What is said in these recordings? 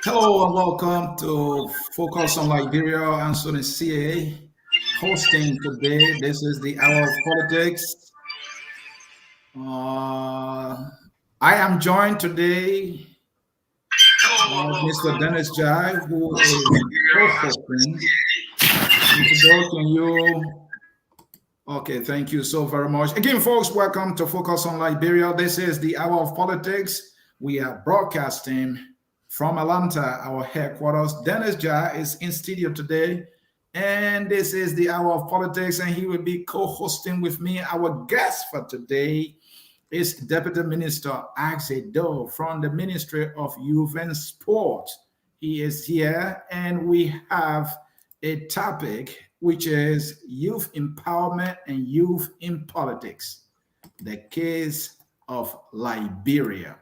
Hello and welcome to Focus on Liberia. I'm Sonny CA hosting today. This is the Hour of Politics. I am joined today by Mr. Dennis Jai, who is co-hosting. Can you? Okay, thank you so very much. Again, folks, welcome to Focus on Liberia. This is the Hour of Politics. We are broadcasting from Atlanta, our headquarters. Dennis Jai is in studio today, and this is the Hour of Politics, and he will be co-hosting with me. Our guest for today is Deputy Minister Axe Doe from the Ministry of Youth and Sport. He is here, and we have a topic which is youth empowerment and youth in politics, the case of Liberia.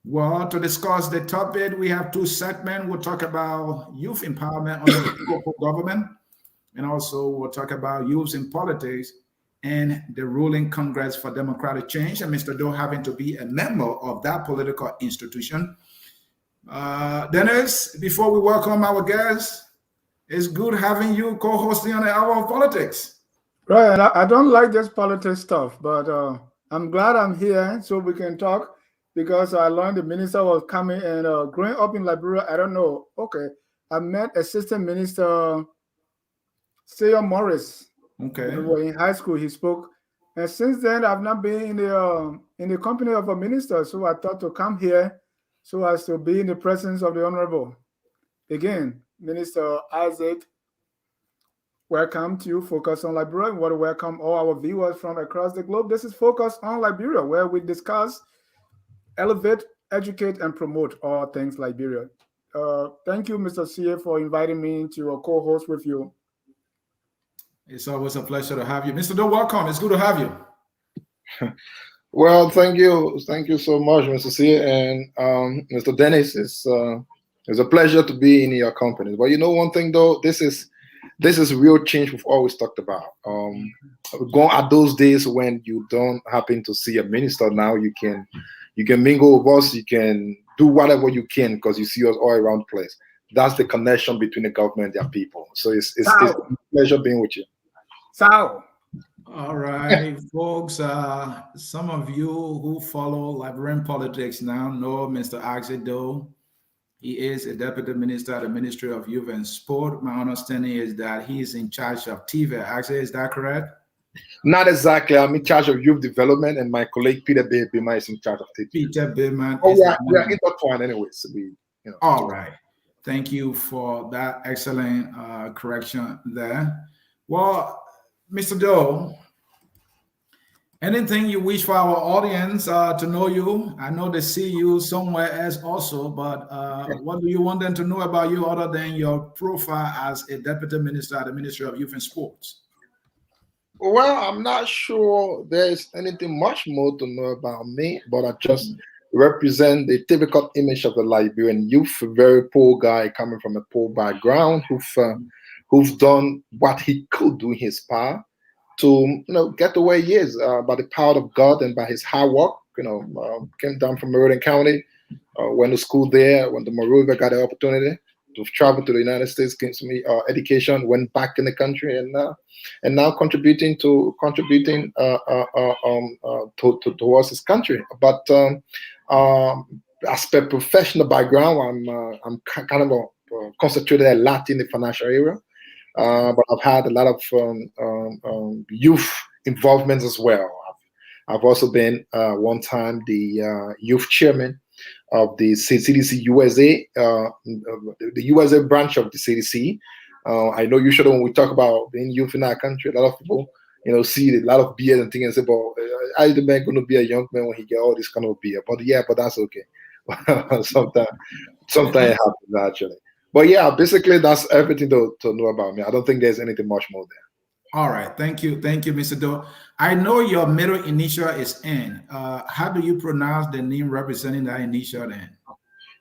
Well, to discuss the topic, we have two segments. We'll talk about youth empowerment under the local government, and also we'll talk about youth in politics and the ruling Congress for Democratic Change, and Mr. Doe having to be a member of that political institution. Dennis, before we welcome our guests, it's good having you co-hosting on the Hour of Politics. Right, I don't like this politics stuff, but I'm glad I'm here so we can talk. Because I learned the minister was coming, and growing up in Liberia, I don't know. Okay, I met Assistant Minister Sayer Morris. Okay. We were in high school. He spoke, and since then I've not been in the company of a minister. So I thought to come here so as to be in the presence of the Honorable. Again, Minister Isaac, welcome to Focus on Liberia. We want to welcome all our viewers from across the globe. This is Focus on Liberia, where we discuss, elevate, educate, and promote all things Liberia. Thank you, Mr. CA, for inviting me to co-host with you. It's always a pleasure to have you. Mr. Doe, welcome. It's good to have you. Well, thank you. Thank you so much, Mr. CA. And Mr. Dennis, it's a pleasure to be in your company. But you know one thing, though, this is real change we've always talked about. Going at those days when you don't happen to see a minister, now you can mingle with us, you can do whatever you can because you see us all around the place. That's the connection between the government and their people. So it's a pleasure being with you. So, all right, folks. Some of you who follow Liberian politics now know Mr. Axe Doe. He is a deputy minister at the Ministry of Youth and Sport. My understanding is that he is in charge of TV. Axe, is that correct? Not exactly. I'm in charge of youth development, and my colleague Peter Bema is in charge of TV. Peter Bema. Oh, yeah, we are intertwined anyways. All right. Thank you for that excellent correction there. Well, Mr. Doe, anything you wish for our audience to know you? I know they see you somewhere else also, but what do you want them to know about you other than your profile as a deputy minister at the Ministry of Youth and Sports? Well, I'm not sure there's anything much more to know about me, but I just represent the typical image of the Liberian youth, a very poor guy coming from a poor background who's done what he could do in his power to get to where he is by the power of God and by his hard work. Came down from Meridian County, went to school there, went to Monrovia, got the opportunity to travel to the United States, gained some education, went back in the country, and now contributing towards his country. But as per professional background, I'm kind of concentrated a lot in the financial area, but I've had a lot of youth involvement as well. I've also been one time the youth chairman of the CDC USA, the USA branch of the CDC. I know usually when we talk about being youth in our country, a lot of people, see a lot of beer and things and say, "Well, how is the man going to be a young man when he get all this kind of beer?" But yeah, but that's okay. Sometimes it happens actually. But yeah, basically that's everything to know about me. I don't think there's anything much more there. All right, thank you, Mr. Doe. I know your middle initial is N. How do you pronounce the name representing that initial N?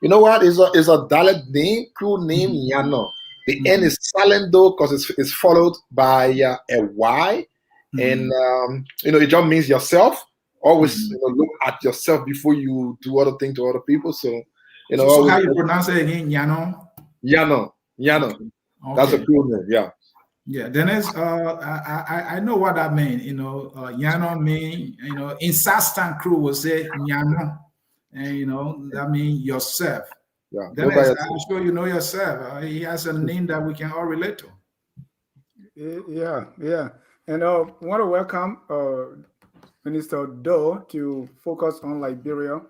You know what? It's a Dalit name, crew name Yano. The N is silent though, because it's followed by a Y, and it just means yourself. Always look at yourself before you do other things to other people. So So always, how you pronounce it again? Yano? Yano. Okay. That's a cool name. Yeah. Yeah, Dennis, I know what that means. Yano mean, in Sastan crew will say Yano, and that means yourself. Yeah. Dennis, I'm sure you know yourself. He has a name that we can all relate to. Yeah. And I want to welcome Minister Doe to focus on Liberia.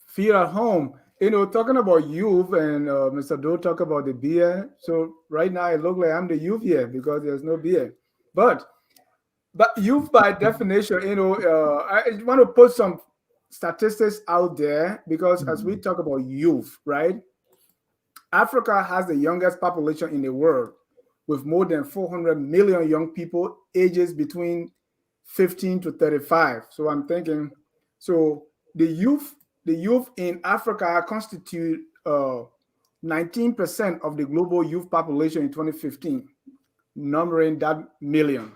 Feel at home. Talking about youth, and Mr. Doe talk about the beer. So right now it looks like I'm the youth here because there's no beer. But youth by definition, I want to put some statistics out there because as we talk about youth, right? Africa has the youngest population in the world with more than 400 million young people ages between 15 to 35. So I'm thinking, so the youth in Africa constitute 19% of the global youth population in 2015, numbering that million.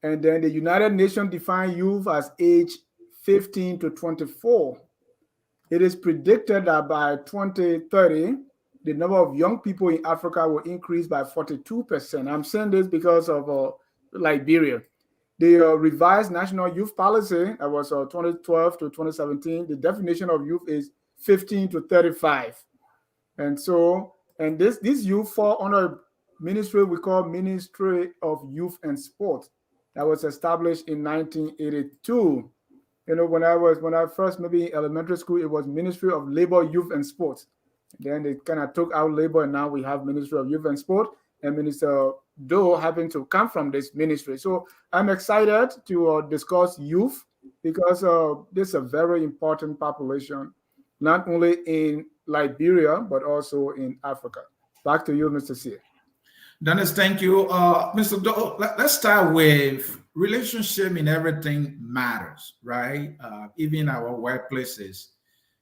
And then the United Nations define youth as age 15 to 24. It is predicted that by 2030, the number of young people in Africa will increase by 42%. I'm saying this because of Liberia. The revised national youth policy, that was 2012 to 2017, the definition of youth is 15 to 35. And this youth fall under ministry we call Ministry of Youth and Sport, that was established in 1982. When I first maybe in elementary school, it was Ministry of Labor, Youth and Sport. Then they kind of took out labor, and now we have Ministry of Youth and Sport, and Minister Doe happened to come from this ministry. So I'm excited to discuss youth because this is a very important population, not only in Liberia, but also in Africa. Back to you, Mr. Sear. Dennis, thank you. Mr. Doe, let's start with relationship in everything matters, right? Even our workplaces,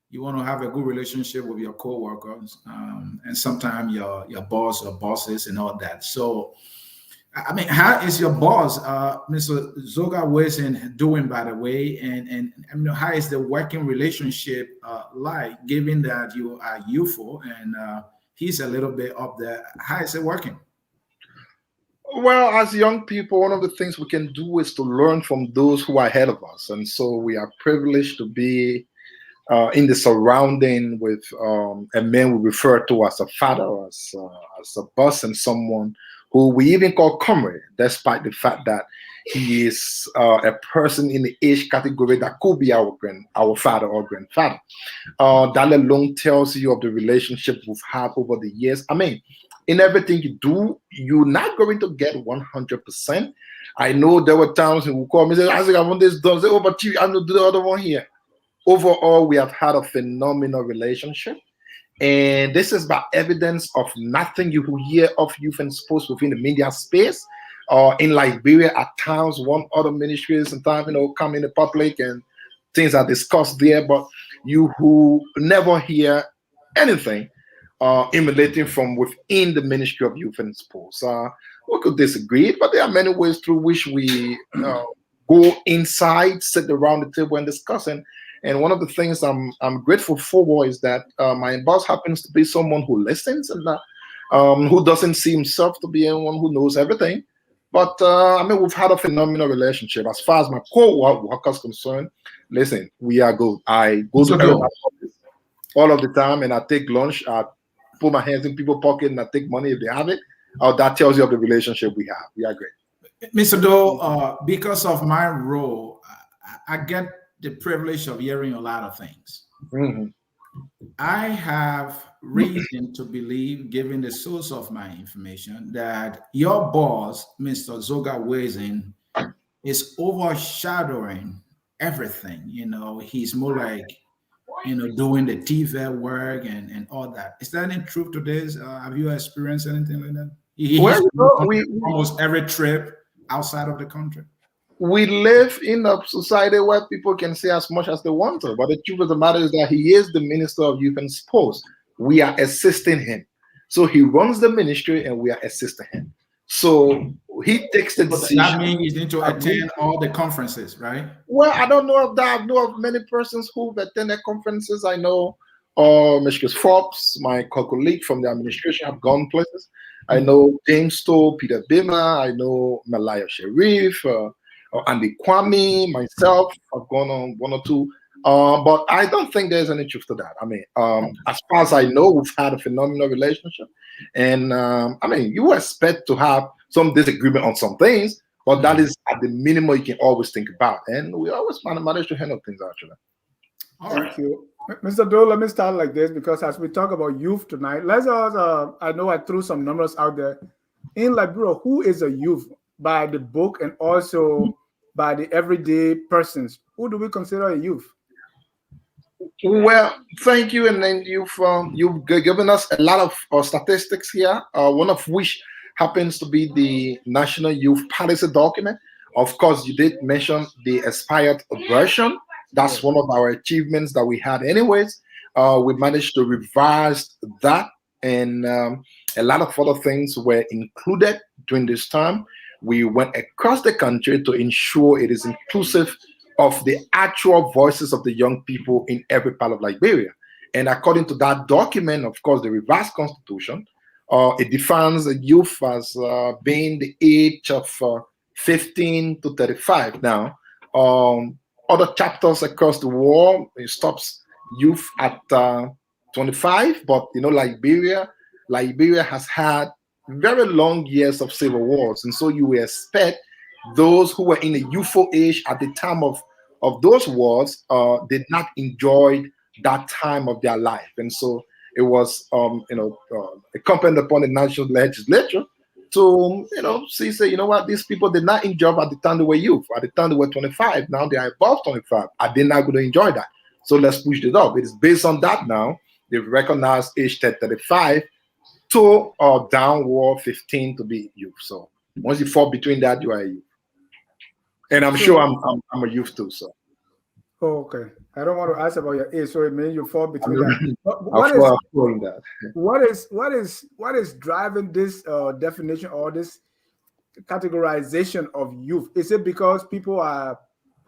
you want to have a good relationship with your coworkers, and sometimes your boss or bosses and all that. So, I mean, how is your boss, Mr. Zoga Wezen, doing, by the way? And how is the working relationship like, given that you are youthful and he's a little bit up there? How is it working? Well, as young people, one of the things we can do is to learn from those who are ahead of us. And so we are privileged to be in the surrounding with a man we refer to as a father, as a boss, and someone who we even call comrade, despite the fact that he is a person in the age category that could be our father or grandfather. That alone tells you of the relationship we've had over the years. I mean, in everything you do, you're not going to get 100%. I know there were times he would call me and say, Isaac, I want this done. Say, oh, but I'm going to do the other one here. Overall, we have had a phenomenal relationship. And this is by evidence of nothing you will hear of youth and sports within the media space. In Liberia, at times, one other ministries sometimes, come in the public and things are discussed there, but you who never hear anything emanating from within the Ministry of Youth and Sports. We could disagree, but there are many ways through which we go inside, sit around the table and discuss. And one of the things I'm grateful for is that my boss happens to be someone who listens and who doesn't see himself to be anyone who knows everything. But we've had a phenomenal relationship. As far as my co-workers concerned, listen, we are good. I go to everybody's office all of the time, and I take lunch. I put my hands in people's pocket and I take money if they have it. That tells you of the relationship we have. We are great. Mr. Doe, because of my role, I get the privilege of hearing a lot of things. I have reason to believe, given the source of my information, that your boss, Mr. Zoga Wezen, is overshadowing everything. He's more like, doing the TV work and all that. Is there any truth to this? Have you experienced anything like that? He's almost every trip outside of the country. We live in a society where people can say as much as they want to, but the truth of the matter is that he is the Minister of Youth and Sports. We are assisting him. So he runs the ministry, and we are assisting him. So he takes the decision. That means you need to attend all the conferences, right? Well, I don't know of that. I know of many persons who've attended conferences. I know Mr. Forbes, my colleague from the administration, have gone places. I know James Stowe, Peter Bima, I know Malaya Sharif, Andy Kwame, myself. I've gone on one or two. But I don't think there's any truth to that. I mean, as far as I know, we've had a phenomenal relationship. And I mean, you expect to have some disagreement on some things, but that is at the minimum you can always think about. And we always manage to handle things, actually. Thank you. Mr. Doe, let me start like this, because as we talk about youth tonight, let's also, I know I threw some numbers out there. In Liberia, who is a youth by the book and also by the everyday persons? Who do we consider a youth? Well, thank you. And then you've given us a lot of statistics here, one of which happens to be the National Youth Policy document. Of course, you did mention the expired version. That's one of our achievements that we had anyways. We managed to revise that, and a lot of other things were included during this time. We went across the country to ensure it is inclusive of the actual voices of the young people in every part of Liberia. And according to that document, of course, the revised constitution, it defines the youth as being the age of 15 to 35 now. Other chapters across the world, it stops youth at 25, but Liberia has had very long years of civil wars, and so you will expect those who were in the youthful age at the time of those wars did not enjoy that time of their life, and so it was incumbent upon the national legislature to say, you know what, these people did not enjoy at the time they were youth. At the time they were 25, now they are above 25. Are they not going to enjoy that? So let's push it up. It is based on that now. They've recognized age 35 to downward 15 to be youth. So once you fall between that, you are a youth. And I'm sure I'm a youth too. So. Oh, okay. I don't want to ask about your age, so it means you fall between that. What is driving this definition or this categorization of youth? Is it because people are,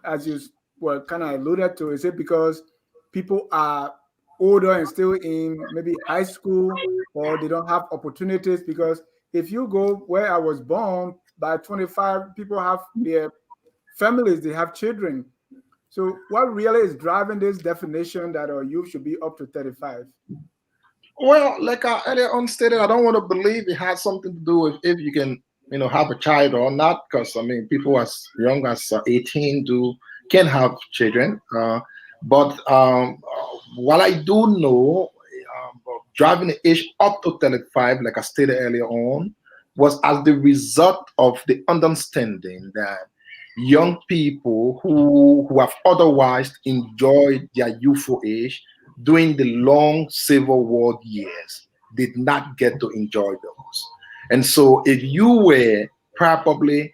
as you were kind of alluded to, is it because people are older and still in maybe high school, or they don't have opportunities? Because if you go where I was born, by 25, people have their families, they have children. So what really is driving this definition that our youth should be up to 35? Well, like I earlier on stated, I don't want to believe it has something to do with if you can, have a child or not, because people as young as 18 can have children. But what I do know, driving the age up to 35, like I stated earlier on, was as the result of the understanding that young people who have otherwise enjoyed their youthful age during the long Civil War years did not get to enjoy those. And so if you were probably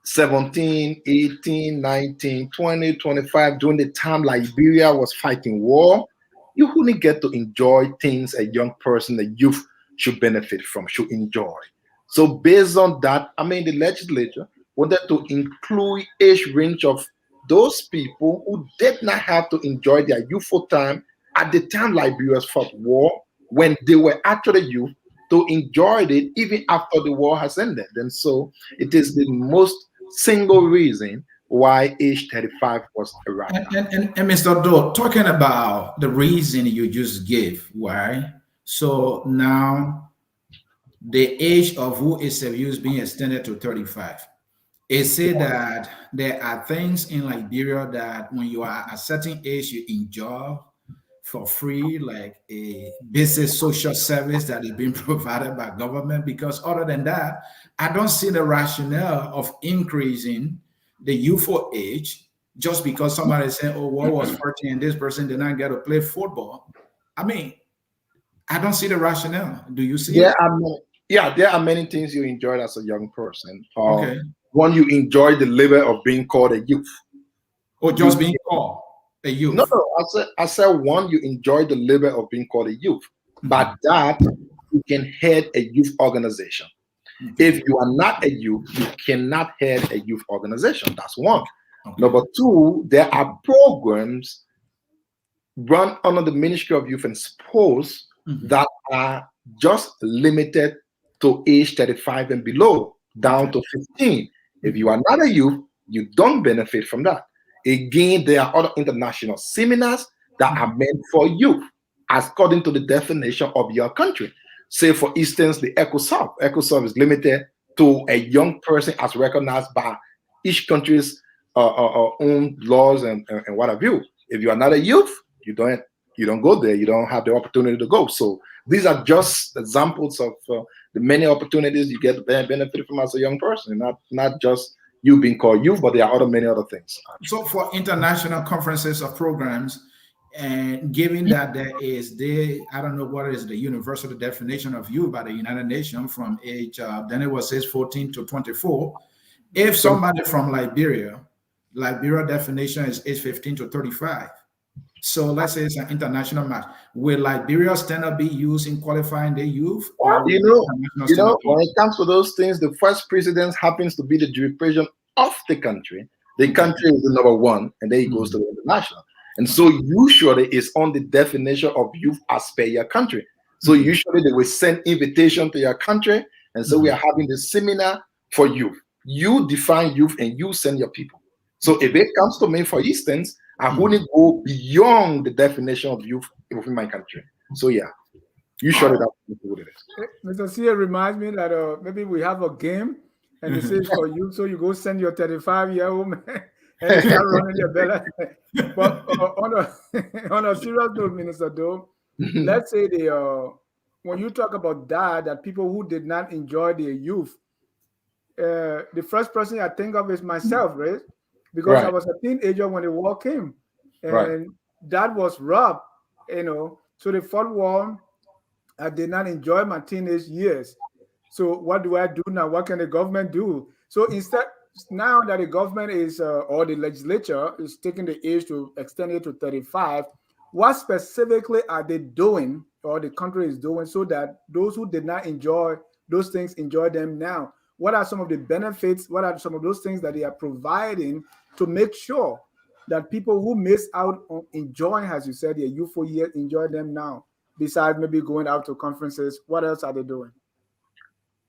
17, 18, 19, 20, 25 during the time Liberia was fighting war, you wouldn't get to enjoy things a young person, a youth should benefit from, should enjoy. So based on that, the legislature wanted to include age range of those people who did not have to enjoy their youthful time at the time Liberia fought war, when they were actually youth, to enjoy it even after the war has ended. And so it is the most single reason why age 35 was arrived. And Mr. Doe, talking about the reason you just gave, why? So now the age of who is abused being extended to 35. It said that there are things in Liberia that when you are a certain age, you enjoy for free, like a basic social service that is being provided by government. Because other than that, I don't see the rationale of increasing the youthful age just because somebody said, oh, what was 14 and this person did not get to play football. I don't see the rationale. Do you see it? There are many things you enjoyed as a young person. Okay. One, you enjoy the labor of being called a youth. Or just being called a youth? No. I said one, you enjoy the labor of being called a youth. But that can head a youth organization. If you are not a youth, you cannot head a youth organization. That's one. Okay. Number two, there are programs run under the Ministry of Youth and Sports that are just limited to age 35 and below, down to 15. If you are not a youth, you don't benefit from that. Again, there are other international seminars that are meant for youth, according to the definition of your country. Say, for instance, the ECOSOC. ECOSOC is limited to a young person as recognized by each country's own laws and what have you. If you are not a youth, you don't go there. You don't have the opportunity to go. So these are just examples of the many opportunities you get benefit from as a young person. Not just you being called youth, but there are many other things. So for international conferences or programs, and given that there is I don't know what is the universal definition of youth by the United Nations from age, then it was age 14 to 24. If somebody from Liberia definition is age 15 to 35. So let's say it's an international match. Will Liberia standard be used in qualifying the youth? Or when it comes to those things, the first precedence happens to be the jurisdiction of the country. The country is the number one, and then it goes to the international. And so usually it's on the definition of youth as per your country. So usually they will send invitation to your country, and so we are having the seminar for youth. You define youth and you send your people. So if it comes to me, for instance, I wouldn't go beyond the definition of youth within my country. So yeah, usually that's what it is. Mr. C reminds me that maybe we have a game and it says for you, so you go send your 35-year-old man and start running your belly. But on a serious note, Minister Doe, let's say when you talk about that people who did not enjoy their youth, the first person I think of is myself, right? Because I was a teenager when the war came, and that was rough, So the first war, I did not enjoy my teenage years. So what do I do now? What can the government do? So instead, now that the government is, or the legislature is taking the age to extend it to 35, what specifically are they doing, or the country is doing, so that those who did not enjoy those things enjoy them now? What are some of the benefits? What are some of those things that they are providing to make sure that people who miss out on enjoying, as you said, their youthful years, enjoy them now, besides maybe going out to conferences? What else are they doing?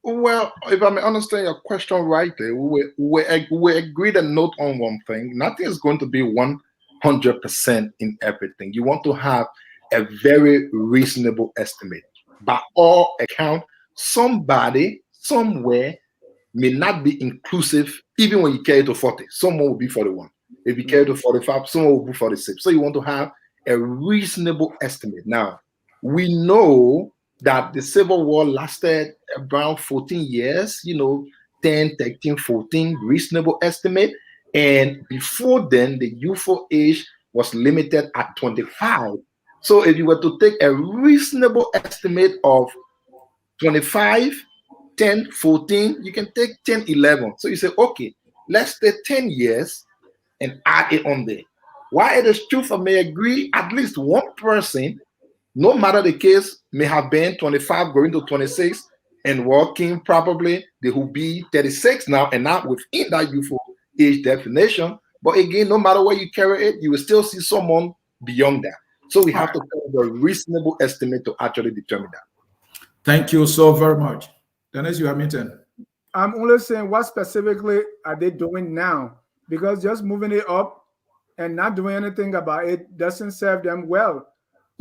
Well, if I may understand your question right there, we agreed and note on one thing. Nothing is going to be 100% in everything. You want to have a very reasonable estimate. By all account, somebody, somewhere, may not be inclusive even when you carry to 40. Someone will be 41. If you carry to 45, someone will be 46. So you want to have a reasonable estimate. Now, we know that the Civil War lasted around 14 years, 10, 13, 14, reasonable estimate. And before then, the youthful age was limited at 25. So if you were to take a reasonable estimate of 25, 10, 14, you can take 10, 11. So you say, okay, let's take 10 years and add it on there. Why it is true, I may agree, at least one person, no matter the case, may have been 25 going to 26 and working, probably they will be 36 now and not within that youthful age definition. But again, no matter where you carry it, you will still see someone beyond that. So we have to have a reasonable estimate to actually determine that. Thank you so very much. Dennis, you have meeting. I'm only saying, what specifically are they doing now? Because just moving it up and not doing anything about it doesn't serve them well.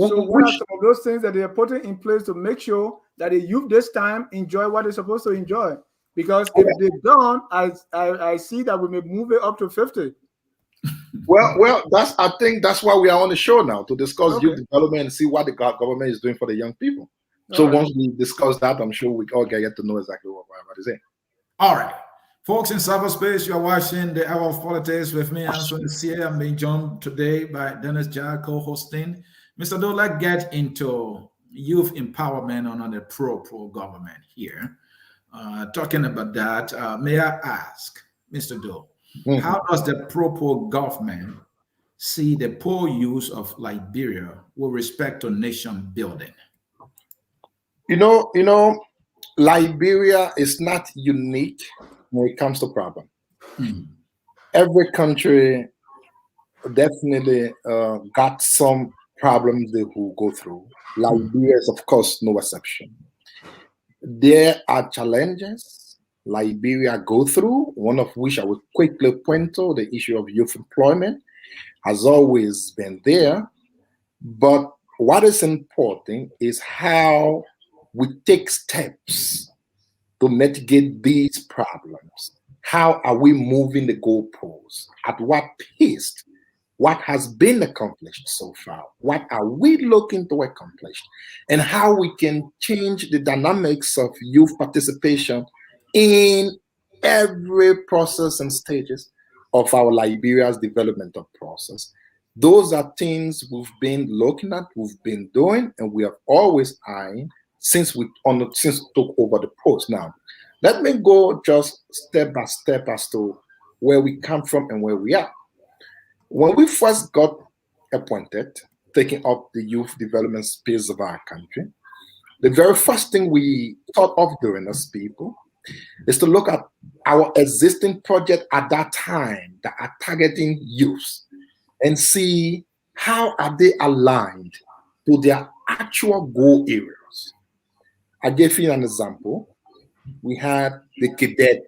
So what are some of those things that they are putting in place to make sure that the youth this time enjoy what they're supposed to enjoy? Because if they don't, I see that we may move it up to 50. Well, I think that's why we are on the show now, to discuss youth development and see what the government is doing for the young people. So once we discuss that, I'm sure we all get to know exactly what is saying. All right. Folks in cyberspace, you're watching the Hour of Politics with me, Anthony C. I'm being joined today by Dennis Jai, co-hosting. Mr. Doe, let's get into youth empowerment under the pro government here. Talking about that, may I ask, Mr. Doe, how does the pro government see the poor use of Liberia with respect to nation building? Liberia is not unique when it comes to problem. Mm. Every country definitely got some problems they will go through. Mm. Liberia is, of course, no exception. There are challenges Liberia go through, one of which I will quickly point to the issue of youth employment has always been there. But what is important is how we take steps to mitigate these problems. How are we moving the goalposts? At what pace? What has been accomplished so far? What are we looking to accomplish? And how we can change the dynamics of youth participation in every process and stages of our Liberia's developmental process. Those are things we've been looking at, we've been doing, and we have always eyeing since since we took over the post. Now, let me go just step by step as to where we come from and where we are. When we first got appointed, taking up the youth development space of our country, the very first thing we thought of doing as people is to look at our existing project at that time that are targeting youth and see how are they aligned to their actual goal areas. I gave you an example. We had the cadet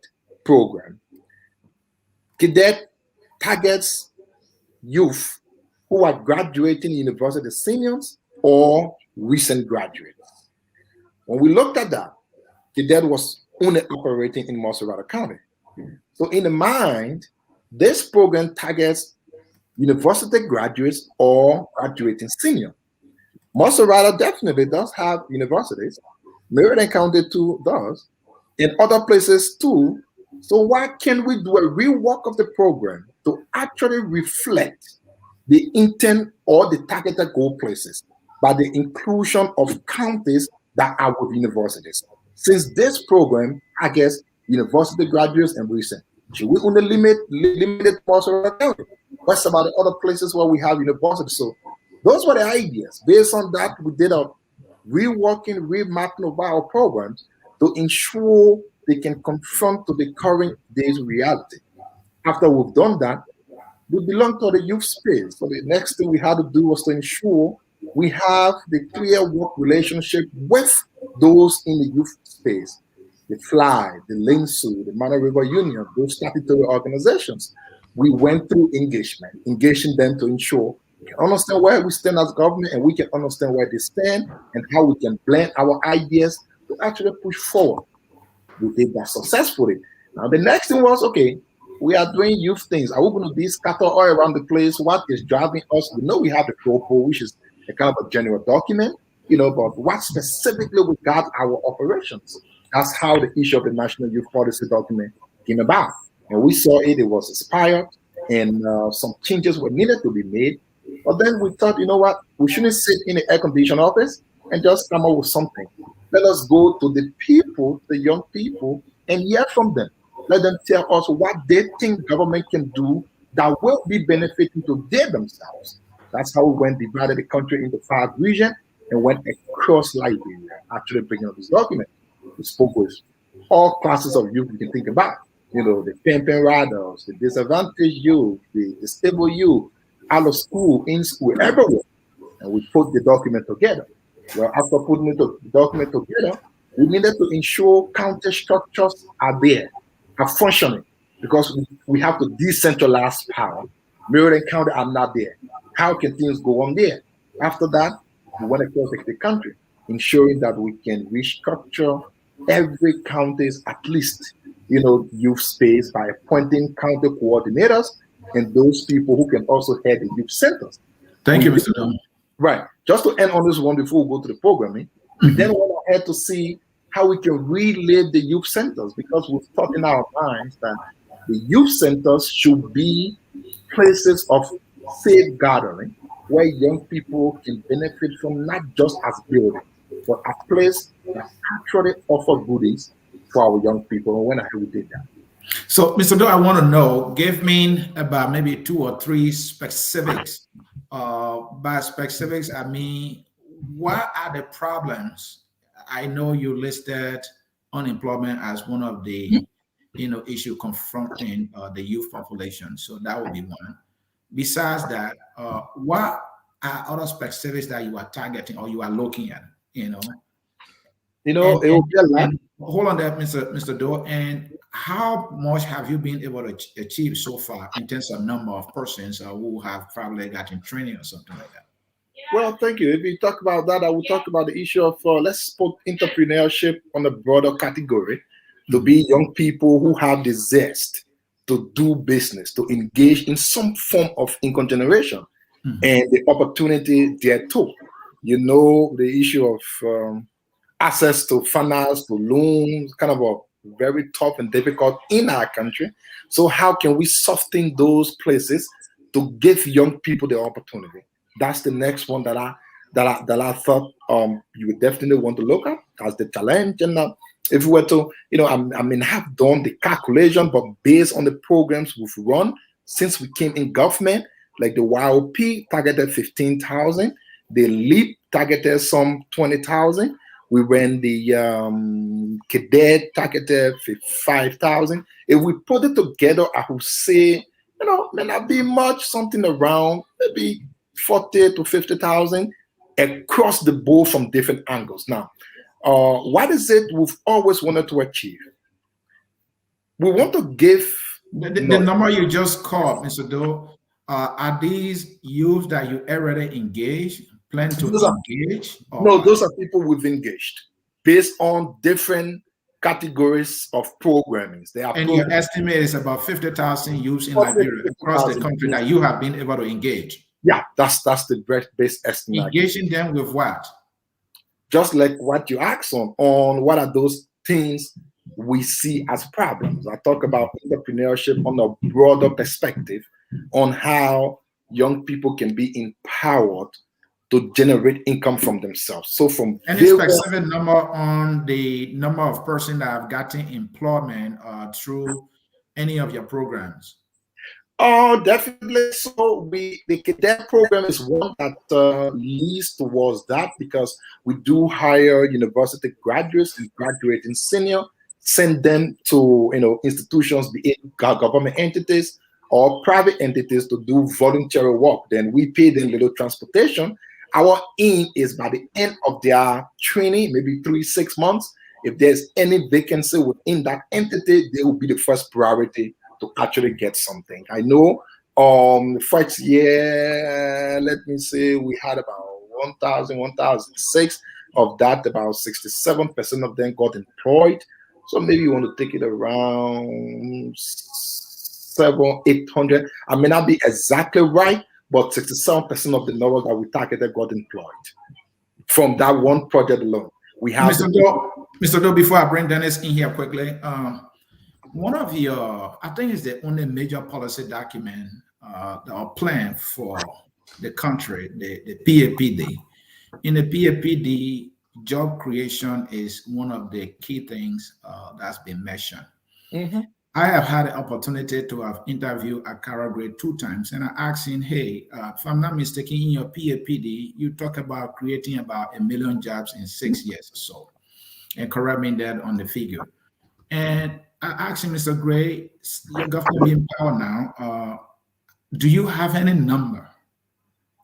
program. Cadet targets youth who are graduating university seniors or recent graduates. When we looked at that, cadet was only operating in Montserrat County. So in the mind, this program targets university graduates or graduating senior. Montserrat definitely does have universities. Meriden County too does, and other places too. So why can't we do a rework of the program to actually reflect the intent or the targeted goal places by the inclusion of counties that are with universities? Since this program targets university graduates and recent, should we only limit it to Montserrat County? What's about the other places where we have universities? So those were the ideas. Based on that, we did a reworking, remapping of our programs to ensure they can conform to the current day's reality. After we've done that, we belong to the youth space. So the next thing we had to do was to ensure we have the clear work relationship with those in the youth space. The FLY, the LINSU, the Mana River Union, those statutory organizations. We went through engaging them to ensure we can understand where we stand as government and we can understand where they stand and how we can blend our ideas to actually push forward. We did that successfully. Now the next thing was, okay, we are doing youth things. Are we going to be scattered all around the place? What is driving us? We know we have the propo, which is a kind of a general document, but what specifically we got our operations? That's how the issue of the National Youth Policy document came about. And we saw it was expired and some changes were needed to be made. But then we thought, you know what? We shouldn't sit in the air-conditioned office and just come up with something. Let us go to the people, the young people, and hear from them. Let them tell us what they think government can do that will be benefiting to them themselves. That's how we went divided the country into 5 regions and went across Liberia, actually bringing up this document. We spoke with all classes of youth you can think about. The pimping riders, the disadvantaged youth, the stable youth, out of school, in school, everywhere. And we put the document together. Well, after putting the document together, we needed to ensure county structures are there, are functioning, because we have to decentralize power. Meriden County are not there. How can things go on there? After that, we went across the country, ensuring that we can restructure every county's at least, youth space by appointing county coordinators and those people who can also head the youth centers. Thank you, Mr. Dunn. Right. Just to end on this one before we go to the programming, we then went ahead to see how we can relay the youth centers, because we've thought in our minds that the youth centers should be places of safe gathering where young people can benefit from, not just as buildings, but a place that actually offer goodies for our young people. And when we did that. So, Mr. Doe, I want to know, give me about maybe 2 or 3 specifics. By specifics, I mean, what are the problems I know you listed unemployment as one of the issue confronting the youth population. So that would be one. Besides that, what are other specifics that you are targeting or you are looking at? And, it will be a lot. and hold on there, Mr. Doe. And how much have you been able to achieve so far in terms of number of persons who have probably gotten training or something like that? Well, thank you. If we talk about that, I will talk about the issue of let's put entrepreneurship on a broader category, to be young people who have the zest to do business, to engage in some form of income generation, and the opportunity there too. The issue of access to finance, to loans, kind of a very tough and difficult in our country. So how can we soften those places to give young people the opportunity? That's the next one that I thought you would definitely want to look at as the challenge. And if we were to, have done the calculation, but based on the programs we've run since we came in government, like the YOP targeted 15,000, the LEAP targeted some 20,000. We ran the cadet targeted 5,000. If we put it together, I would say, may not be much, something around maybe 40 to 50,000 across the board from different angles. Now, what is it we've always wanted to achieve? We want to give the number you just called, Mr. Doe. Are these youth that you already engaged, plan to engage? No, those are people we've engaged based on different categories of programming. And your estimate is about 50,000 youths in Liberia across the country that you have been able to engage. Yeah, that's the best estimate. Engaging them with what? Just like what you asked on what are those things we see as problems. I talk about entrepreneurship on a broader perspective on how young people can be empowered to generate income from themselves. So from any specific number on the number of persons that have gotten employment through any of your programs? Oh, definitely. So the cadet program is one that leads towards that, because we do hire university graduates and graduating senior, send them to institutions, be it government entities or private entities, to do voluntary work. Then we pay them little transportation. Our aim is by the end of their training, maybe 3-6 months, if there's any vacancy within that entity, they will be the first priority to actually get something. I know the first year, let me say, we had about 1,006. Of that, about 67% of them got employed. So maybe you want to take it around 700-800. I may not be exactly right, but 67% of the numbers that we targeted got employed from that one project alone. We have Mr. Doe, before I bring Dennis in here quickly, one of your, I think it's the only major policy document or plan for the country, the PAPD. In the PAPD, job creation is one of the key things that's been mentioned. I have had the opportunity to have interviewed Akara Grade 2 times, and I asked him, hey, if I'm not mistaken, in your PAPD, you talk about creating about 1 million jobs in 6 years or so, and correct me that on the figure. And I asked him, Mr. Gray, your government be in power now, do you have any number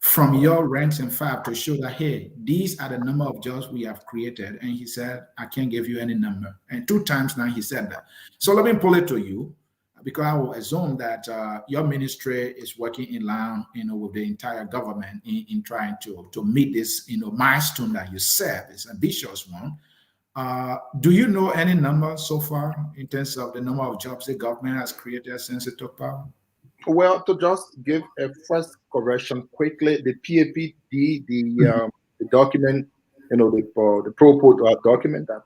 from your ranks and file to show that, hey, these are the number of jobs we have created? And he said, I can't give you any number. And 2 times now he said that. So let me pull it to you, because I will assume that your ministry is working in line, with the entire government in trying to meet this, milestone that you set, this ambitious one. Do you know any number so far in terms of the number of jobs the government has created since it took power? Well, to just give a first correction quickly, the PAPD, the document, the proposed document that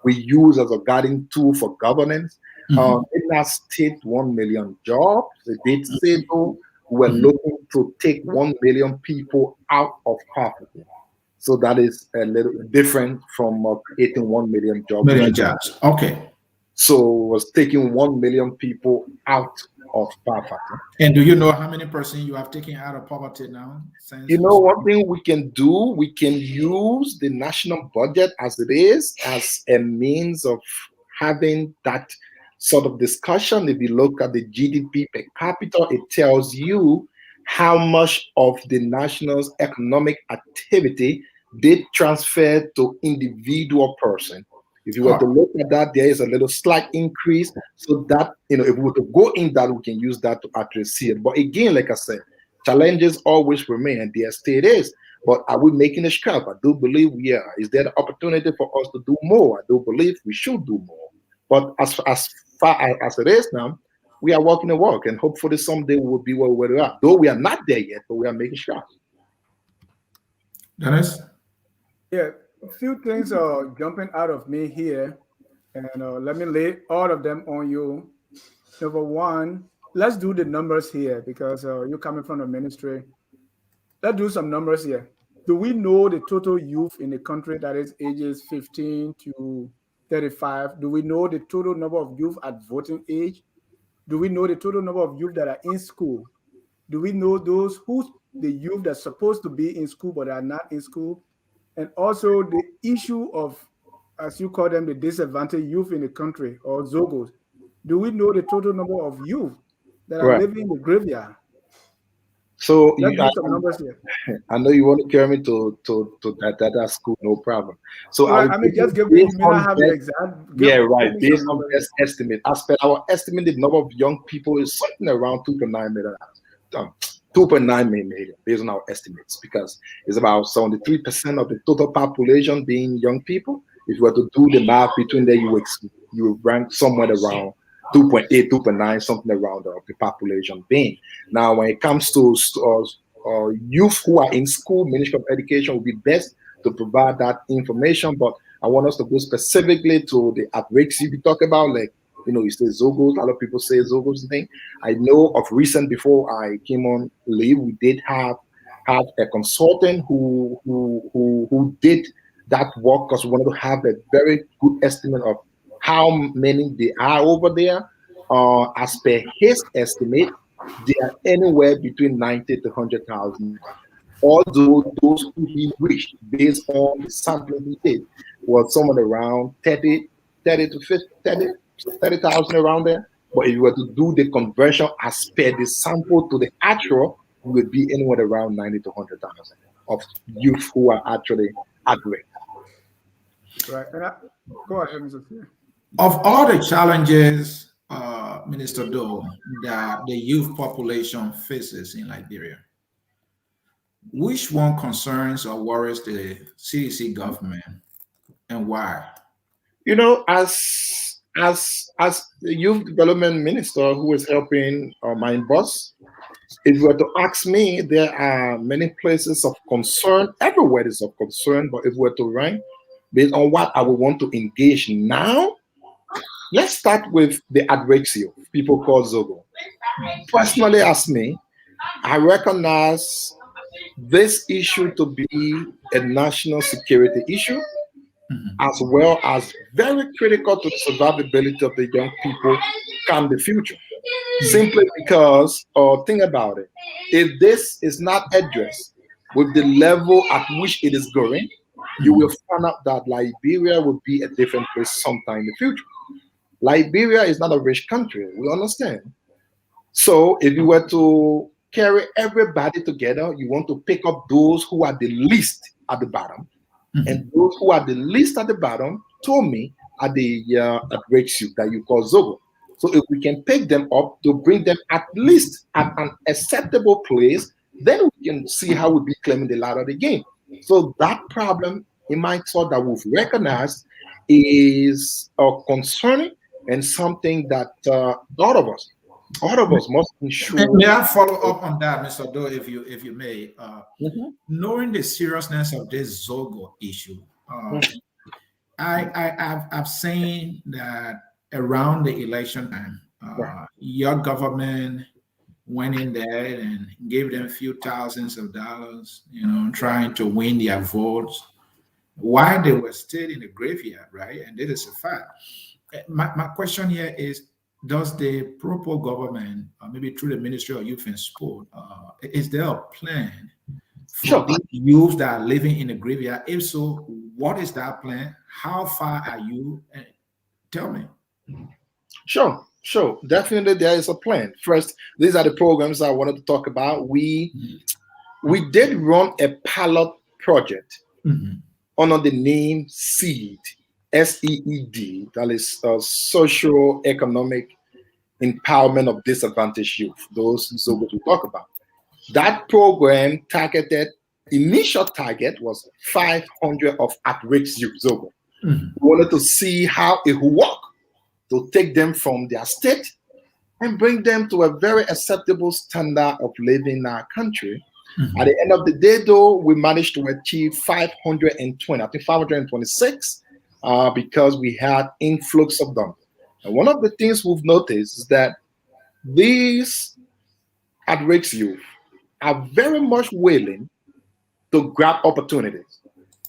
we use as a guiding tool for governance, it has stated 1 million jobs. It did say, though, we're looking to take 1 million people out of poverty. So that is a little different from creating 1 million jobs. Okay. So it was taking 1 million people out of poverty. And do you know how many percent you have taken out of poverty now? Since You know, one thing we can do, we can use the national budget as it is as a means of having that sort of discussion. If you look at the GDP per capita, it tells you how much of the national's economic activity did transfer to individual person. If you were to look at that, there is a little slight increase. So that, if we were to go in that, we can use that to actually see it. But again, like I said, challenges always remain, and there still is. But are we making a step? I do believe we are. Is there the opportunity for us to do more? I do believe we should do more. But as far as it is now, we are walking the walk, and hopefully someday we will be where we are. Though we are not there yet, but we are making strides. Dennis? Yeah, a few things are jumping out of me here, and let me lay all of them on you. Number one, let's do the numbers here because you're coming from the ministry. Let's do some numbers here. Do we know the total youth in the country that is ages 15 to 35? Do we know the total number of youth at voting age? Do we know the total number of youth that are in school? Do we know the youth that's supposed to be in school but are not in school? And also the issue of, as you call them, the disadvantaged youth in the country, or Zogos. Do we know the total number of youth that are living in the graveyard? So let's do some numbers here. I know you want to carry me to that school, no problem. So I mean, just give me. You may not have the exact. Based on best estimate, as per our estimated number of young people is something around 2.9 million. 2.9 million based on our estimates, because it's about 73% of the total population being young people. If you were to do the math between there, you would rank somewhere around 2.8, 2.9, something around the population being. Now, when it comes to youth who are in school, Ministry of Education will be best to provide that information. But I want us to go specifically to the outbreaks we talk about, like, you say Zogos. A lot of people say Zogos thing. I know of recent, before I came on leave, we did have a consultant who did that work, because we wanted to have a very good estimate of how many they are over there. As per his estimate, they are anywhere between 90 to 100,000. Although those who he reached, based on the sampling he did, was somewhere around 30 to 30,000 around there. But if you were to do the conversion as per the sample to the actual, it would be anywhere around 90 to 100,000 of youth who are actually at risk. Right. Go ahead, Mr. Fear. Of all the challenges, Minister Doe, that the youth population faces in Liberia, which one concerns or worries the CDC government, and why? As the youth development minister who is helping my boss, if you were to ask me, there are many places of concern. Everywhere is of concern, but if we were to rank based on what I would want to engage now, let's start with the adrexio, people call Zogo. Personally, as me, I recognize this issue to be a national security issue, as well as very critical to the survivability of the young people come the future. Simply because, think about it, if this is not addressed with the level at which it is going, you will find out that Liberia will be a different place sometime in the future. Liberia is not a rich country, we understand. So if you were to carry everybody together, you want to pick up those who are the least at the bottom. And those who are the least at the bottom, told me, are the ratio that you call Zogo. So if we can pick them up to bring them at least at an acceptable place, then we can see how we'll be claiming the ladder of the game. So that problem, in my thought, that we've recognized is concerning, and something that all of us must ensure. May I follow up on that, Mr. Doe, if you may? Knowing the seriousness of this Zogo issue, I've seen that around the election time, your government went in there and gave them a few thousands of dollars, trying to win their votes while they were still in the graveyard, right? And this is a fact. My question here is, does the Propo government, maybe through the Ministry of Youth and Sport, is there a plan for Sure. the youth that are living in the graveyard? If so, what is that plan? How far are you? Tell me. Sure. Definitely, there is a plan. First, these are the programs I wanted to talk about. We did run a pilot project under the name SEED, SEED, that is socio-economic empowerment of disadvantaged youth, those Zogos we talk about. That program initial target was 500 of at-risk youth, Zogo. We wanted to see how it would work to take them from their state and bring them to a very acceptable standard of living in our country. At the end of the day, though, we managed to achieve 520, I think 526, because we had influx of them. And one of the things we've noticed is that these at-risk youth are very much willing to grab opportunities.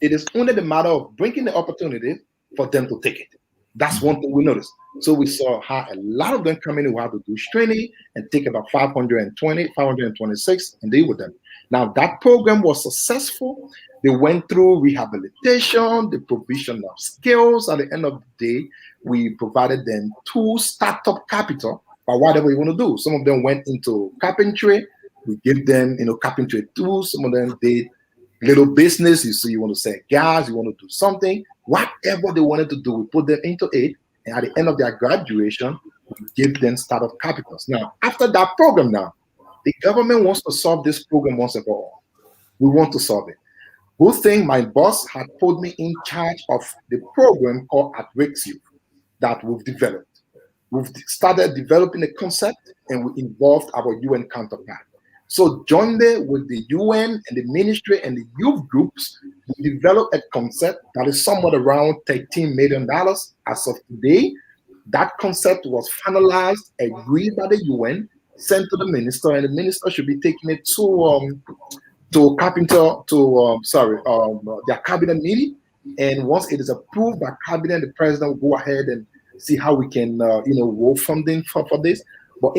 It is only the matter of bringing the opportunity for them to take it. That's one thing we noticed. So we saw how a lot of them come in who have to do training and take about 520, 526 and deal with them. Now that program was successful. They went through rehabilitation, the provision of skills. At the end of the day, we provided them 2 startup capital for whatever you want to do. Some of them went into carpentry. We give them, carpentry tools. Some of them did little business. You want to sell gas, you want to do something. Whatever they wanted to do, we put them into it. And at the end of their graduation, we give them startup capitals. Now, after that program the government wants to solve this program once and for all. We want to solve it. Good thing my boss had put me in charge of the program called At-Risk Youth that we've developed. We've started developing a concept and we involved our UN counterpart. So jointly with the UN and the ministry and the youth groups, we developed a concept that is somewhat around $13 million as of today. That concept was finalized, agreed by the UN, sent to the minister, and the minister should be taking it to their cabinet meeting. And once it is approved by cabinet, the president will go ahead and see how we can, roll funding for this. But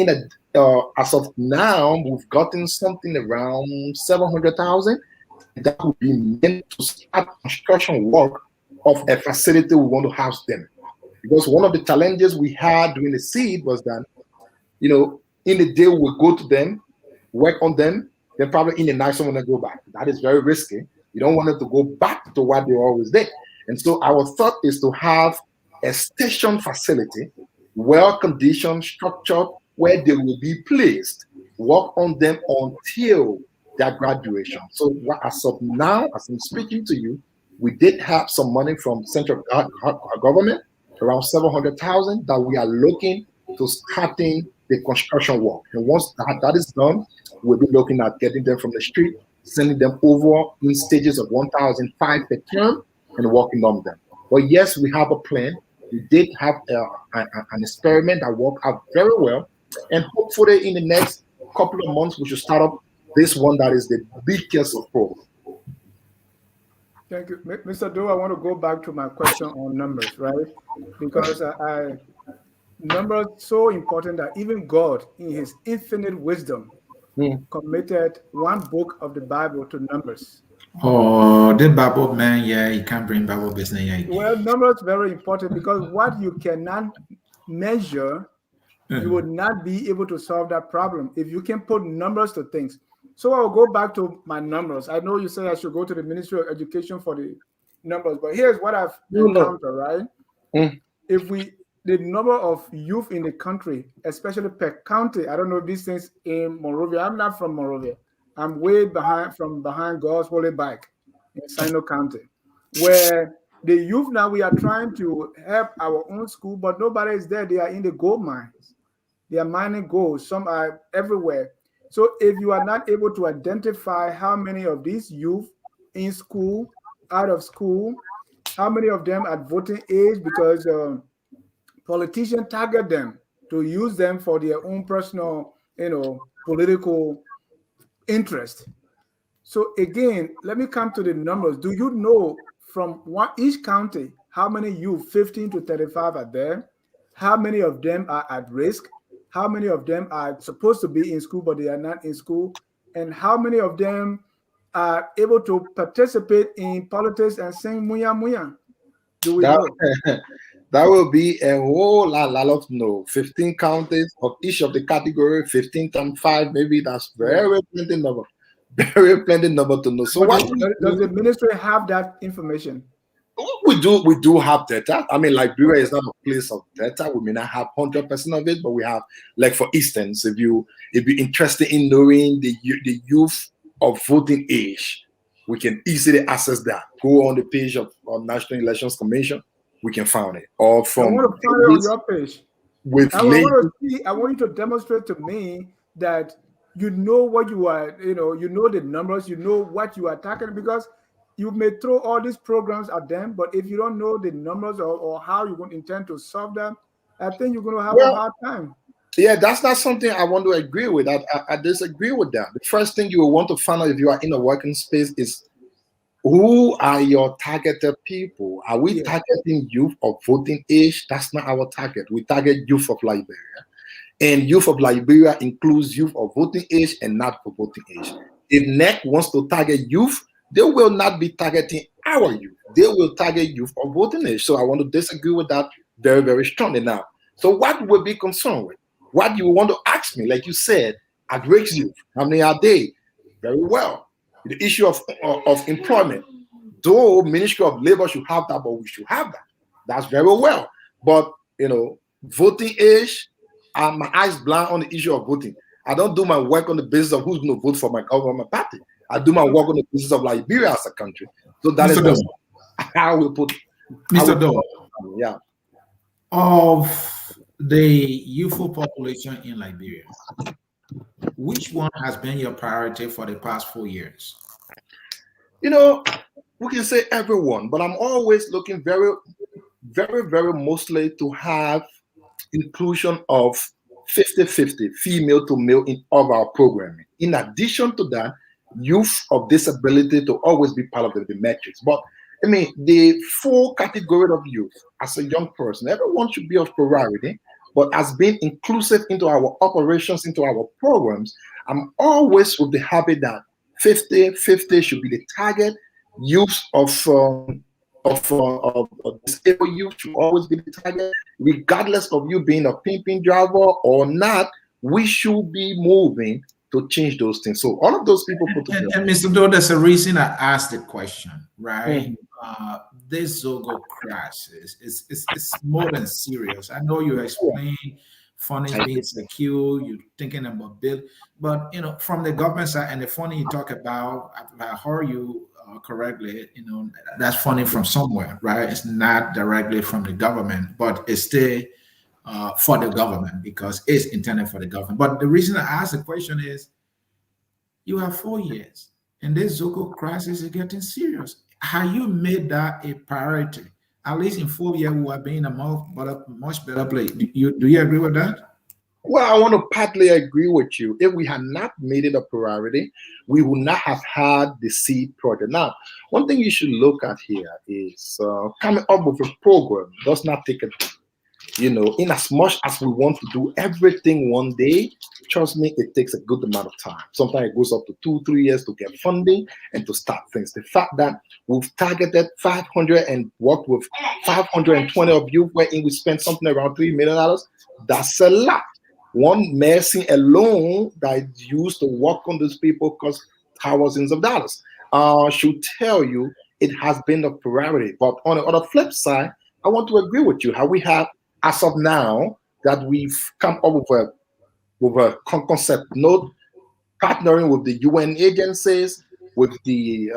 as of now, we've gotten something around 700,000 that would be meant to start construction work of a facility we want to house them. Because one of the challenges we had during the seed was that, in the day we'll go to them, work on them, then probably in the night someone will go back. That is very risky. You don't want them to go back to what they always did. And so our thought is to have a station facility, well-conditioned, structured, where they will be placed, work on them until their graduation. So as of now, as I'm speaking to you, we did have some money from central government, around 700,000, that we are looking to starting the construction work. And once that is done, we'll be looking at getting them from the street, sending them over in stages of 1,500 per term and working on them. But yes, we have a plan. We did have an experiment that worked out very well. And hopefully in the next couple of months, we should start up this one that is the biggest of all. Thank you. Mr. Doe, I want to go back to my question on numbers, right? Because numbers so important that even God, in his infinite wisdom, committed one book of the Bible to numbers. Oh, the Bible man, you can't bring Bible business. Well, numbers very important because what you cannot measure, you would not be able to solve that problem if you can put numbers to things. So I'll go back to my numbers. I know you say I should go to the Ministry of Education for the numbers, but here's what I've encountered, right? If the number of youth in the country, especially per county, I don't know if these things in Monrovia. I'm not from Monrovia. I'm way behind God's holy bike in Sino County, where the youth now, we are trying to help our own school, but nobody is there. They are in the gold mines. They are mining gold. Some are everywhere. So if you are not able to identify how many of these youth in school, out of school, how many of them at voting age, because politicians target them to use them for their own personal, political interest. So again, let me come to the numbers. Do you know from each county how many youth 15 to 35 are there? how many of them are at risk, how many of them are supposed to be in school but they are not in school, and how many of them are able to participate in politics and sing muya muya? Do we That know? that will be a whole lot of no. 15 counties of each of the category, 15 times 5, maybe that's Yeah. very plenty number. Very plenty number to know. So But what we does do, the ministry have that information? we do have data. I mean, Liberia is not a place of data. We may not have 100% of it, but we have, like for instance, if you're interested in knowing the youth of voting age, we can easily access that. Go on the page of National Elections Commission, we can find it. Or I from want to find it on your page. with I ladies. want to see. I want you to demonstrate to me that you know what you are. You know the numbers. You know what you are tackling, because you may throw all these programs at them, but if you don't know the numbers or how you going to intend to solve them, I think you're going to have a Well, hard time. yeah, that's not something I want to agree with. I disagree with that. The first thing you will want to find out if you are in a working space is who are your targeted people? Are we Yeah. targeting youth of voting age? That's not our target. We target youth of Liberia. And youth of Liberia includes youth of voting age and not for voting age. If NEC wants to target youth, they will not be targeting our youth. They will target youth of voting age. So I want to disagree with that very, very strongly now. So what will be concerned with? What you want to ask me, like you said, at risk youth, how many are they? Very well. The issue of employment, though Ministry of Labor should have that, but we should have that. That's very well. But voting age, my eyes blind on the issue of voting. I don't do my work on the basis of who's going to vote for my government party. I do my work on the basis of Liberia as a country. So that Mr. is how we put. Mr. Doe, Yeah. of the youthful population in Liberia, which one has been your priority for the past 4 years? We can say everyone, but I'm always looking very, very, very mostly to have inclusion of 50-50 female to male in all of our programming. In addition to that, youth of disability to always be part of the metrics. But I mean, the full category of youth as a young person, everyone should be of priority. But as being inclusive into our operations, into our programs, I'm always with the habit that 50-50 should be the target. Youth of disabled youth should always be the target, regardless of you being a pimping driver or not. We should be moving to change those things. So all of those people put together. And Mr. Doe, there's a reason I asked the question, right? This Zogo crisis it's more than serious. I know you explained funding being secure, you're thinking about bill, but from the government side and the funding you talk about, if I heard you correctly, that's funding from somewhere, right? It's not directly from the government, but it's still for the government because it's intended for the government. But the reason I asked the question is you have 4 years and this Zogo crisis is getting serious. Have you made that a priority? At least in 4 years, we are being a much better place. Do you agree with that? Well, I want to partly agree with you. If we had not made it a priority, we would not have had the seed project. Now, one thing you should look at here is coming up with a program does not take a day. In as much as we want to do everything one day, trust me, it takes a good amount of time. Sometimes it goes up to 2-3 years to get funding and to start things. The fact that we've targeted 500 and worked with 520 of you, wherein we spent something around $3 million, that's a lot. One medicine alone that is used to work on those people costs thousands of dollars. Should tell you it has been a priority. But on the other flip side, I want to agree with you how we have, as of now, that we've come up with a concept note, partnering with the UN agencies, with the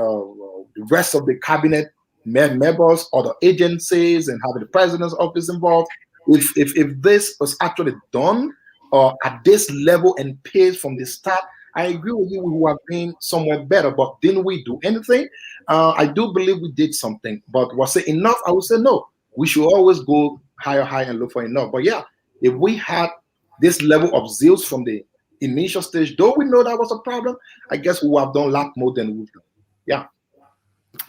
rest of the cabinet members, other agencies, and having the president's office involved. If this was actually done at this level and pace from the start, I agree with you. We would have been somewhere better, but didn't we do anything? I do believe we did something, but was it enough? I would say no. We should always go higher, and look for enough. But yeah, if we had this level of zeal from the initial stage, though we know that was a problem, I guess we would have done a lot more than we've done. Yeah.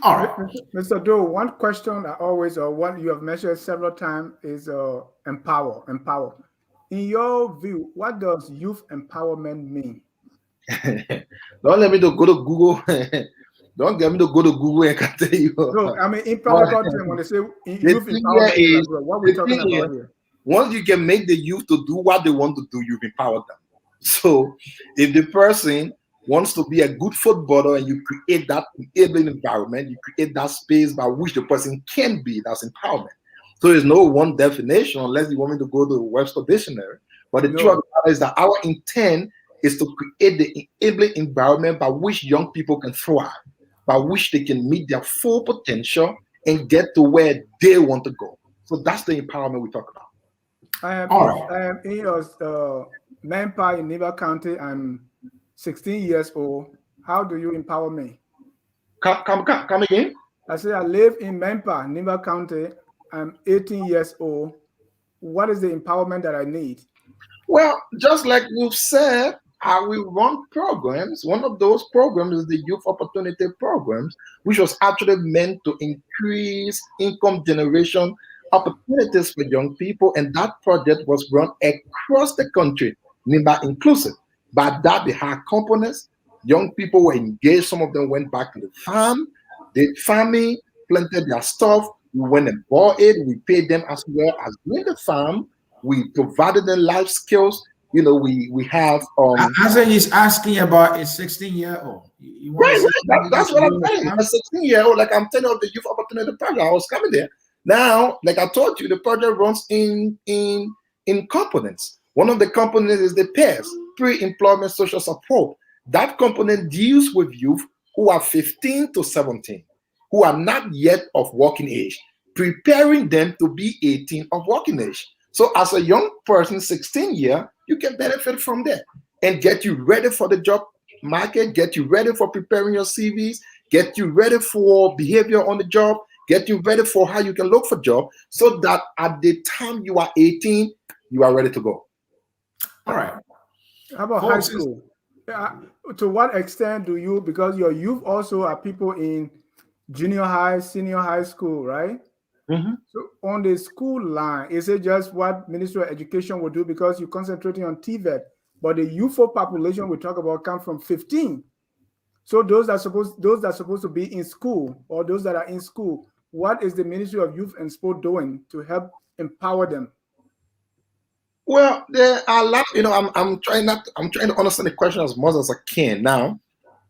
All right. Mr. Doe, one question I always, or one you have mentioned several times, is empower. In your view, what does youth empowerment mean? Don't let me to go to Google. Don't get me to go to Google and can tell you. No, I mean in But practical terms, when they say the youth thing here empowerment in is, Liberia, what we're the talking thing about is, here. once you can make the youth to do what they want to do, you've empowered them. So if the person wants to be a good footballer and you create that enabling environment, you create that space by which the person can be, that's empowerment. So there's no one definition unless you want me to go to the Webster Dictionary. But the truth of the matter is that our intent is to create the enabling environment by which young people can thrive, by which they can meet their full potential and get to where they want to go. So that's the empowerment we talk about. I am in your Manpower in Neva County. I'm 16 years old. How do you empower me? Come again? I say I live in Manpower, Neva County. I'm 18 years old. What is the empowerment that I need? Well, just like we've said, how we run programs. One of those programs is the Youth Opportunity Programs, which was actually meant to increase income generation opportunities for young people. And that project was run across the country, NIMBA inclusive. By that, they had components. Young people were engaged. Some of them went back to the farm, did farming, planted their stuff. We went and bought it. We paid them as well as doing the farm. We provided them life skills. You know, we have Answer is asking about a 16-year-old. You want right, to say that's what I'm saying. A 16-year-old, like I'm telling you, of the Youth Opportunity Program. I was coming there. Now, like I told you, the project runs in components. One of the components is the PAIRS, pre-employment social support. That component deals with youth who are 15 to 17, who are not yet of working age, preparing them to be 18 of working age. So as a young person, 16 year, you can benefit from that and get you ready for the job market, get you ready for preparing your CVs, get you ready for behavior on the job, get you ready for how you can look for job, so that at the time you are 18, you are ready to go. All right. How about high school? To what extent do you, because your youth also are people in junior high, senior high school, right? Mm-hmm. So on the school line, is it just what Ministry of Education will do because you're concentrating on TVET, but the youthful population we talk about come from 15. So those that are supposed to be in school, or those that are in school, what is the Ministry of Youth and Sport doing to help empower them? Well, there are a lot. You know, I'm trying to understand the question as much as I can. Now,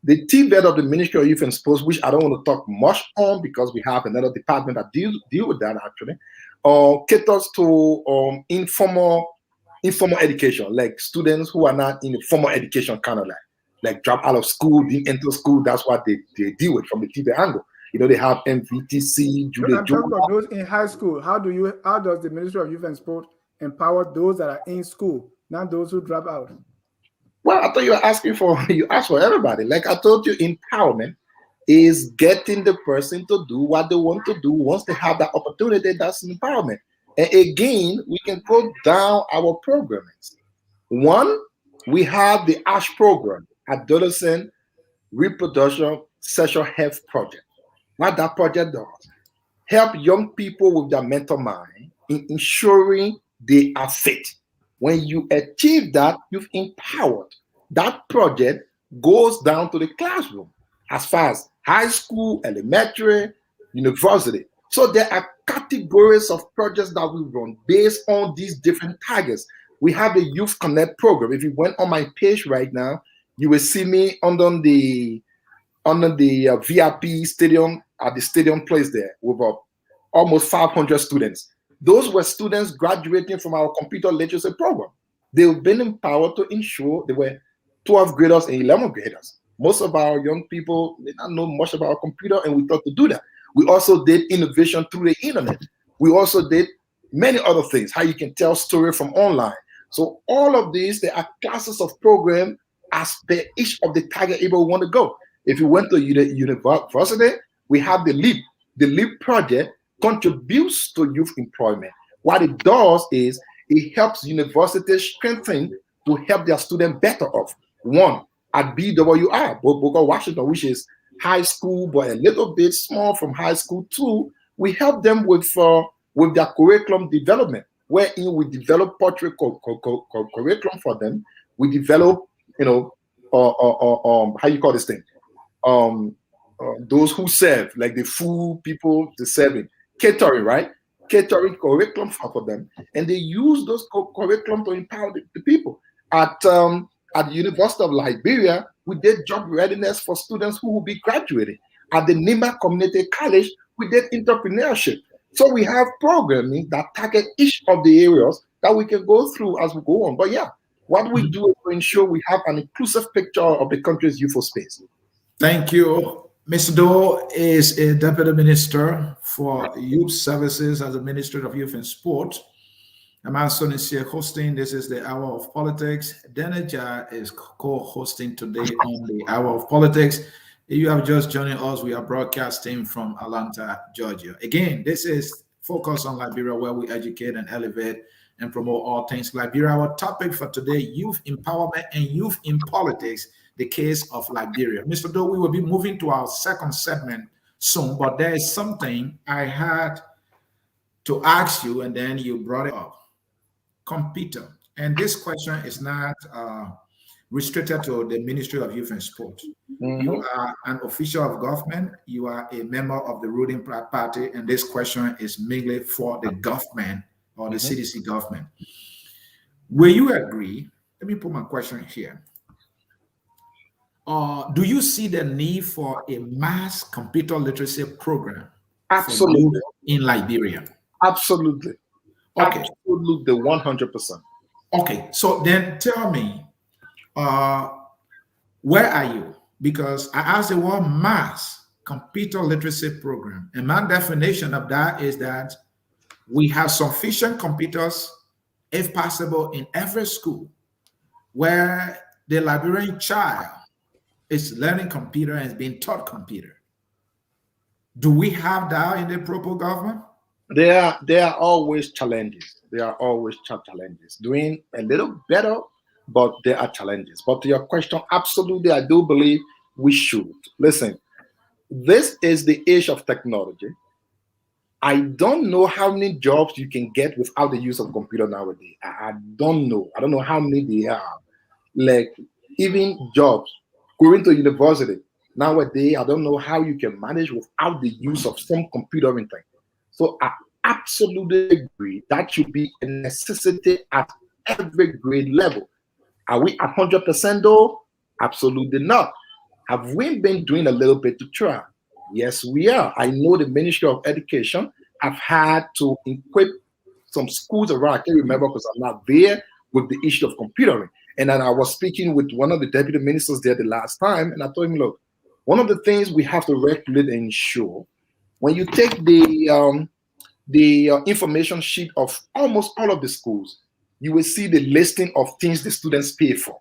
the TVET of the Ministry of Youth and Sports, which I don't want to talk much on because we have another department that deal with that actually, caters to informal education, like students who are not in the formal education kind of like drop out of school, didn't enter school. That's what they deal with from the TVET angle. You know, they have MVTC, Julie. I'm talking about those in high school. How does the Ministry of Youth and Sport empower those that are in school, not those who drop out? Well, I thought you were asking you asked for everybody. Like I told you, empowerment is getting the person to do what they want to do once they have that opportunity. That's empowerment. And again, we can go down our programs. One, we have the ASH program, Adolescent Reproduction Sexual Health Project. What that project does, help young people with their mental mind in ensuring they are fit. When you achieve that, you've empowered. That project goes down to the classroom as far as high school, elementary, university. So there are categories of projects that we run based on these different targets. We have the Youth Connect program. If you went on my page right now, you will see me under the VIP stadium at the stadium place there with almost 500 students. Those were students graduating from our computer literacy program. They've been empowered to ensure they were 12th graders and 11th graders. Most of our young people did not know much about computer, and we thought to do that. We also did innovation through the internet. We also did many other things, how you can tell story from online. So all of these, there are classes of program as per each of the target area we want to go. If you went to university, we have the LEAP. The LEAP project contributes to youth employment. What it does is it helps universities strengthen to help their students better off. One, at BWR, Booker Washington, which is high school, but a little bit small from high school too. We help them with their curriculum development, wherein we develop portrait curriculum for them. We develop, you know, how you call this thing? Um, those who serve, like the food people, the serving, catering, right? Catering curriculum for them, and they use those curriculum to empower the people. At the University of Liberia, we did job readiness for students who will be graduating. At the Nima Community College, we did entrepreneurship. So we have programming that target each of the areas that we can go through as we go on. But yeah, what we do is to ensure we have an inclusive picture of the country's youthful space. Thank you. Mr. Doe is a Deputy Minister for Youth Services as a Minister of Youth and Sport. I'm also here hosting. This is the Hour of Politics. Deneja is co-hosting today on the Hour of Politics. If you have just joined us, we are broadcasting from Atlanta, Georgia. Again, this is Focus on Liberia, where we educate and elevate and promote all things Liberia. Our topic for today, youth empowerment and youth in politics, the case of Liberia. Mr. Doe, we will be moving to our second segment soon, but there is something I had to ask you, and then you brought it up. Computer. And this question is not restricted to the Ministry of Youth and Sport. You are an official of government. You are a member of the ruling party, and this question is mainly for the government or the CDC government. Will you agree? Let me put my question here. Do you see the need for a mass computer literacy program Absolutely. in Liberia? Absolutely. Okay. Absolutely, 100%. Okay, so then tell me, where are you? Because I asked the word mass computer literacy program, and my definition of that is that we have sufficient computers, if possible, in every school where the Liberian child is learning computer and is being taught computer. Do we have that in the proper government? There are always challenges. There are always challenges. Doing a little better, but there are challenges. But to your question, absolutely, I do believe we should. Listen, this is the age of technology. I don't know how many jobs you can get without the use of computer nowadays. I don't know. I don't know how many they are. Like even jobs, going to university nowadays, I don't know how you can manage without the use of some computering thing. So I absolutely agree that should be a necessity at every grade level. Are we at 100% though? Absolutely not. Have we been doing a little bit to try? Yes, we are. I know the Ministry of Education have had to equip some schools around. I can't remember because I'm not there with the issue of computering. And then I was speaking with one of the deputy ministers there the last time, and I told him, look, one of the things we have to regulate and ensure, when you take the information sheet of almost all of the schools, you will see the listing of things the students pay for.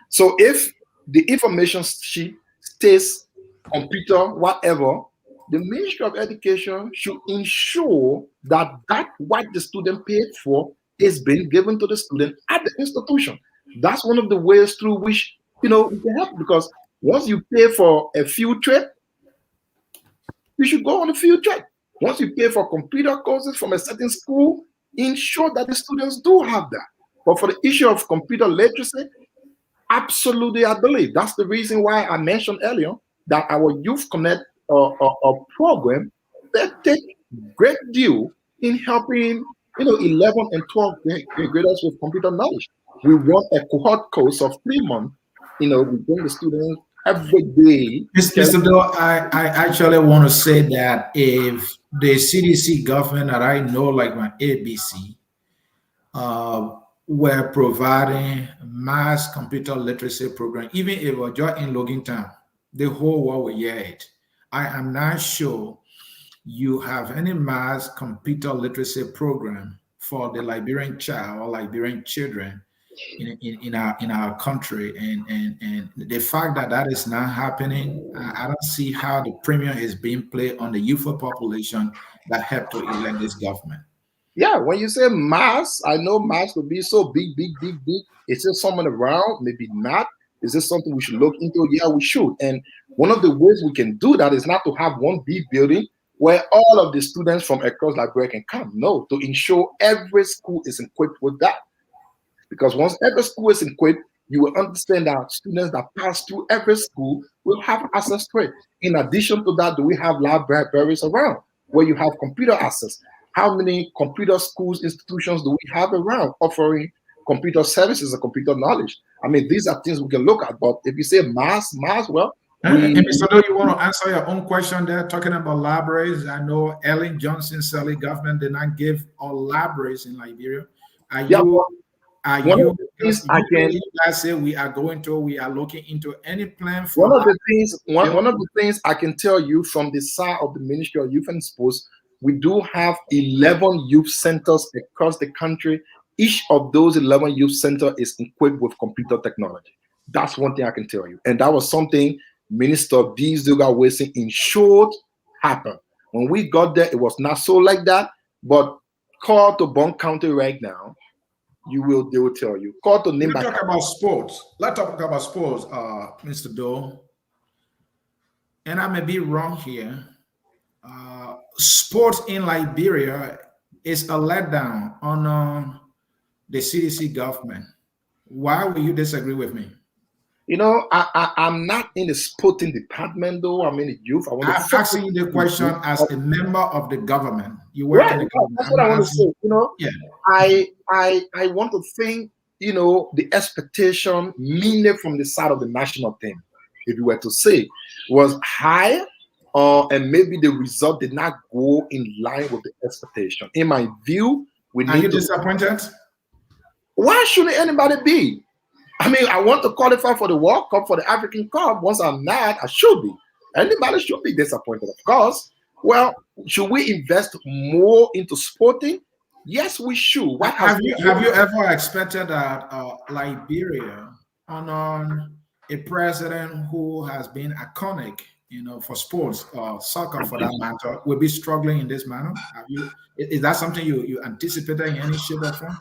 So if the information sheet states computer, whatever, the Ministry of Education should ensure that what the student paid for is being given to the student at the institution. That's one of the ways through which we can help, because once you pay for a field trip, you should go on a field trip. Once you pay for computer courses from a certain school, ensure that the students do have that. But for the issue of computer literacy, absolutely, I believe that's the reason why I mentioned earlier that our Youth Connect program, they take great deal in helping 11 and 12 graders with computer knowledge. We run a cohort course of 3 months. We bring the students every day. Mr. Doe, I actually want to say that if the CDC government that I know, like my ABC, were providing mass computer literacy program, even if it was just in Logan Town, the whole world will hear it. I am not sure you have any mass computer literacy program for the Liberian child or Liberian children in our country, and the fact that that is not happening, I don't see how the premium is being played on the youthful population that helped to elect this government. Yeah, when you say mass, I know mass could be so big. Is there someone around? Maybe not. Is this something we should look into? Yeah, we should. And One of the ways we can do that is not to have one big building where all of the students from across Liberia can come. No, to ensure every school is equipped with that. Because once every school is equipped, you will understand that students that pass through every school will have access to it. In addition to that, do we have libraries around where you have computer access? How many computer schools, institutions do we have around offering computer services and computer knowledge? I mean, these are things we can look at. But if you say mass, well, and Mr. Do, you want to answer your own question there, talking about libraries? I know Ellen Johnson Sally government did not give all libraries in Liberia. Are you guys say we are looking into any plan for one of the things I can tell you from the side of the Ministry of Youth and Sports, we do have 11 youth centers across the country. Each of those 11 youth centers is equipped with computer technology. That's one thing I can tell you. And that was something Minister D. Zuga Wilson ensured happened. When we got there, it was not so like that. But call to Bond County right now, they will tell you. Call to Nimba. Let's talk about sports. Mr. Doe. And I may be wrong here. Sports in Liberia is a letdown on the CDC government. Why will you disagree with me? You know, I'm not in the sporting department, though. I'm in the youth. I'm asking you the question as a member of the government. You work in the government. That's what I want to say. You know, yeah. I want to think, you know, the expectation, mainly from the side of the national team, if you were to say, was high, and maybe the result did not go in line with the expectation. In my view, Are you disappointed? Why shouldn't anybody be? I mean, I want to qualify for the World Cup, for the African Cup. Once I'm not, I should be. Anybody should be disappointed, of course. Well, should we invest more into sporting? Yes, we should. Have you ever expected that Liberia, on a president who has been iconic, you know, for sports, soccer for that matter, will be struggling in this manner? Is that something you anticipated in any shape or form?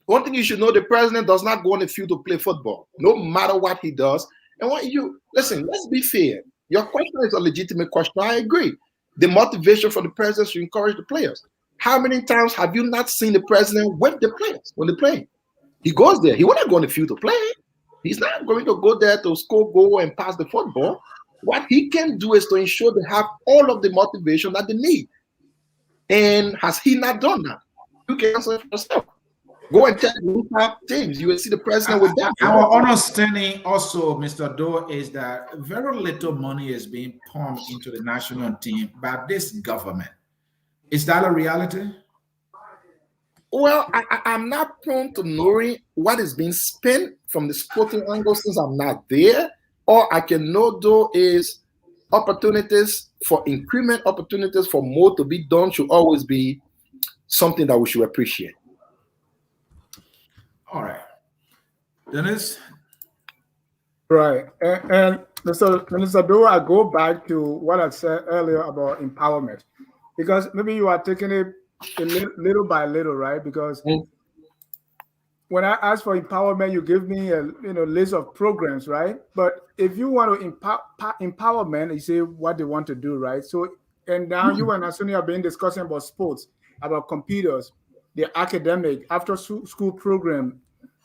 One thing you should know, the president does not go on the field to play football, no matter what he does. And listen, let's be fair. Your question is a legitimate question. I agree. The motivation for the president to encourage the players. How many times have you not seen the president with the players when they're playing? He goes there. He will not go on the field to play. He's not going to go there to score goal and pass the football. What he can do is to ensure they have all of the motivation that they need. And has he not done that? You can answer for yourself. Go and tell the top teams. You will see the president with that. Our understanding also, Mr. Doe, is that very little money is being pumped into the national team by this government. Is that a reality? Well, I'm not prone to knowing what is being spent from the sporting angle since I'm not there. All I can know, though, is opportunities for increment, opportunities for more to be done should always be something that we should appreciate. All right. Dennis? Right. And Mr. Minister Doe, I go back to what I said earlier about empowerment, because maybe you are taking it little by little, right? Because when I ask for empowerment, you give me a list of programs, right? But if you want to empowerment, you say what they want to do, right? So, and now you and Asuni have been discussing about sports, about computers, the academic, after school program,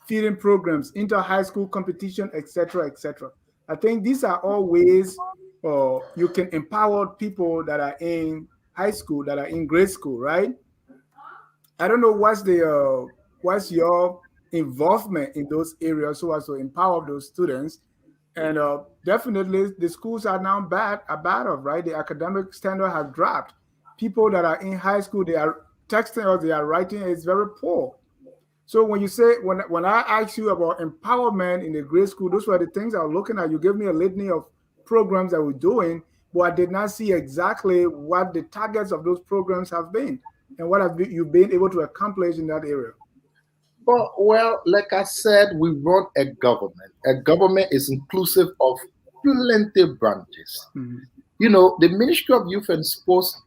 feeding programs, inter-high school competition, etc., etc. I think these are all ways you can empower people that are in high school, that are in grade school, right? I don't know what's your involvement in those areas so as to empower those students. And definitely the schools are now bad of, right? The academic standard has dropped. People that are in high school, they are texting or they are writing is very poor. So when you say, when I ask you about empowerment in the grade school, those were the things I was looking at. You gave me a litany of programs that we're doing, but I did not see exactly what the targets of those programs have been and what have you been able to accomplish in that area. Well, like I said, we run a government. A government is inclusive of plenty of branches. Mm-hmm. You know, the Ministry of Youth and Sports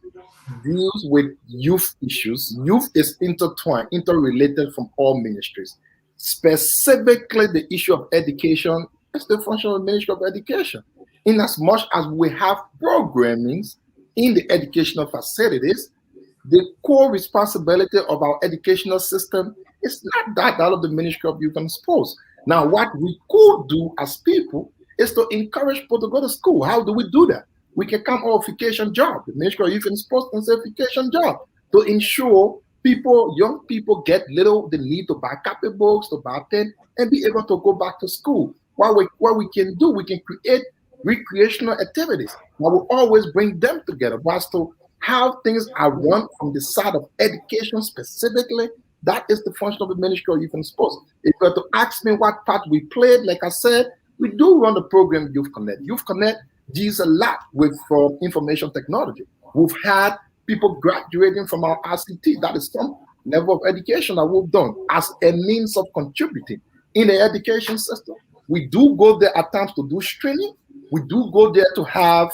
deals with youth issues. Youth is intertwined, interrelated from all ministries. Specifically, the issue of education It's the function of the Ministry of Education. In as much as we have programmings in the educational facilities, the core responsibility of our educational system is not that of the Ministry of Youth and Sports. Now, what we could do as people is to encourage people to go to school. How do we do that? We can come on a vacation job. The Ministry of Youth and Sports can say vacation job to ensure people, young people, get the need to buy copybooks, to buy pen, and be able to go back to school. What we can do, we can create recreational activities that will always bring them together. But as to how things are run from the side of education specifically, that is the function of the Ministry of Youth and Sports. If you were to ask me what part we played, like I said, we do run the program Youth Connect. Youth Connect deals a lot with information technology. We've had people graduating from our RCT. That is some level of education that we've done as a means of contributing in the education system. We do go there at times to do training. We do go there to have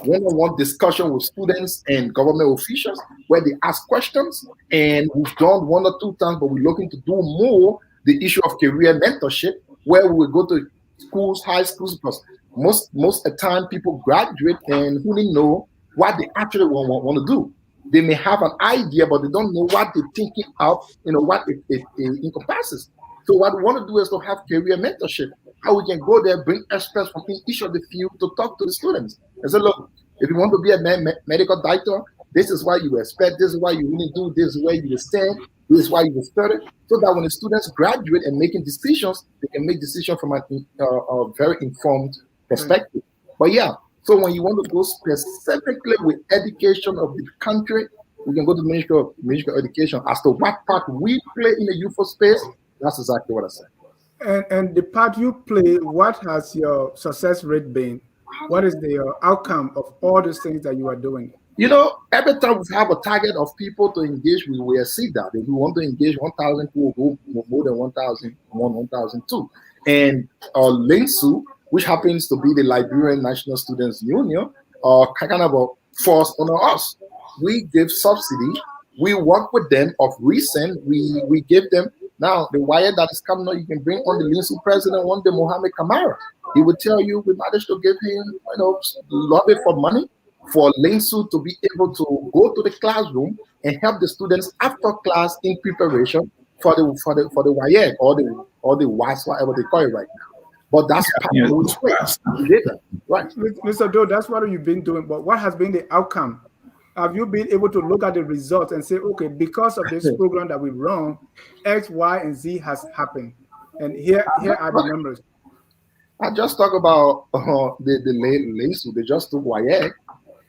one-on-one discussion with students and government officials where they ask questions. And we've done 1 or 2 times, but we're looking to do more the issue of career mentorship, where we will go to schools, high schools, because most of the time people graduate and really know what they actually want to do. They may have an idea, but they don't know what they're thinking of, what it encompasses. So what we want to do is to have career mentorship, how we can go there, bring experts from each of the field to talk to the students and say, look, if you want to be a medical doctor, this is what you expect, this is what you really do, this is where you will stand, this is why you will study, so that when the students graduate and making decisions, they can make decisions from a very informed perspective. But yeah, so when you want to go specifically with education of the country, we can go to the Ministry of Education as to what part we play in the youthful space. That's exactly what I said. And the part you play, what has your success rate been? What is the outcome of all these things that you are doing? Every time we have a target of people to engage, we will exceed that. If we want to engage 1,000 people, we'll go more than 1,001, 1,002. And LINSU, which happens to be the Liberian National Students Union, kind of a force on us. We give subsidy. We work with them. Of recent, we give them. Now, the wire that is coming out, you can bring on the LINSU president one day, Mohammed Kamara. He will tell you we managed to give him, lobby for money for LINSU to be able to go to the classroom and help the students after class in preparation for the WIEC or the WAS, whatever they call it right now. But that's part of the right. Mr. Doe, that's what you've been doing. But what has been the outcome? Have you been able to look at the results and say, okay, because of this program that we run, X, Y, and Z has happened, and here are the numbers? I just talk about the LINSU. They just took WIEC.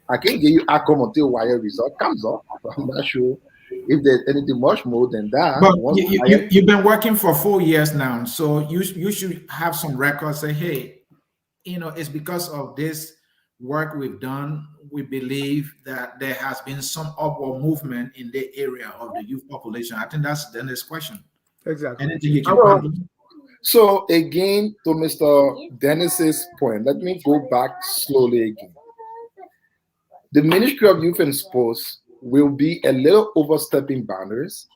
I can't give you outcome until WIEC result comes up. I'm not sure if there's anything much more than that. But you've been working for 4 years now, so you should have some records. Say, hey, it's because of this work we've done, we believe that there has been some upward movement in the area of the youth population. I think that's the next question. Exactly. Anything you can So again, to Mr. Dennis's point, let me go back slowly again. The Ministry of Youth and Sports will be a little overstepping boundaries,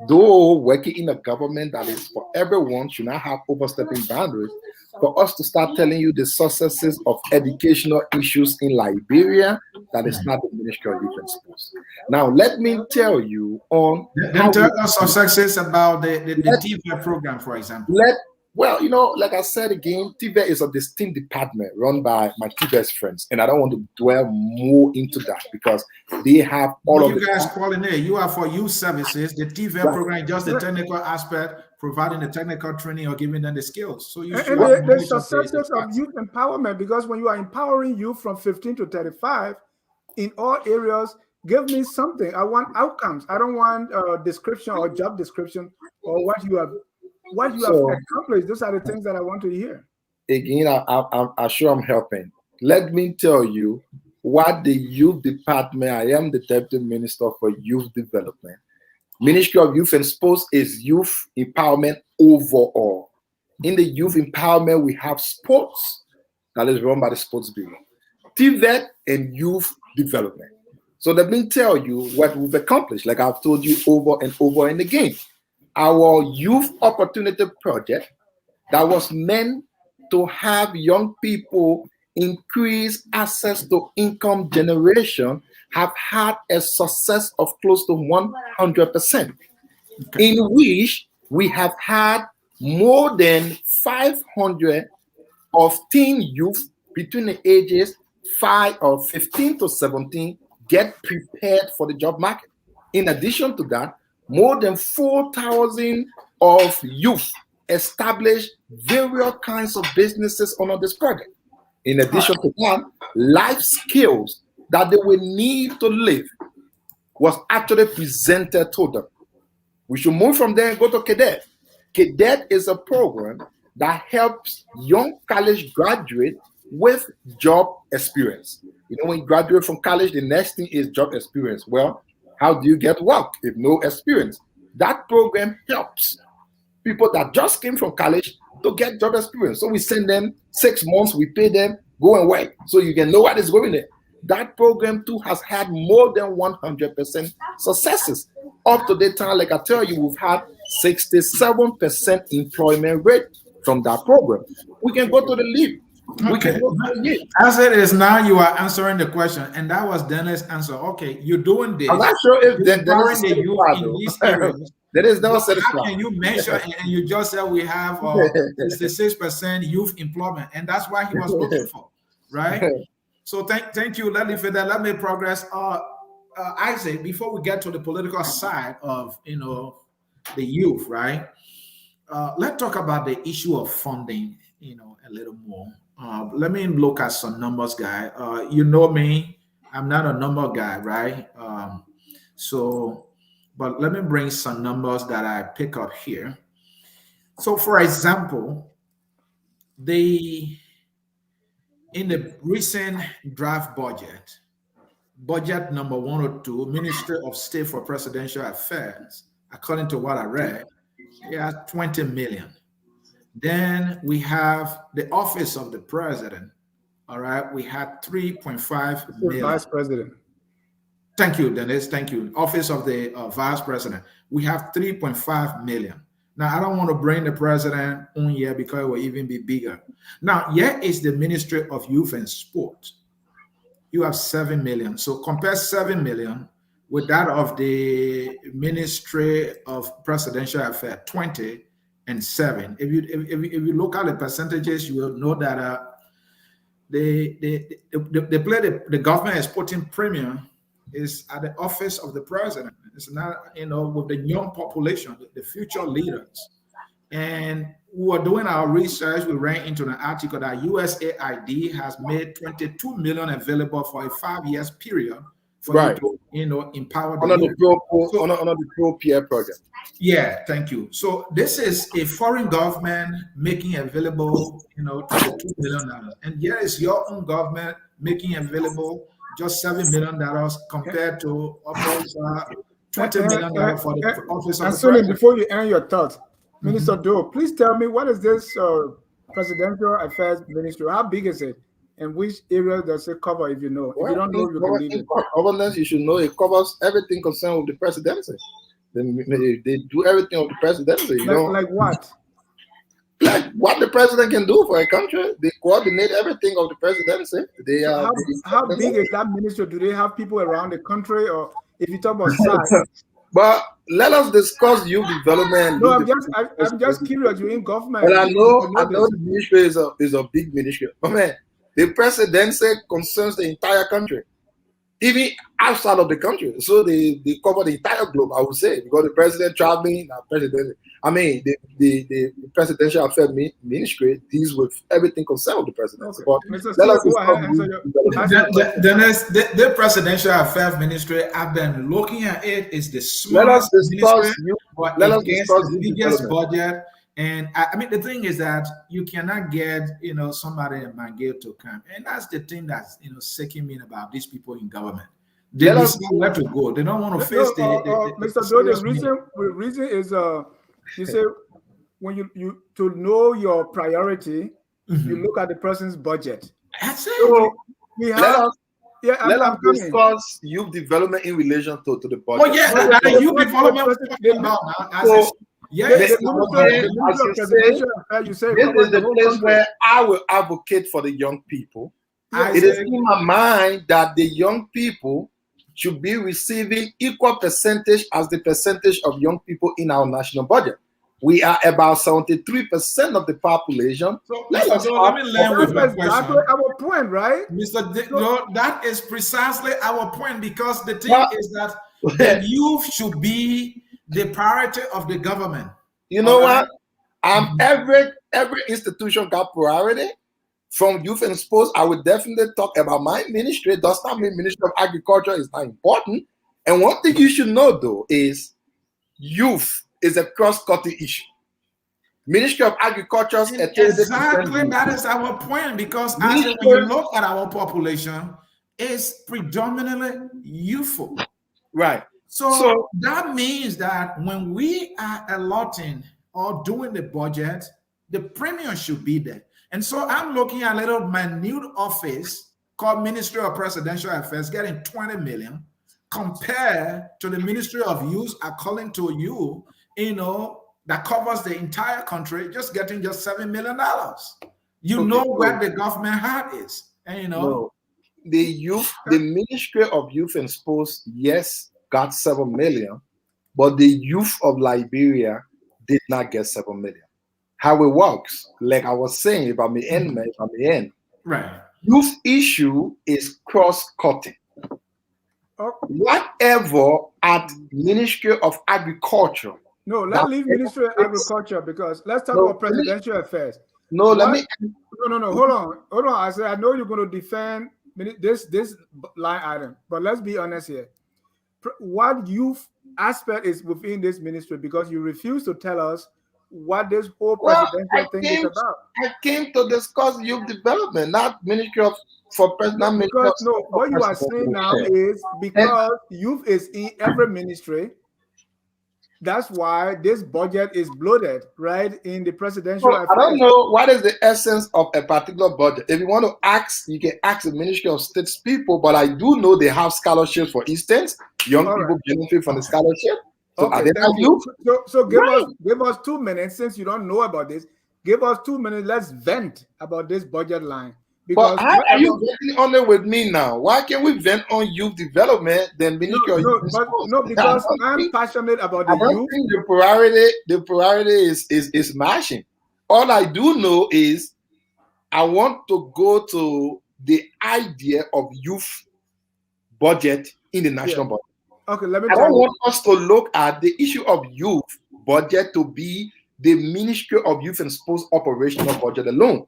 though working in a government that is for everyone should not have overstepping boundaries. For us to start telling you the successes of educational issues in Liberia, that is not the Ministry of Youth and Sports. Now, let me tell you on. Then tell us some success about the TVET program, for example. Like I said again, TVET is a distinct department run by my TVET friends, and I don't want to dwell more into that because they have all of you guys calling it. You are for youth services. The TVET program is just the technical aspect, providing the technical training or giving them the skills. So you should the successes of youth empowerment, because when you are empowering youth from 15 to 35 in all areas, give me something. I want outcomes. I don't want a description or job description or what you have accomplished. Those are the things that I want to hear. Again, I'm sure I'm helping. Let me tell you what the youth department, I am the Deputy Minister for Youth Development. Ministry of Youth and Sports is youth empowerment overall. In the youth empowerment, we have sports that is run by the Sports Bureau, TVET, and youth development. So let me tell you what we've accomplished, like I've told you over and over and again. Our youth opportunity project that was meant to have young people increase access to income generation have had a success of close to 100%, in which we have had more than 500 of teen youth between the ages 15 to 17 get prepared for the job market. In addition to that, more than 4,000 of youth establish various kinds of businesses under this project. In addition to that, life skills that they will need to live was actually presented to them. We should move from there and go to Cadet. Cadet is a program that helps young college graduates with job experience. You know, when you graduate from college, the next thing is job experience. Well, how do you get work if no experience? That program helps people that just came from college to get job experience. So we send them 6 months, we pay them, go and work, so you can know what is going there. That program too has had more than 100% successes. Up to the time, like I tell you, we've had 67% employment rate from that program. We can go to the lead. We can go to the lead. As it is now, you are answering the question, and that was Dennis' answer. Okay, you're doing this. I'm not sure if you're empowering the youth in these areas. There is no satisfaction. How can you measure? And you just said we have 66% youth employment, and that's what he was looking for, right? So thank you. Let me progress. Isaac, before we get to the political side of the youth, right? Let's talk about the issue of funding, a little more. Let me look at some numbers, guy. You know me, I'm not a number guy, right? But let me bring some numbers that I pick up here. So, for example, in the recent draft budget number 102, Ministry of State for Presidential Affairs, according to what I read, it has 20 million. Then we have the Office of the President. All right, we had 3.5 million. Vice President. Thank you, Dennis. Thank you. Office of the Vice President. We have 3.5 million. Now, I don't want to bring the president on here because it will even be bigger. Now, here is the Ministry of Youth and Sport. You have 7 million. So compare 7 million with that of the Ministry of Presidential Affairs, 20 and 7. If you look at the percentages, you will know that the government is putting premium is at the Office of the President. It's not, with the young population, the future leaders. And we were doing our research. We ran into an article that USAID has made 22 million available for a 5 years period for you to, empower the youth. Under the Pro-Peer project. Yeah, thank you. So this is a foreign government making available, $22 million. And here is your own government making available just $7 million compared to almost $20 million for the Office of the President. Before you end your thoughts, Minister Doe, please tell me, what is this Presidential Affairs Ministry? How big is it? And which area does it cover, if you know? If you don't know, you can leave it. Governance, you should know, it covers everything concerned with the presidency. They do everything of the presidency. Like what? Like what the president can do for a country. They coordinate everything of the presidency. How big is that ministry? Do they have people around the country, or if you talk about size? But let us discuss youth development. No, I'm just curious. You're in government. Well, I know the ministry is a big ministry. But man, the presidency concerns the entire country, even outside of the country. So they cover the entire globe, I would say, because the president traveling, the Presidential Affairs Ministry deals with everything concerned with the presidency. The Presidential Affairs Ministry, I've been looking at it, is the smallest ministry, but it gets the biggest budget. And the thing is that you cannot get, somebody in Mangale to come. And that's the thing that's, sickening me about these people in government. They don't know where to go. They don't want to face Mr. Doe, the reason is, you say, when you to know your priority, you look at the person's budget. That's it. So let us discuss youth development in relation to the budget. Oh, yeah, youth development. Yes, The Ministry of Presidential Affairs, you say this covers is the the whole place country. where I will advocate for the young people. I It is say, in my mind that the young people should be receiving equal percentage as the percentage of young people in our national budget. We are about 73% of the population. so, Let Mr. us Doe, have let me land with my That's exactly question. our point, right? Mr. So, Doe, that is precisely our point, because the thing Well, is that the youth should be the priority of the government. you know All right? what? Every institution got priority. From youth and sports, I would definitely talk about my ministry. Does not mean Ministry of Agriculture is not important. And one thing you should know, though, is youth is a cross-cutting issue. Ministry of Agriculture's Exactly, that is our point, because as when you look at our population, it's predominantly youthful. Right. So that means that when we are allotting or doing the budget, the premium should be there. And so I'm looking at a little minute office called Ministry of Presidential Affairs getting 20 million compared to the Ministry of Youth, according to you, that covers the entire country, just getting just $7 million. You know where the government heart is. And No. The Ministry of Youth and Sports, yes, got 7 million, but the youth of Liberia did not get 7 million. How it works, like I was saying, if I may end, right. Youth issue is cross-cutting. Whatever at Ministry of Agriculture. No, let's leave Ministry of Agriculture, because let's talk about presidential affairs. No, hold on. I know you're going to defend this line item, but let's be honest here. What youth aspect is within this ministry? Because you refuse to tell us what this whole presidential thing is about. I came to discuss youth development, not Ministry of for President. Because what you are saying now is because youth is in every ministry. That's why this budget is bloated, right? In the presidential affairs. I don't know what is the essence of a particular budget. If you want to ask, you can ask the Ministry of State's people, but I do know they have scholarships, for instance. Young people benefit from the scholarship. So okay, thank you. So give us 2 minutes, since you don't know about this. Give us 2 minutes. Let's vent about this budget line. Because how are you venting on it with me now? Why can't we vent on youth development then Ministry of Youth? Because I'm passionate about the youth. Think the priority is mashing. All I do know is I want to go to the idea of youth budget in the national budget. Okay, let me I don't want us to look at the issue of youth budget to be the Ministry of Youth and Sports operational budget alone.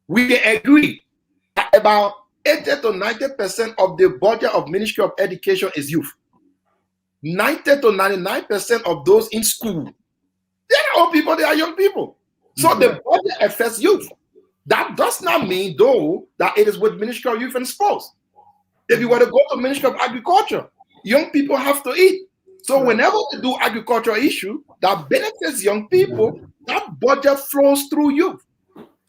We can agree that about 80 to 90% of the budget of Ministry of Education is youth. 90 to 99% of those in school, they are old people, they are young people. So the budget affects youth. That does not mean, though, that it is with Ministry of Youth and Sports. If you were to go to Ministry of Agriculture, young people have to eat. So whenever they do agricultural issue that benefits young people, that budget flows through youth.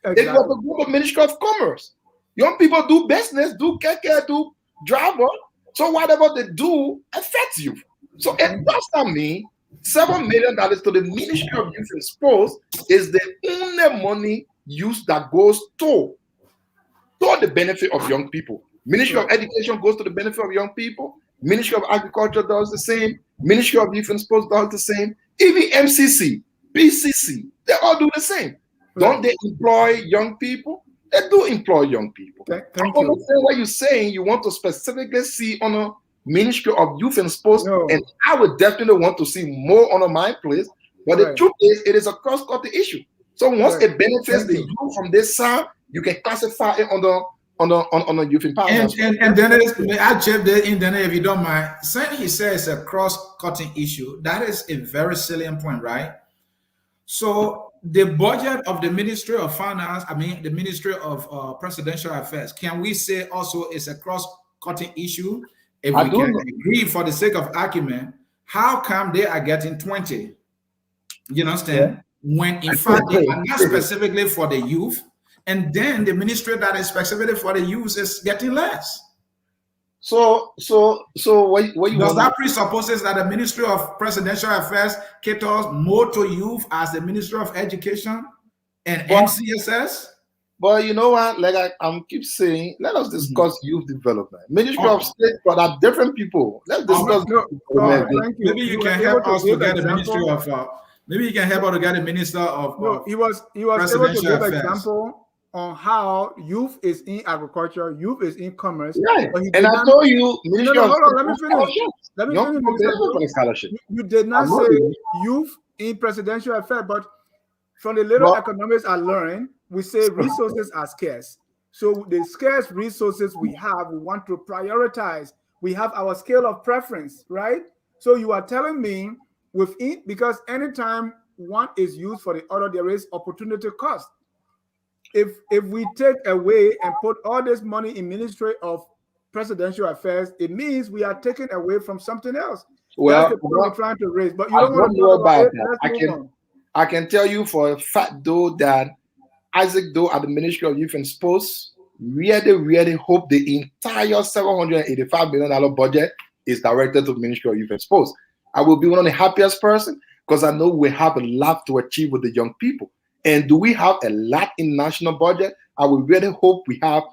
Exactly. If you were to go to Ministry of Commerce, young people do business, do keke, do driver. So whatever they do affects youth. So it does not mean $7 million to the Ministry of Youth and Sports is the only money used that goes to the benefit of young people. Ministry of Education goes to the benefit of young people. Ministry of Agriculture does the same. Ministry of Youth and Sports does the same. Even MCC, BCC, they all do the same. Don't they employ young people? They do employ young people. Thank you. I understand what you're saying. You want to specifically see on a Ministry of Youth and Sports, and I would definitely want to see more on my place. But the truth is, it is a cross-cutting issue. So once it benefits the youth from this side, you can classify it on the youth empowerment. And then I chip that in there if you don't mind. Saying he says a cross-cutting issue, that is a very salient point, right? So the budget of the Ministry of Finance, the Ministry of Presidential Affairs, can we say also is a cross-cutting issue? If we can agree for the sake of argument, how come they are getting 20? You understand? When in fact they are not specifically for the youth, and then the ministry that is specifically for the youth is getting less. So what you Does want? that presupposes that the Ministry of Presidential Affairs caters more to youth as the Ministry of Education and MCSS? But you know what? Like I'm keep saying, let us discuss youth development. Ministry of State, but are different people. Let's discuss. Thank you. Maybe you were can able help us to give get the example. Ministry of. Maybe you can help us to get the Minister of. No, he was able to Presidential give Affairs. example on how youth is in agriculture, youth is in commerce. Right. But he And did I not, told you, Ministry of hold on, let State me finish. Let me young finish. people Minister benefit from Joe. the scholarship. You did not say youth in presidential affairs, but from the little economics I learned, we say resources are scarce. So the scarce resources we have, we want to prioritize. We have our scale of preference, right? So you are telling me within, because anytime one is used for the other, there is opportunity cost. If we take away and put all this money in Ministry of Presidential Affairs, it means we are taking away from something else. Well, that's the point we're trying to raise. But you don't want to talk about it. Let's move on. I can tell you for a fact, though, that Isaac Doe at the Ministry of Youth and Sports really hope the entire $785 million budget is directed to the Ministry of Youth and Sports. I will be one of the happiest person because I know we have a lot to achieve with the young people. And do we have a lot in national budget? I will really hope we have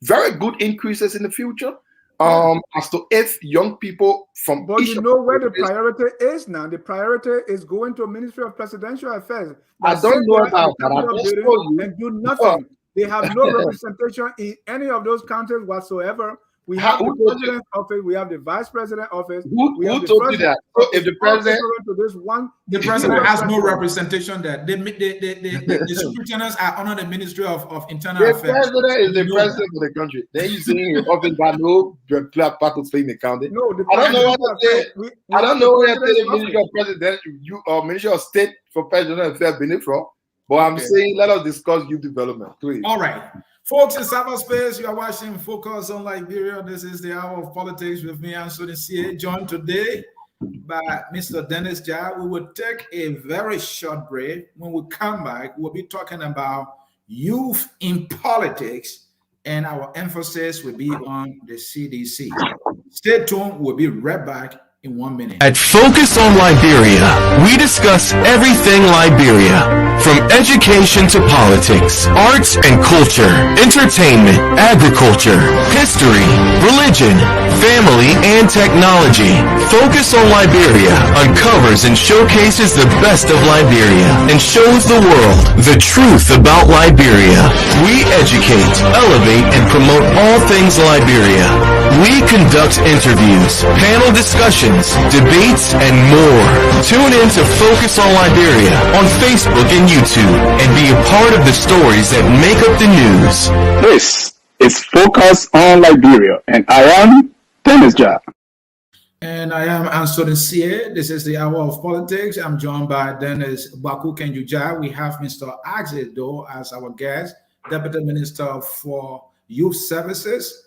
very good increases in the future. As to if young people from but you know where the priority is now. The priority is going to Ministry of Presidential Affairs. I don't know about that. And do nothing. They have no representation in any of those counties whatsoever. We have the president's office, we have the vice president office. Who told you that? So if the president, the president has no representation there. The superintendents are under the Ministry of Internal Affairs. The president is the president of the country. Then you see his office got no part to play in the county. No, I don't know what to say. I don't know where the Ministry of President, Ministry of State for President Affairs been from. But I'm saying let us discuss youth development, please. All right. Folks in cyberspace, you are watching Focus on Liberia. This is the Hour of Politics with me, Anthony C.A., joined today by Mr. Dennis Jai. We will take a very short break. When we come back, we'll be talking about youth in politics, and our emphasis will be on the CDC. Stay tuned. We'll be right back in 1 minute. At Focus on Liberia, we discuss everything Liberia, from education to politics, arts and culture, entertainment, agriculture, history, religion, family, and technology. Focus on Liberia uncovers and showcases the best of Liberia and shows the world the truth about Liberia. We educate, elevate, and promote all things Liberia. We conduct interviews, panel discussions, debates, and more. Tune in to Focus on Liberia on Facebook and YouTube and be a part of the stories that make up the news. This is Focus on Liberia, and I am Dennis Jai. And I am Anthony C.A. This is the Hour of Politics. I'm joined by Dennis Baku Kenjujai. We have Mr. Isaac Doe as our guest, Deputy Minister for Youth Services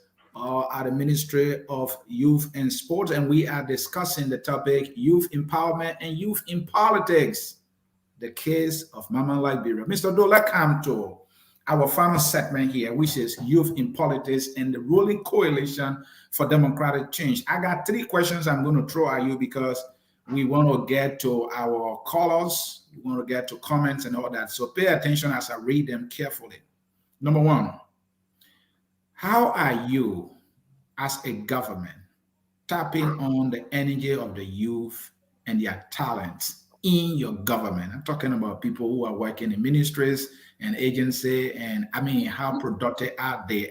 at the Ministry of Youth and Sports, and we are discussing the topic youth empowerment and youth in politics, the case of Mama Liberia. Mr. Doe, let's come to our final segment here, which is youth in politics and the ruling coalition for democratic change. I got 3 questions I'm going to throw at you because we want to get to our callers, we want to get to comments and all that. So pay attention as I read them carefully. Number 1. How are you, as a government, tapping on the energy of the youth and their talents in your government? I'm talking about people who are working in ministries and agency, and I mean, how productive are they?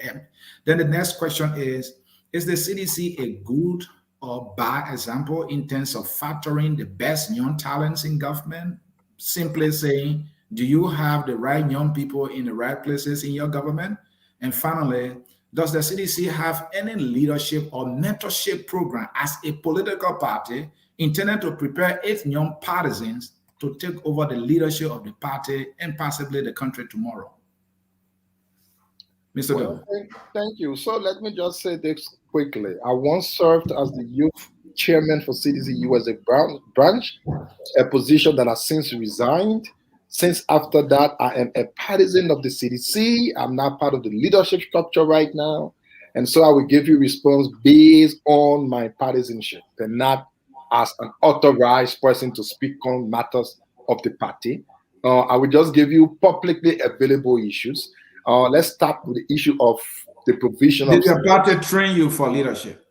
Then the next question is the CDC a good or bad example in terms of factoring the best young talents in government? Simply saying, do you have the right young people in the right places in your government? And finally, does the CDC have any leadership or mentorship program as a political party intended to prepare its young partisans to take over the leadership of the party and possibly the country tomorrow? Mr. Doe. Thank you. So let me just say this quickly. I once served as the youth chairman for CDC USA branch, a position that has since resigned. Since after that, I am a partisan of the CDC. I'm not part of the leadership structure right now. And so I will give you response based on my partisanship and not as an authorized person to speak on matters of the party. I will just give you publicly available issues. Let's start with the issue of the provision Did of. your party train you for leadership?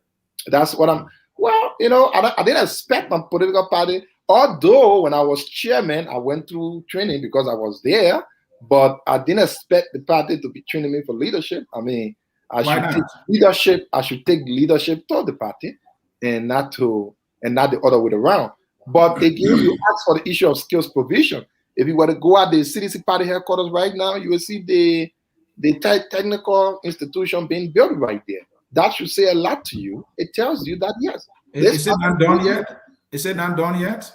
That's what I'm. Well, I didn't expect my political party. Although when I was chairman, I went through training because I was there, but I didn't expect the party to be training me for leadership. I mean, I Why should not? take leadership. I should take leadership to the party, and not the other way around. But again, you ask for the issue of skills provision. If you were to go at the CDC party headquarters right now, you will see the technical institution being built right there. That should say a lot to you. It tells you that yes. Is it not done yet? Is it not done yet?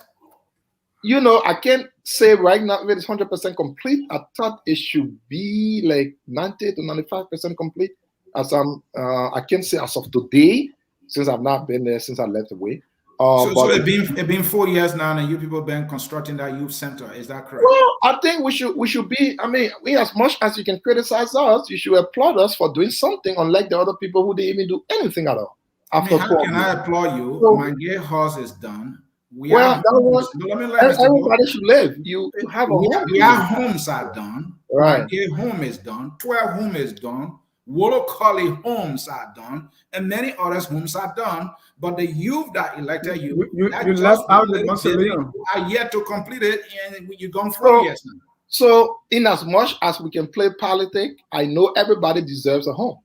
I can't say right now if it's 100% complete. I thought it should be like 90 to 95% complete. I can't say as of today, since I've not been there since I left away. So it's been 4 years now, and you people been constructing that youth center. Is that correct? Well, I think we should be. I mean, as much as you can criticize us, you should applaud us for doing something, unlike the other people who didn't even do anything at all. How can I applaud you? So, my gay house is done. Everybody should live. You have a home. Our homes are done. Right. My gay home is done. 12 home is done. Wolo Collie homes are done, and many others homes are done. But the youth that elected you left out the mausoleum. Are yet to complete it, and you're gone 4 years now. So, in as much as we can play politics, I know everybody deserves a home.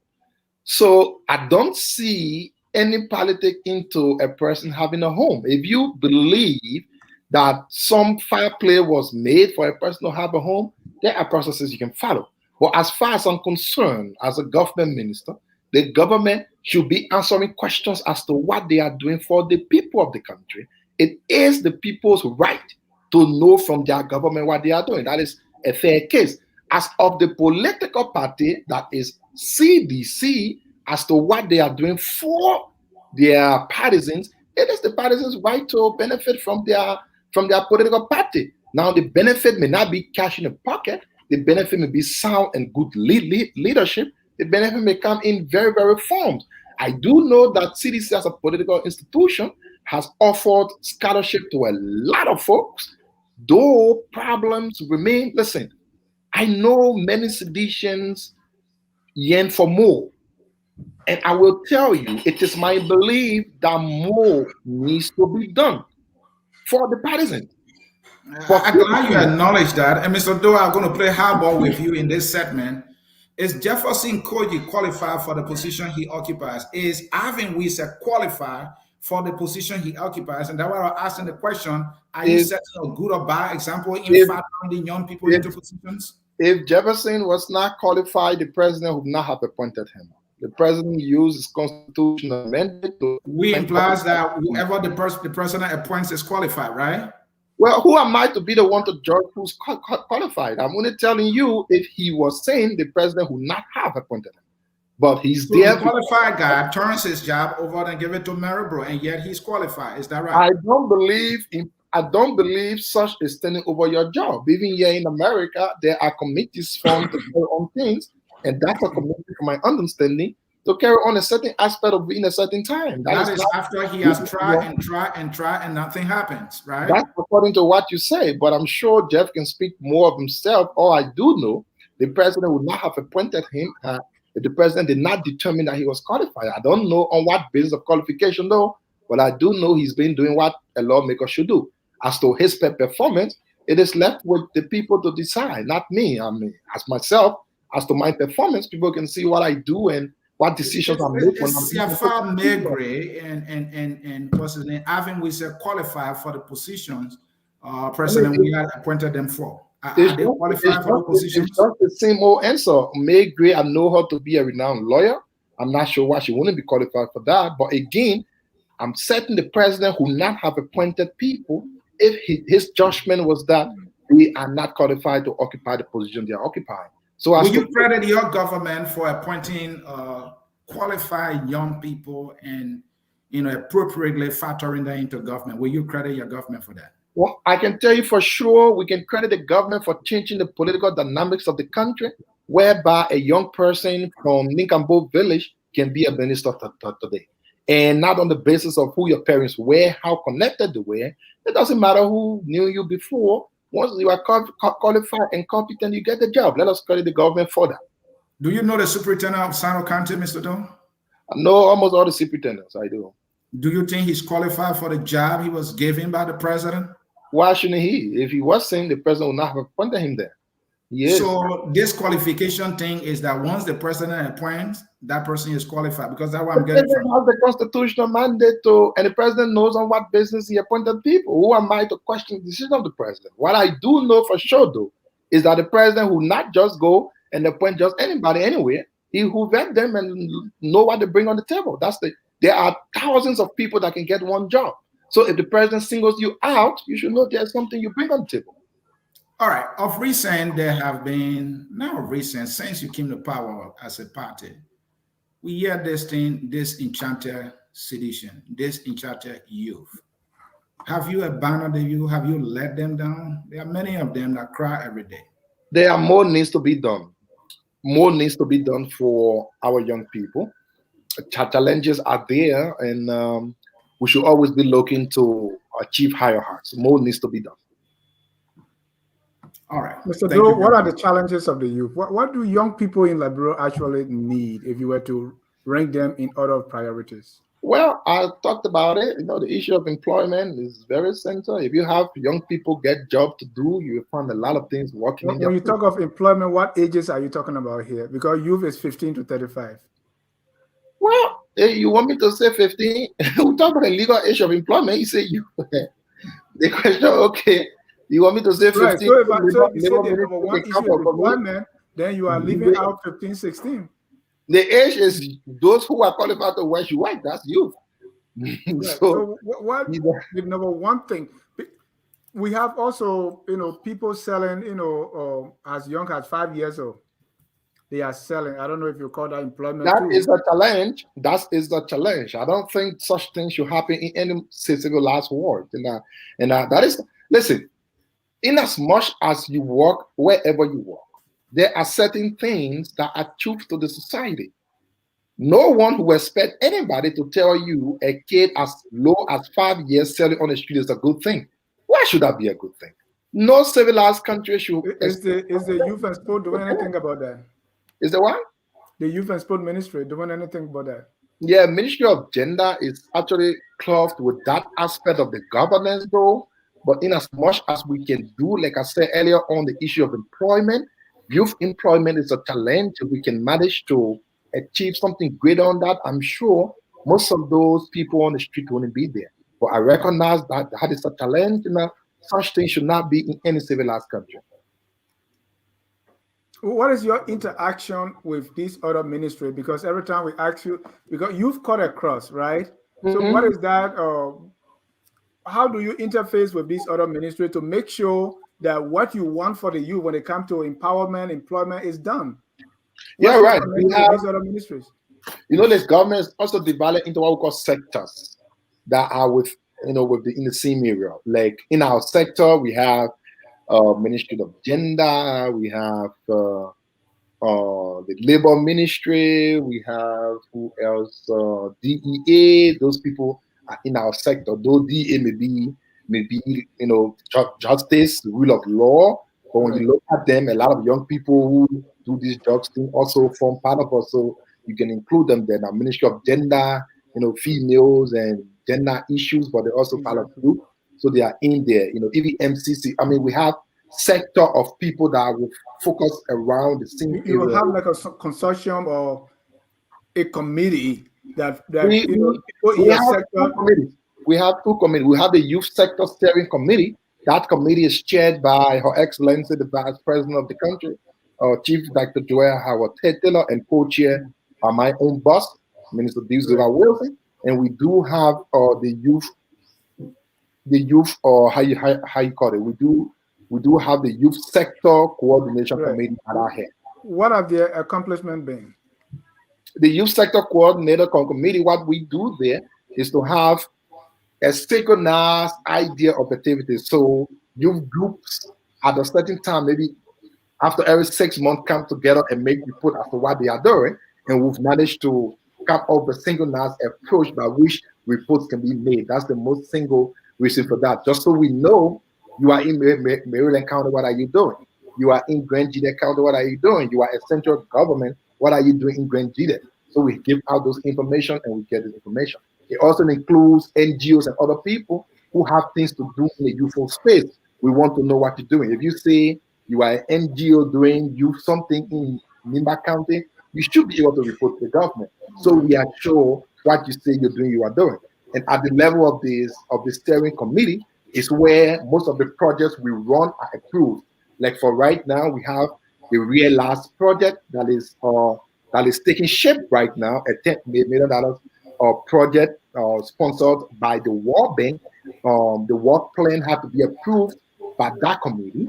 So, I don't see any politics into a person having a home. If you believe that some fair play was made for a person to have a home, there are processes you can follow. But as far as I'm concerned, as a government minister, the government should be answering questions as to what they are doing for the people of the country. It is the people's right to know from their government what they are doing. That is a fair case. As of the political party, that is CDC, as to what they are doing for their partisans, it is the partisans' right to benefit from their political party. Now, the benefit may not be cash in the pocket. The benefit may be sound and good leadership. The benefit may come in very, very forms. I do know that CDC as a political institution has offered scholarship to a lot of folks, though problems remain. Listen, I know many seditians yearn for more. And I will tell you, it is my belief that more needs to be done for the partisans. I'm glad you acknowledge that. And Mr. Doe, I'm going to play hardball with you in this segment. Is Jefferson Koji qualified for the position he occupies? Is Alvin Wisa qualified for the position he occupies? And that's why I'm asking the question, are you setting a good or bad example in finding young people into positions? If Jefferson was not qualified, the president would not have appointed him. The president used his constitutional mandate to... We implies that whoever the president appoints is qualified, right? Well, who am I to be the one to judge who's qualified? I'm only telling you if he was saying the president would not have appointed him. But he's there. The qualified guy turns his job over and give it to Maribro, and yet he's qualified. Is that right? I don't believe such is standing over your job. Even here in America, there are committees formed to carry on things, and that's a committee, from my understanding, to carry on a certain aspect of in a certain time. That is after he has tried and nothing happens, right? That's according to what you say, but I'm sure Jeff can speak more of himself. All I do know, the president would not have appointed him if the president did not determine that he was qualified. I don't know on what basis of qualification though, but I do know he's been doing what a lawmaker should do. As to his performance, it is left with the people to decide, not me. I mean, as myself, as to my performance, people can see what I do and what decisions I make. Siafa Megre and what's his name? Alvin Wisa qualified for the positions President we had appointed them for. Are they qualified for the positions? It's not the same old answer. Megre, I know her to be a renowned lawyer. I'm not sure why she wouldn't be qualified for that. But again, I'm certain the president would not have appointed people if his judgment was that we are not qualified to occupy the position they are occupying. So will you credit your government for appointing qualified young people and appropriately factoring that into government? Will you credit your government for that? Well, I can tell you for sure we can credit the government for changing the political dynamics of the country, whereby a young person from Ninkambo village can be a minister today. And not on the basis of who your parents were, how connected they were. It doesn't matter who knew you before. Once you are qualified and competent, you get the job. Let us credit the government for that. Do you know the superintendent of Sano County, Mr. Doe? I know almost all the superintendents. I do. Do you think he's qualified for the job he was given by the president? Why shouldn't he? If he wasn't, the president would not have appointed him there. Yes. So this qualification thing is that once the president appoints, that person is qualified, because that's what I'm getting from. The president has the constitutional mandate to, and the president knows on what basis he appointed people. Who am I to question the decision of the president? What I do know for sure, though, is that the president will not just go and appoint just anybody anywhere. He will vet them and know what they bring on the table. There are thousands of people that can get one job. So if the president singles you out, you should know there's something you bring on the table. All right. Of recent, there have been, not recent, since you came to power as a party, we hear this thing, this enchanted sedition, this enchanted youth. Have you abandoned the youth? Have you let them down? There are many of them that cry every day. There are more needs to be done. More needs to be done for our young people. Challenges are there, and we should always be looking to achieve higher heights. More needs to be done. All right. Mr. Doe, what are the challenges of the youth? What do young people in Liberia actually need if you were to rank them in order of priorities? Well, I talked about it. The issue of employment is very central. If you have young people get job to do, you find a lot of things working. When you talk of employment, what ages are you talking about here? Because youth is 15 to 35. Well, you want me to say 15? We talk about the legal age of employment. You say you. The question, okay. You want me to say 15? Right. So if you say the number one issue of employment, then you are leaving out 15, 16. The age is those who are qualified to work you work. That's youth. Right. So what the number one thing? We have also, people selling, as young as 5 years old. They are selling. I don't know if you call that employment. That is a challenge. That is the challenge. I don't think such things should happen in any civilized world. And that is, listen, in as much as you work, wherever you work, there are certain things that are truth to the society. No one will expect anybody to tell you a kid as low as 5 years selling on the street is a good thing. Why should that be a good thing? No civilized country should. Is the youth and sport doing anything about that? Is the what? The youth and sport ministry doing anything about that? Yeah, Ministry of Gender is actually clothed with that aspect of the governance, though. But in as much as we can do, like I said earlier on, the issue of employment, youth employment is a challenge. If we can manage to achieve something greater on that, I'm sure most of those people on the street wouldn't be there. But I recognize that is a challenge. Such things should not be in any civilized country. What is your interaction with this other ministry? Because every time we ask you, because you've cut across, right? Mm-hmm. So what is that? How do you interface with this other ministry to make sure that what you want for the youth when it comes to empowerment, employment is done? Yeah, right. We have these other ministries. This government is also divided into what we call sectors that are in the same area. Like in our sector, we have Ministry of Gender, we have the Labor Ministry, we have who else? DEA. Those people are in our sector. Though DEA may be justice, rule of law, but when you look at them, a lot of young people who do these jobs thing also form part of us. So you can include them there. Now, Ministry of Gender, females and gender issues, but they're also part of the group. So they are in there, even MCC. I mean, we have sector of people that will focus around the same. You will have like a consortium or a committee that We have two committees. We have the Youth Sector Steering Committee. That committee is chaired by Her Excellency, the Vice President of the country, Chief Dr. Joel Howard Taylor, and co-chair by my own boss, Minister Dizula Wilson. And we do have the youth, or how you call it. We do have the Youth Sector Coordination Committee at our head. What have their accomplishments been? The Youth Sector Coordinator Committee, what we do there is to have a synchronized idea of activities. So youth groups at a certain time, maybe after every 6 months, come together and make report as to what they are doing. And we've managed to come up with a single approach by which reports can be made. That's the most single reason for that. Just so we know, you are in Maryland County, what are you doing? You are in Grand Gita County, what are you doing? You are a central government, what are you doing in Grand Gita? So we give out those information and we get this information. It also includes NGOs and other people who have things to do in the youthful space. We want to know what you're doing. If you say you are an NGO doing youth something in Nimba County, you should be able to report to the government. So we are sure what you say you're doing, you are doing. And at the level of the steering committee is where most of the projects we run are approved. Like for right now, we have the Real Last project that is taking shape right now, a $10 million project sponsored by the World Bank. The work plan had to be approved by that committee,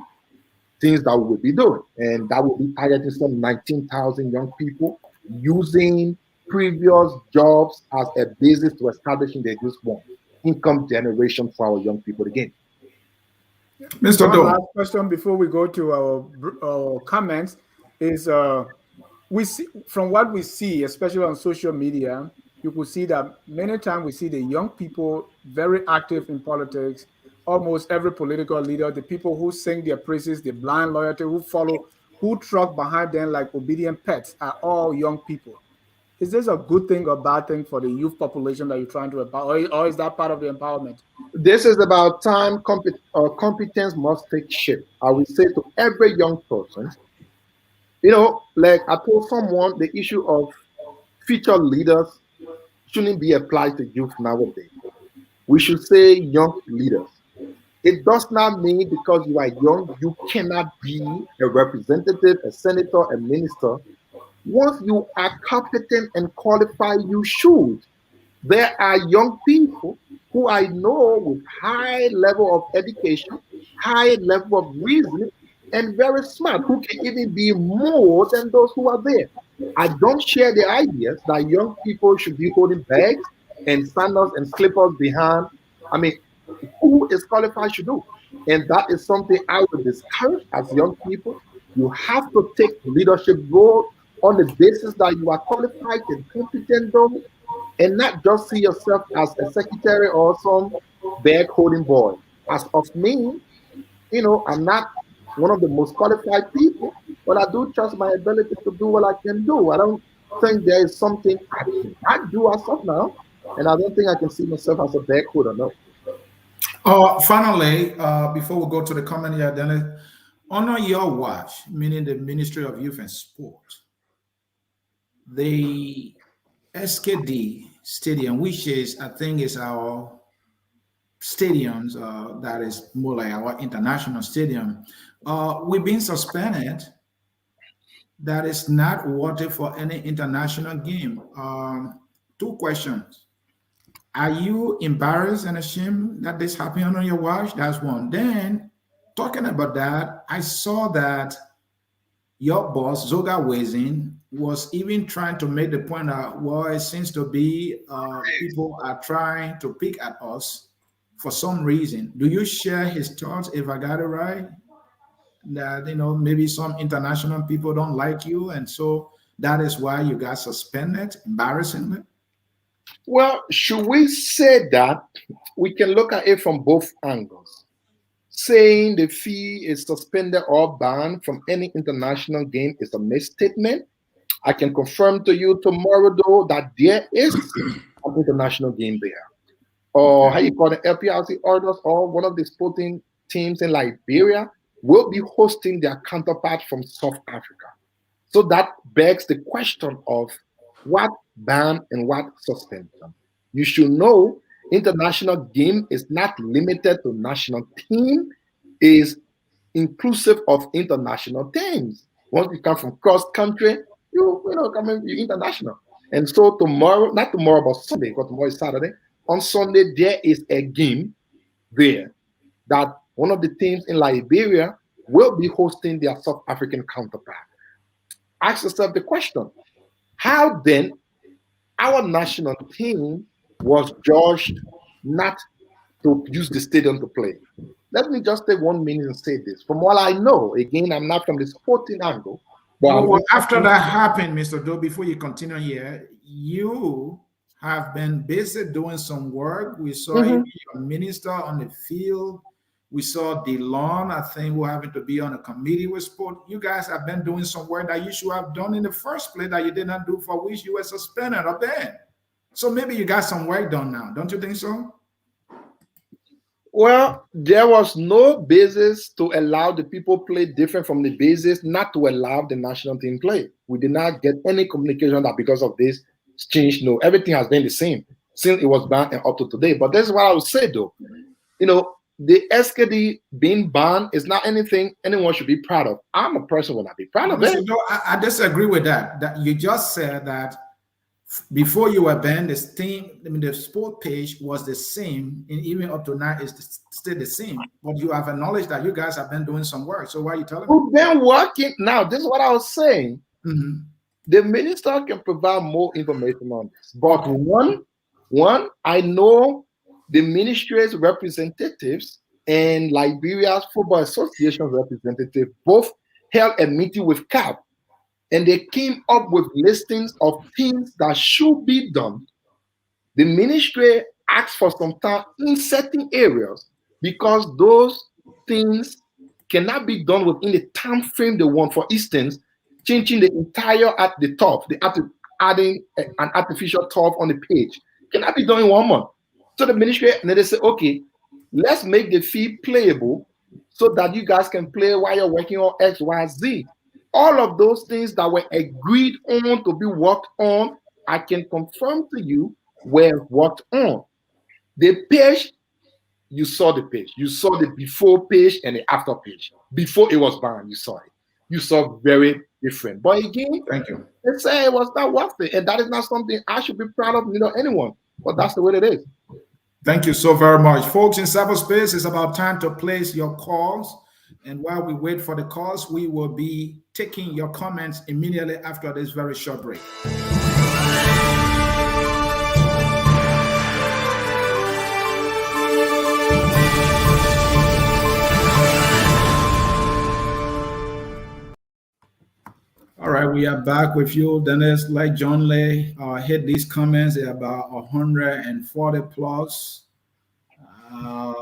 things that we will be doing. And that will be targeting some 19,000 young people using previous jobs as a basis to establishing the youth one income generation for our young people again. Mr. One Doe. last question before we go to our comments is we see, from what we see, especially on social media, you could see that many times we see the young people very active in politics. Almost every political leader, the people who sing their praises, the blind loyalty, who follow, who truck behind them like obedient pets, are all young people. Is this a good thing or bad thing for the youth population that you're trying to empower, or is that part of the empowerment? This is about time. Competence must take shape. I will say to every young person, like I told someone, the issue of future leaders shouldn't be applied to youth nowadays. We should say young leaders. It does not mean because you are young, you cannot be a representative, a senator, a minister. Once you are competent and qualified, you should. There are young people who I know with high level of education, high level of reasoning, and very smart, who can even be more than those who are there. I don't share the ideas that young people should be holding bags and sandals and slippers behind. I mean, who is qualified should do. And that is something I would discourage as young people. You have to take leadership role on the basis that you are qualified and competent, though, and not just see yourself as a secretary or some bag holding boy. As of me, I'm not one of the most qualified people, but I do trust my ability to do what I can do. I don't think there is something I cannot do as of now, and I don't think I can see myself as a bag holder, no. Finally, before we go to the comment here, Dennis, honor your watch, meaning the Ministry of Youth and Sport, the SKD Stadium, which is, I think, is our stadiums, that is more like our international stadium. We've been suspended. That is not worthy for any international game. Two questions. Are you embarrassed and ashamed that this happened on your watch? That's one. Then, talking about that, I saw that your boss, Zoga Wazin, was even trying to make the point that, well, it seems to be people are trying to pick at us for some reason. Do you share his thoughts, if I got it right? That, maybe some international people don't like you, and so that is why you got suspended, embarrassingly? Well, should we say that? We can look at it from both angles. Saying the fee is suspended or banned from any international game is a misstatement. I can confirm to you tomorrow, though, that there is an international game there. Or how you call it, LPRC orders, or one of the sporting teams in Liberia will be hosting their counterpart from South Africa. So that begs the question of what ban and what suspension. You should know international game is not limited to national team, is inclusive of international teams. Once you come from cross country, you international. And so tomorrow, not tomorrow, but Sunday, because tomorrow is Saturday. On Sunday, there is a game there that one of the teams in Liberia will be hosting their South African counterpart. Ask yourself the question, how then our national team was judged not to use the stadium to play? Let me just take 1 minute and say this. From what I know, again, I'm not from the sporting angle. But Well, after that happened, Mr. Doe, before you continue here, you have been busy doing some work. We saw even your minister on the field. We saw DeLon, I think, who happened to be on a committee with sport. You guys have been doing some work that you should have done in the first place that you did not do, for which you were suspended or banned. So maybe you got some work done now. Don't you think so? Well, there was no basis to allow the people play different from the basis not to allow the national team play. We did not get any communication that because of this change. No, everything has been the same since it was banned and up to today. But this is what I would say, though. You know, the SKD being banned is not anything anyone should be proud of. I'm a person who will not be proud of it. No, I disagree with that. That you just said that before you were banned, this thing, I mean, the sport page was the same, and even up to now is still the same. But you have acknowledged that you guys have been doing some work. So why are you telling me? We've been working. Now, this is what I was saying. The minister can provide more information on this. But one, I know the ministry's representatives and Liberia's Football Association representative both held a meeting with CAF, and they came up with listings of things that should be done. The ministry asked for some time in certain areas because those things cannot be done within the time frame they want. For instance, changing the entire at the top, adding an artificial top on the page cannot be done in 1 month. So the ministry, and then they say, okay, let's make the fee playable so that you guys can play while you're working on X, Y, Z. All of those things that were agreed on to be worked on, I can confirm to you were worked on. The page, you saw the page. You saw the before page and the after page. Before it was banned, you saw it. You saw very different. But again, thank you. They say it was not worth it. And that is not something I should be proud of, anyone. But that's the way it is. Thank you so very much. Folks, in cyberspace, it's about time to place your calls. And while we wait for the calls, we will be taking your comments immediately after this very short break. All right, we are back with you, Dennis. Like John Lay hit these comments, they're about 140 plus.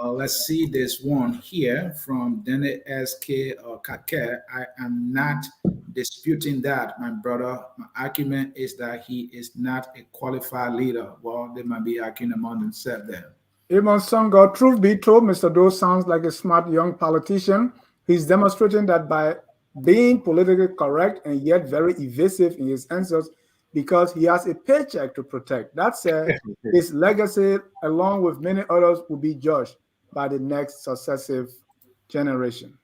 Let's see this one here from Dennis SK or Kake. I am not disputing that, my brother. My argument is that he is not a qualified leader. Well, they might be arguing among themselves there. Amon Songo, truth be told, Mr. Doe sounds like a smart young politician. He's demonstrating that by being politically correct and yet very evasive in his answers because he has a paycheck to protect. That said, his legacy, along with many others, will be judged by the next successive generation.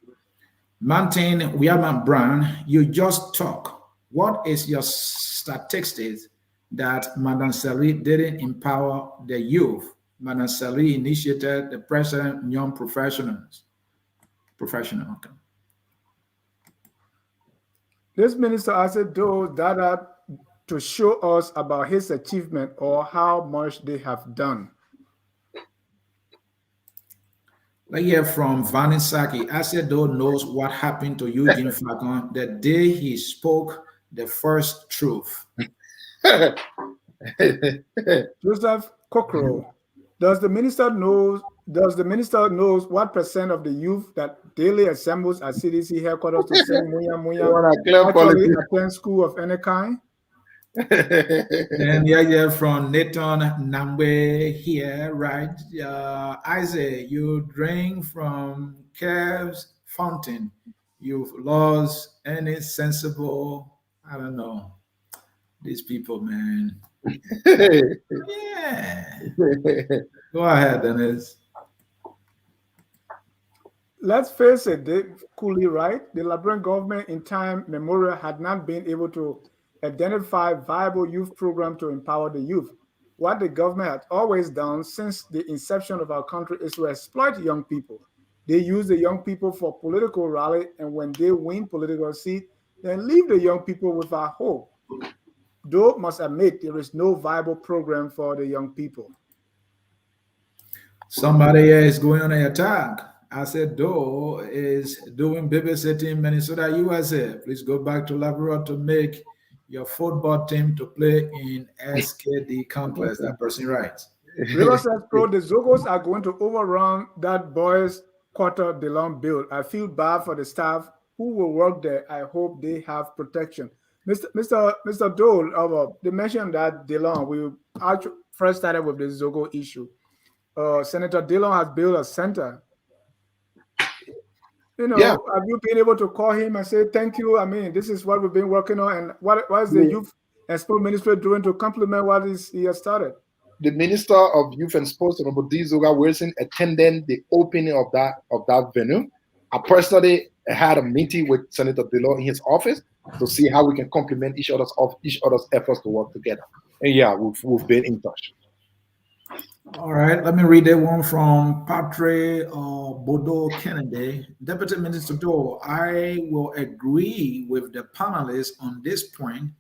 Mountain Wiaman Brown, you just talk. What is your statistics that Madam Sali didn't empower the youth? Madam Sali initiated the President Young Professionals. Okay. This minister has those data to show us about his achievement or how much they have done. Let's hear from Vanisaki. Asedo knows what happened to Eugene Flacon the day he spoke the first truth. Joseph Kokro, does the minister knows what percent of the youth that daily assembles at CDC headquarters to sing Muya Muya actually attend school of any kind? And yeah, from Nathan Namwe here, right? Isaac, you drink from Cave's fountain. You've lost any sensible, I don't know, these people, man. Yeah. Go ahead, Dennis. Let's face it, Dave Cooley, right? The Liberian government in time memorial had not been able to identify viable youth program to empower the youth. What the government had always done since the inception of our country is to exploit young people. They use the young people for political rally, and when they win political seat, then leave the young people without hope. Doe must admit there is no viable program for the young people. Somebody here is going on an attack. I said Doe is doing babysitting in Minnesota, USA. Please go back to Liberia to make your football team to play in SKD complex. That person writes. River says, Pro, the Zogos are going to overrun that boys' quarter DeLong build. I feel bad for the staff who will work there. I hope they have protection. Mr. Dole, they mentioned that DeLong, we actually first started with the Zogo issue. Senator DeLong has built a center. You know, Yeah. have you been able to call him and say, thank you? I mean, this is what we've been working on. And what is the Youth and Sport Ministry doing to complement what he has started? The Minister of Youth and Sports, Honorable D. Zoga Wilson, attended the opening of that venue. I personally had a meeting with Senator DeLong in his office to see how we can complement each other's efforts to work together. And yeah, we've been in touch. All right, let me read that one from Patre Bodo Kennedy. Deputy Minister Doe, I will agree with the panelists on this point.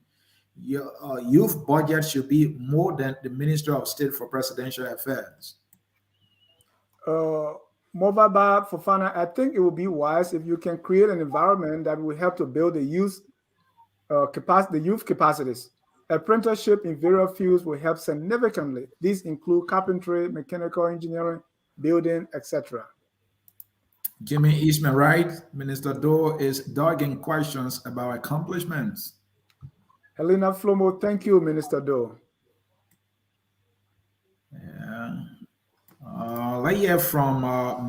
Your youth budget should be more than the Minister of State for Presidential Affairs. Movaba Fofana, I think it would be wise if you can create an environment that will help to build the youth capacities. Apprenticeship in various fields will help significantly. These include carpentry, mechanical engineering, building, etc. Jimmy Eastman Wright, Minister Doe is dogging questions about accomplishments. Helena Flomo, thank you, Minister Doe. Yeah. Let's hear from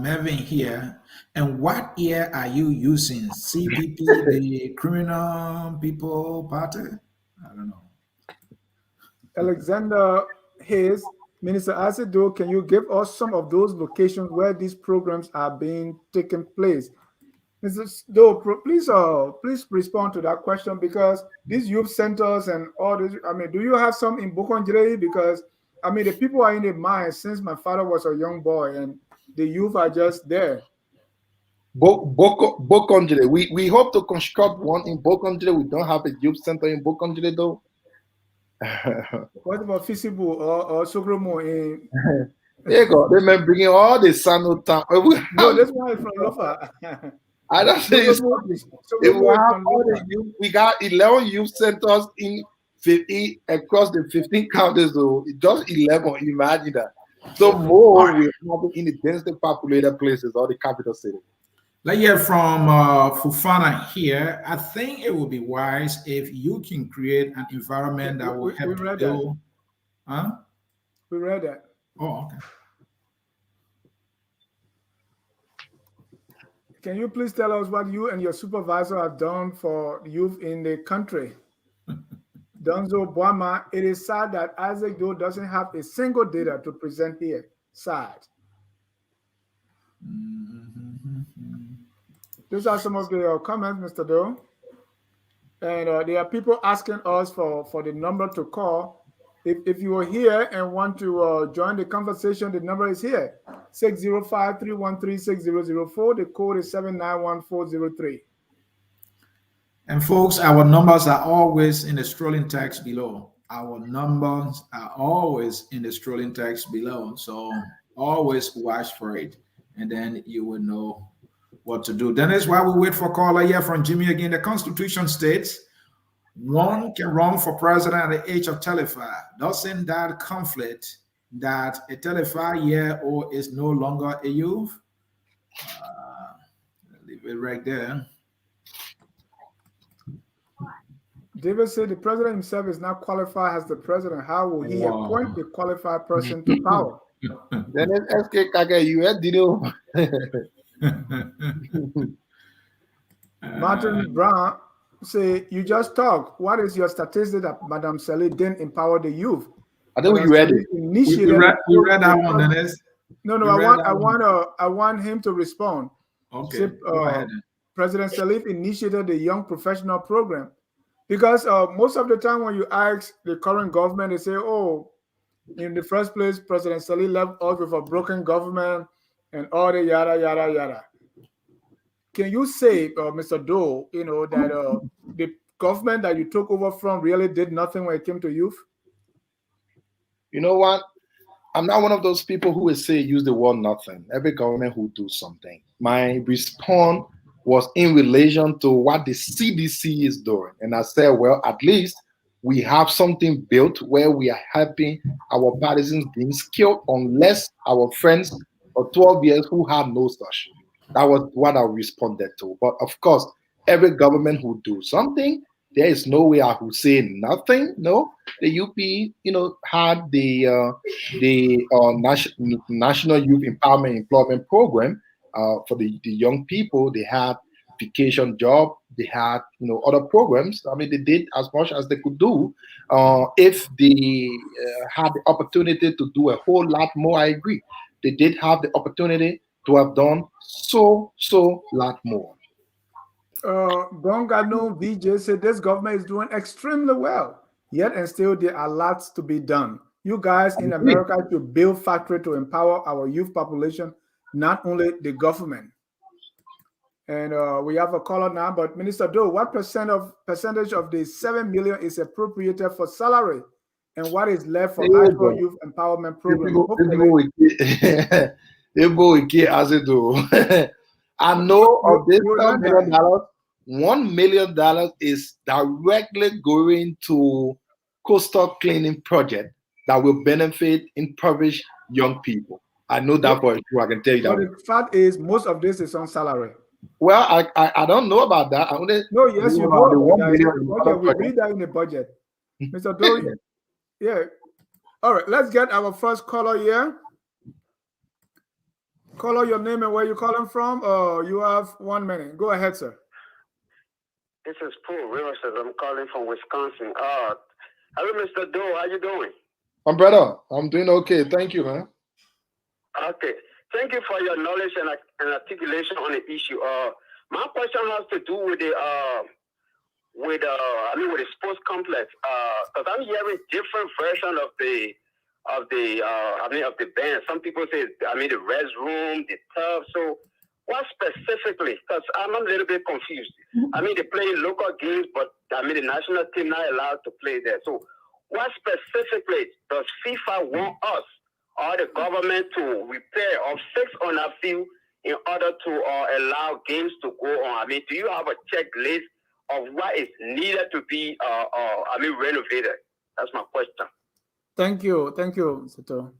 Mervyn here. And what year are you using? CPP, the Criminal People Party? I don't know. Alexander Hayes, Minister Asido, can you give us some of those locations where these programs are being taken place? Mr. Doe, please respond to that question, because these youth centers and all this, I mean, do you have some in Bokonjere? Because, I mean, the people are in the mind since my father was a young boy, and the youth are just there. Bokonjere, we hope to construct one in Bokonjere. We don't have a youth center in Bokonjere, though. What about Fisibu or Sogromo in? There you go. They may bring in all the Sano town. No, this one is from Lofa. I don't say it's we got 11 youth centers in 50 across the 15 counties, though. Just 11. Imagine that. So more we have in the densely populated places or the capital city. Let's hear from Fufana here. I think it would be wise if you can create an environment that will help to build. Huh? We read that. Oh, okay. Can you please tell us what you and your supervisor have done for youth in the country? Donzo Boama, it is sad that Isaac Doe doesn't have a single data to present here. Sad. These are some of the comments, Mr. Doe. And there are people asking us for the number to call. If you are here and want to join the conversation, the number is here, 605-313-6004. The code is 791-403. And folks, our numbers are always in the strolling text below. Our numbers are always in the strolling text below. So always watch for it, and then you will know what to do. Dennis, while we wait for caller here from Jimmy again, the Constitution states one can run for president at the age of 35. Doesn't that conflict that a 35-year-old is no longer a youth? Leave it right there. David said the president himself is not qualified as the president. How will he appoint the qualified person to power? Then Martin Brown say, you just talk. What is your statistic that Madame Saleh didn't empower the youth? I think we read it. We read that one, Dennis. No, I want him to respond. Okay. Say, go ahead. President Salif initiated the Young Professional Program, because most of the time when you ask the current government, they say, oh, in the first place, President Salih left us with a broken government and all the yada, yada, yada. Can you say, Mr. Doe, that the government that you took over from really did nothing when it came to youth? You know what? I'm not one of those people who will say use the word nothing. Every government will do something. My response was in relation to what the CDC is doing. And I said, well, at least we have something built where we are helping our partisans being skilled, unless our friends for 12 years who have no such. That was what I responded to. But of course, every government who do something, there is no way I would say nothing. No, the UP, had the National Youth Empowerment Employment Program for the young people. They had vacation job. They had other programs. I mean, they did as much as they could do. If they had the opportunity to do a whole lot more, I agree. They did have the opportunity to have done so lot more. Bongano VJ said this government is doing extremely well, yet and still there are lots to be done. You guys in America should build factory to empower our youth population, not only the government. And we have a caller now, but Minister Doe, what percentage of the 7 million is appropriated for salary, and what is left for actual youth empowerment program? I know of this $1 million, $1 million is directly going to coastal cleaning project that will benefit impoverished young people. I know that for sure. I can tell you that. But the fact is, most of this is on salary. Well, I don't know about that. I only no, yes, you know. We read that in the budget. Mr. Doe, yeah. All right, let's get our first caller here. Caller, your name and where you're calling from. You have 1 minute. Go ahead, sir. This is Paul Rivers. I'm calling from Wisconsin. Hello, Mr. Doe. How you doing? Brother, I'm doing okay. Thank you, man. Okay. Thank you for your knowledge and articulation on the issue. My question has to do with the sports complex. Because I'm hearing different versions of the ban. Some people say, the restroom, the tub. So what specifically? Because I'm a little bit confused. They play local games, but the national team not allowed to play there. So what specifically does FIFA want us or the government to repair or fix on our field in order to allow games to go on? Do you have a checklist of what is needed to be renovated? That's my question. Thank you, Seto.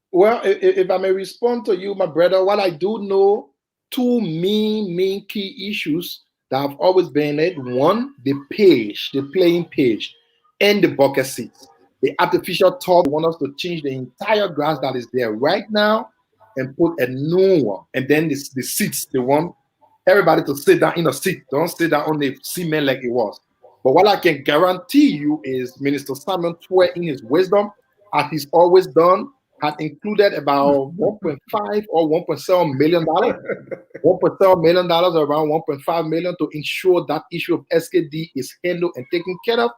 Well, if I may respond to you, my brother, what I do know, two main key issues that have always been it. One, the playing page, and the bucket seats. The artificial turf want us to change the entire grass that is there right now and put a new one. And then the seats, they want everybody to sit down in a seat. Don't sit down on the cement like it was. But what I can guarantee you is Minister Simon Twe, in his wisdom, as he's always done, had included about 1.5 or 1.7 million dollars. 1.7 million dollars, around 1.5 million, to ensure that issue of SKD is handled and taken care of.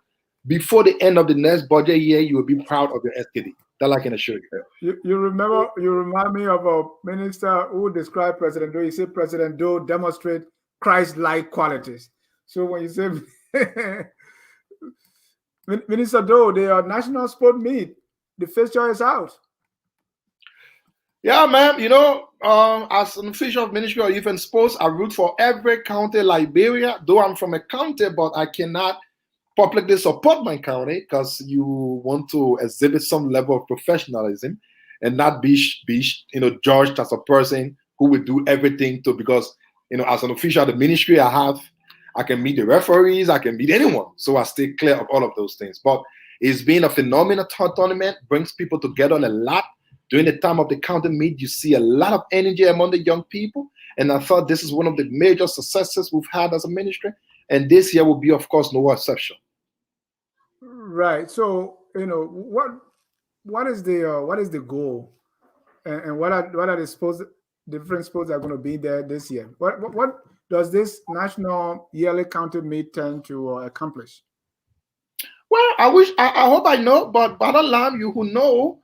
Before the end of the next budget year, you will be proud of your SKD. That I can assure you. You remind me of a minister who described President Doe. He said President Doe demonstrate Christ-like qualities. So when you say Minister Doe, the national sport meet, the fixture is out. Yeah, man. As an official of Ministry of Youth and Sports, I root for every county Liberia. Though I'm from a county, but I cannot publicly support my county because you want to exhibit some level of professionalism and not be judged as a person who will do everything because as an official of the ministry I can meet the referees, I can meet anyone, so I stay clear of all of those things. But it's been a phenomenal tournament, brings people together a lot. During the time of the county meet, you see a lot of energy among the young people, and I thought this is one of the major successes we've had as a ministry, and this year will be, of course, no exception. Right. So what is the goal, and what are the different sports that are going to be there this year? What does this national yearly county meet tend to accomplish? Well, I hope I know, but bottom line, you who know,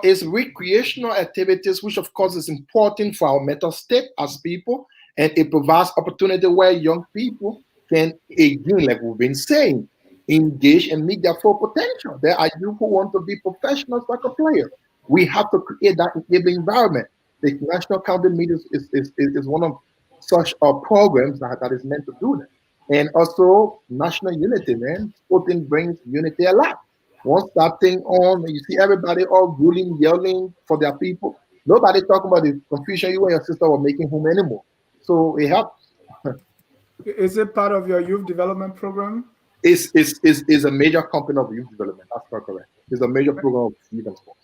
is recreational activities, which of course is important for our mental state as people, and it provides opportunity where young people can, again, like we've been saying, engage and meet their full potential. There are youth who want to be professional soccer players. We have to create that enabling environment. The National County Meet is one of such programs that is meant to do that. And also national unity, man. Sporting brings unity a lot. Once that thing on, you see everybody all ruling, yelling for their people. Nobody talking about the confusion you and your sister were making home anymore. So it helps. Is it part of your youth development program? Is a major component of youth development. That's not correct. It's a major program of youth and sports.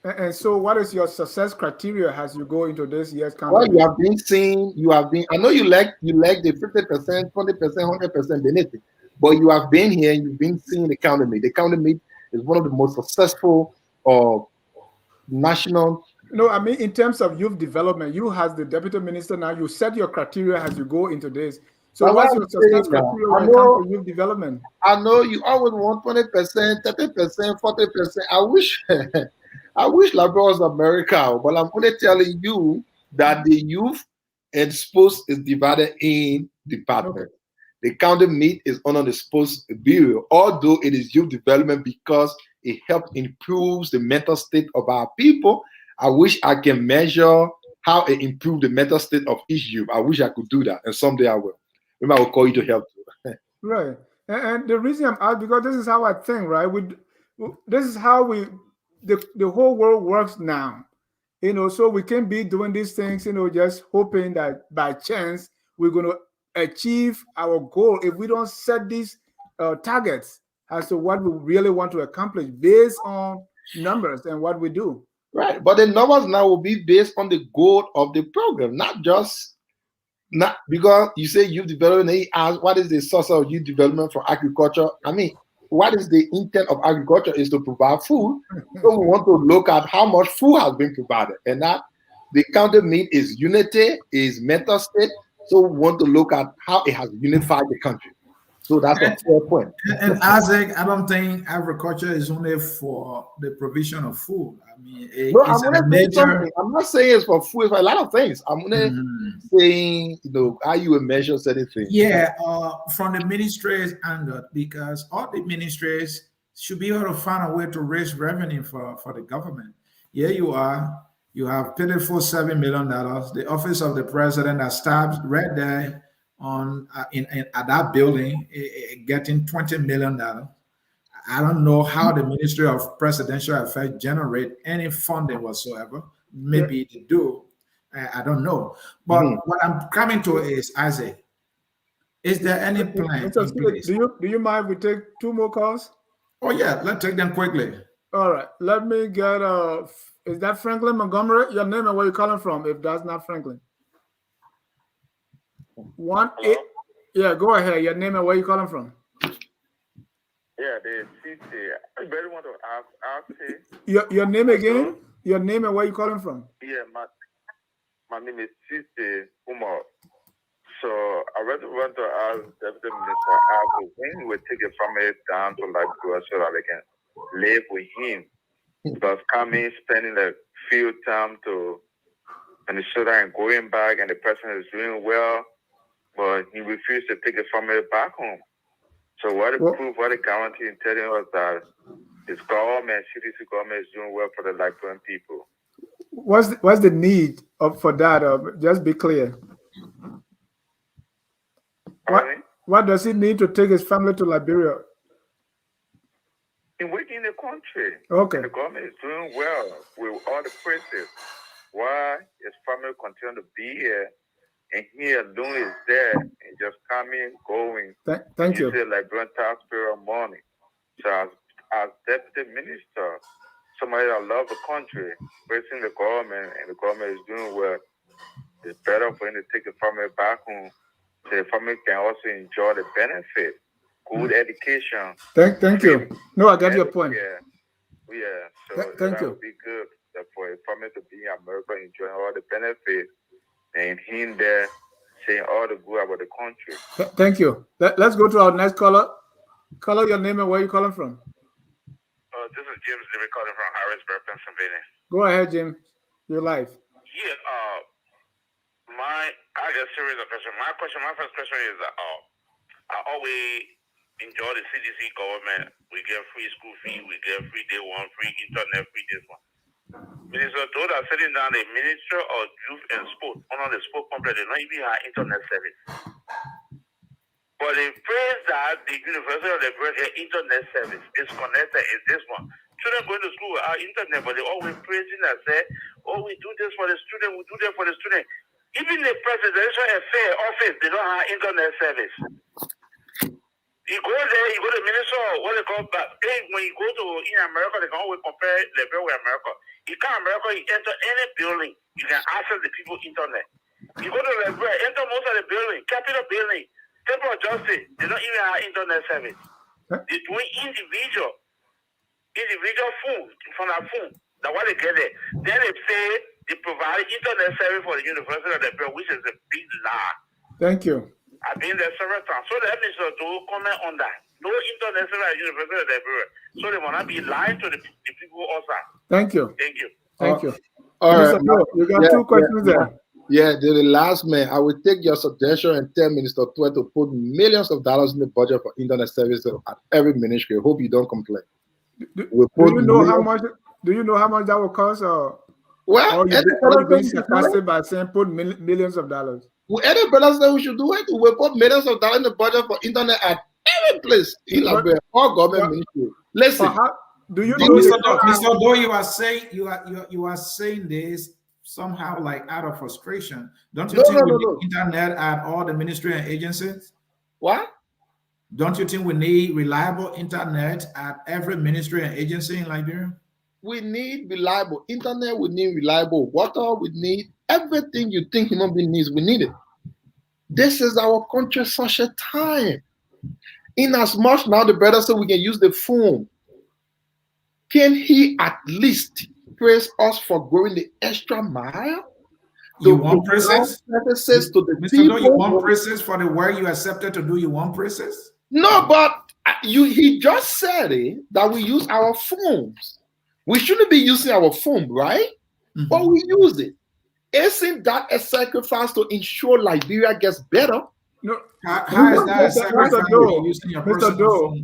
And so, what is your success criteria as you go into this year's Well, county? you have been seeing, you have been. I know you like the 50%, 20%, 100% anything, but you have been here and you've been seeing the county meet. The county meet is one of the most successful national. No, I mean in terms of youth development, you as the deputy minister now, you set your criteria as you go into this. So, That's what what's I'm your success saying now. criteria when it comes to youth development? I know you always want 20%, 30%, 40%. I wish Liberia was America, but I'm only telling you that the youth and sports is divided in departments. Okay. The county meet is under the sports bureau, although it is youth development because it helps improves the mental state of our people. I wish I can measure how it improved the mental state of each youth. I wish I could do that, and someday I will. Maybe I will call you to help too. Right. And the reason I'm out because this is how I think, right? This is how the whole world works now. So we can be doing these things, just hoping that by chance we're going to achieve our goal if we don't set these targets as to what we really want to accomplish based on numbers and what we do. Right. But the numbers now will be based on the goal of the program, not because you say youth development, they ask what is the source of youth development for agriculture. I mean, what is the intent of agriculture is to provide food. So we want to look at how much food has been provided. And that the counter meat is unity, is mental state. So we want to look at how it has unified the country. So that's a fair point. And Isaac, I don't think agriculture is only for the provision of food. I mean, No, it's I'm a gonna say major. something. I'm not saying it's for food, it's for a lot of things. I'm gonna saying, how you will measure certain things. Yeah, from the ministries angle, because all the ministries should be able to find a way to raise revenue for the government. Here you are, you have pitiful $7 million. The office of the president has stabbed right there on at that building, getting $20 million. I don't know how the Ministry of Presidential Affairs generate any funding whatsoever. Maybe they do. I don't know. But what I'm coming to is, Isaac, is there any plan Mr. in Speaker, place? do you mind if we take two more calls? Oh yeah, let's take them quickly. All right. Let me get is that Franklin Montgomery? Your name and where you're calling from, if that's not Franklin. 1-8. Yeah, go ahead. Your name and where you're calling from. Yeah, the city. I very want to ask Your name again? Your name and where you're calling from. Yeah, my name is Cisse Umar. So I really want to ask Deputy Minister when he will take a family down to Liberia so that they can live with him. Because coming, spending a few time to Minnesota and going back, and the person is doing well, but he refused to take the family back home. So what the proof, what the guarantee in telling us that his government, CDC government is doing well for the Liberian people? What's the need for that? Just be clear. What does he need to take his family to Liberia? In working in the country. Okay. And the government is doing well with all the praises. Why his family continue to be here and he alone is there and just coming, going. Thank you. Using Liberian taxpayer money. So as deputy minister, somebody that loves the country, praising the government, and the government is doing well, it's better for him to take the family back home so the family can also enjoy the benefit, good education. Thank you. No, I got your point. Yeah. So thank you. Would be good for a family to be in America, enjoying all the benefits, and him there saying all the good about the country. Thank you. Let's go to our next caller. Caller, your name and where you calling from? This is Jim Zimmer calling from Harrisburg, Pennsylvania. Go ahead, Jim. You're live. Yeah, I got a series of questions. My first question is I always enjoy the CDC government. We get free school fee, we get free day one, free internet, free this one. Minister, those are sitting down the Minister of Youth and Sport, under the sport complex, they don't even have internet service. But the phrase that the University of Liberia internet service is connected is this one. Children going to school without internet, but they always praising and say, oh, we do this for the student, we do that for the student. Even the presidential affair office, they don't have internet service. You go there, you go to the minister, what they call back. When you go to in America, they can always compare Liberia with America. You come to America, you enter any building, you can access the people's internet. You go to Liberia, enter most of the building, Capitol building, Temple of Justice, they don't even have internet service. They're doing individual phone from that phone. That's why they get it. Then they say they provide internet service for the University of Liberia, which is a big lie. Thank you. I've been there several times. So the minister to comment on that. No internet service at University of Liberia. So they will not be lying to the people outside. Thank you. Thank you. Thank you. All right. You got two questions there. Yeah, the last man. I will take your suggestion and tell Minister Tuet to put millions of dollars in the budget for internet service at every ministry. I hope you don't complain. Do you know how much that will cost? Or you being sarcastic by saying put millions of dollars? Any brothers that we should do it, we will put millions of dollars in the budget for internet at every place in Liberia, all government ministry. Listen, do you know, Mr. Doe, you are saying this somehow like out of frustration. Don't you think we need internet at all the ministry and agencies? What? Don't you think we need reliable internet at every ministry and agency in Liberia? We need reliable internet, we need reliable water, we need everything you think human being needs, we need it. This is our country's such a time. In as much now the brother said we can use the phone, can he at least praise us for going the extra mile? You want praises? To the Mr. Doe, you want praises for the work you accepted to do? You want praises? No, but he just said that we use our phones. We shouldn't be using our phone, right? Mm-hmm. But we use it. Isn't that a sacrifice to ensure Liberia gets better? No. How is that a sacrifice? Mr. Doe,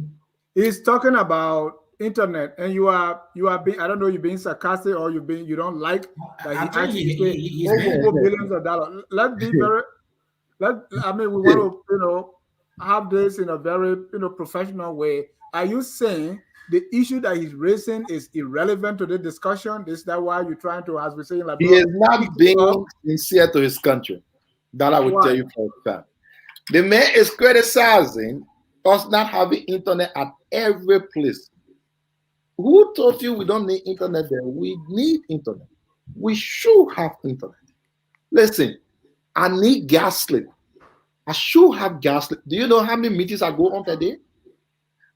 he's talking about internet, and you are being, I don't know, you're being sarcastic or you don't like that he actually billions of dollars. Let's be very. We want to have this in a very professional way. Are you saying the issue that he's raising is irrelevant to the discussion? Is that why you're trying to, as we're saying, like, he is not being sincere to his country? That I would tell you for a fact. The man is criticizing us not having internet at every place. Who told you we don't need internet there? We need internet. We should have internet. Listen, I need gas slip. I should have gas slip. Do you know how many meetings I go on per day?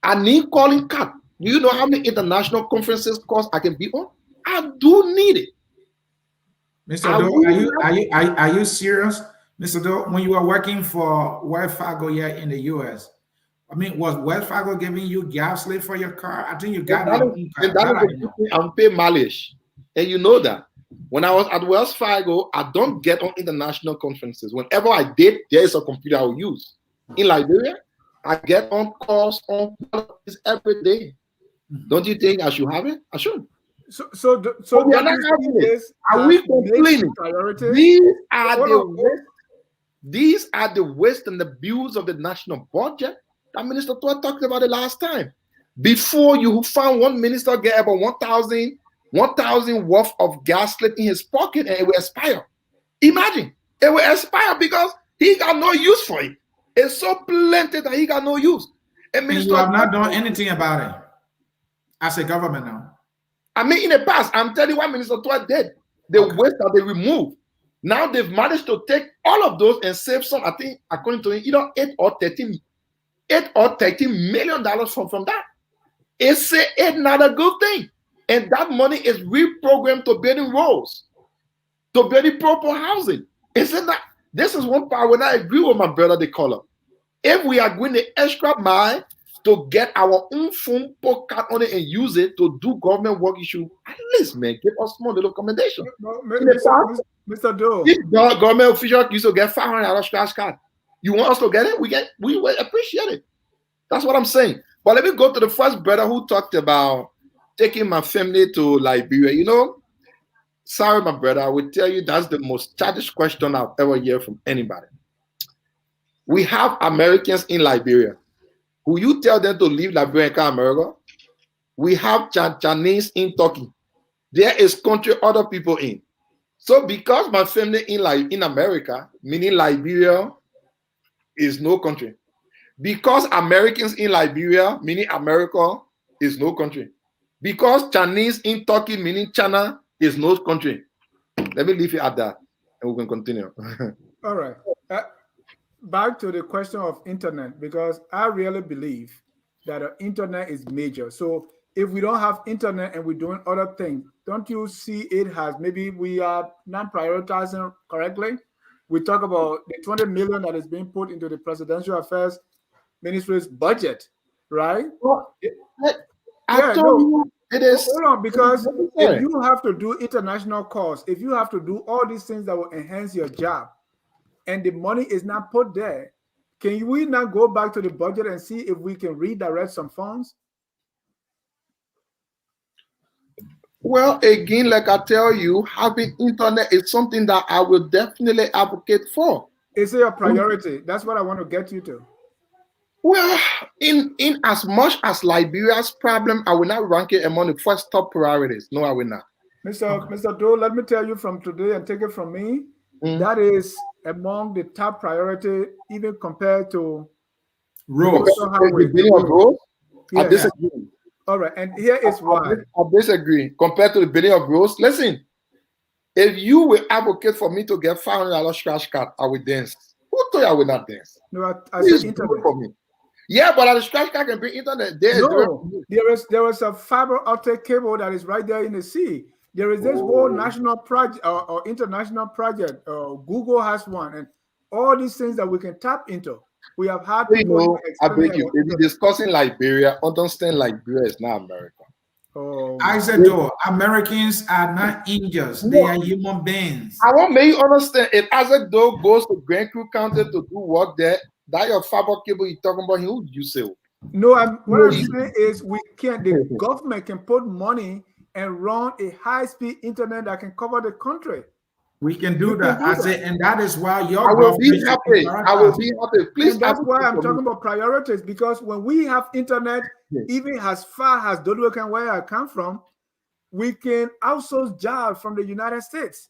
I need calling card. Do you know how many international conferences course I can be on? I do need it. Mr. Doe, are you serious? Mr. Doe, when you were working for Wells Fargo here in the US, was Wells Fargo giving you gas slip for your car? I think you got it. I'm paying mileage. And you know that. When I was at Wells Fargo, I don't get on international conferences. Whenever I did, there is a computer I will use. In Liberia, I get on calls on every day. Don't you think I should have it? I should. So we are not having it. Are we complaining? These are the waste and abuse of the national budget that Minister Tuet talked about it last time. Before you found one minister get about 1,000 worth of gas slip in his pocket and it will expire. Imagine, it will expire because he got no use for it. It's so plenty that he got no use. And you have not done anything about it as a government now. I mean, in the past, I'm telling you what Minister Tuet did. The waste that they removed. Now they've managed to take all of those and save some, I think, according to him, either $8 or $13 million from that. It's not a good thing. And that money is reprogrammed to building roads, to building proper housing. Isn't that? This is one part when I agree with my brother, the caller. If we are going the extra mile to get our own phone, put card on it and use it to do government work issue, at least, man, give us small little commendation. Mr. Doe. This government official used to get $500 scratch card. You want us to get it? We will appreciate it. That's what I'm saying. But let me go to the first brother who talked about taking my family to Liberia. Sorry, my brother, I will tell you that's the most childish question I've ever heard from anybody. We have Americans in Liberia. Who you tell them to leave Liberia and come America? We have Chinese in Turkey. There is country other people in. So because my family in America, meaning Liberia is no country. Because Americans in Liberia, meaning America, is no country. Because Chinese in Turkey, meaning China, is no country. Let me leave it at that, and we can continue. All right. Back to the question of internet, because I really believe that the internet is major. So if we don't have internet and we're doing other things, don't you see it as maybe we are not prioritizing correctly? We talk about the 20 million that is being put into the Presidential Affairs Ministry's budget, right? Well, Yeah, no. It is. Hold on, because if you have to do international calls, if you have to do all these things that will enhance your job, and the money is not put there, can we not go back to the budget and see if we can redirect some funds? Well, again, like I tell you, having internet is something that I will definitely advocate for. Is it a priority? That's what I want to get you to. Well, in as much as Liberia's problem, I will not rank it among the first top priorities. No, I will not. Mr. Doe, let me tell you from today and take it from me, that is among the top priority, even compared to roads. Roads? Yes. I disagree. All right, and here is why. I disagree. Compared to the billion of roads, listen, if you will advocate for me to get $500 scratch card, I will dance. Who told you I will not dance? No, I said internet. For me. Yeah, but the scratch card can be internet. There is a fiber optic cable that is right there in the sea. There is this whole national project or international project. Google has one, and all these things that we can tap into. We have had people. I beg you, if you're discussing Liberia, understand Liberia is not America. I said, though, Americans are not angels; they are human beings. I want me to understand. If Isaac Doe goes to Grand Creek County to do work there, that your fiber cable you're talking about, who you say? No, what I'm saying is we can't. The government can put money and run a high-speed internet that can cover the country. We can do that. And that is why your I will be happy. I will be happy. Please. And that's why I'm talking about priorities, because when we have internet, even as far as Dodokan, where I come from, we can outsource jobs from the United States.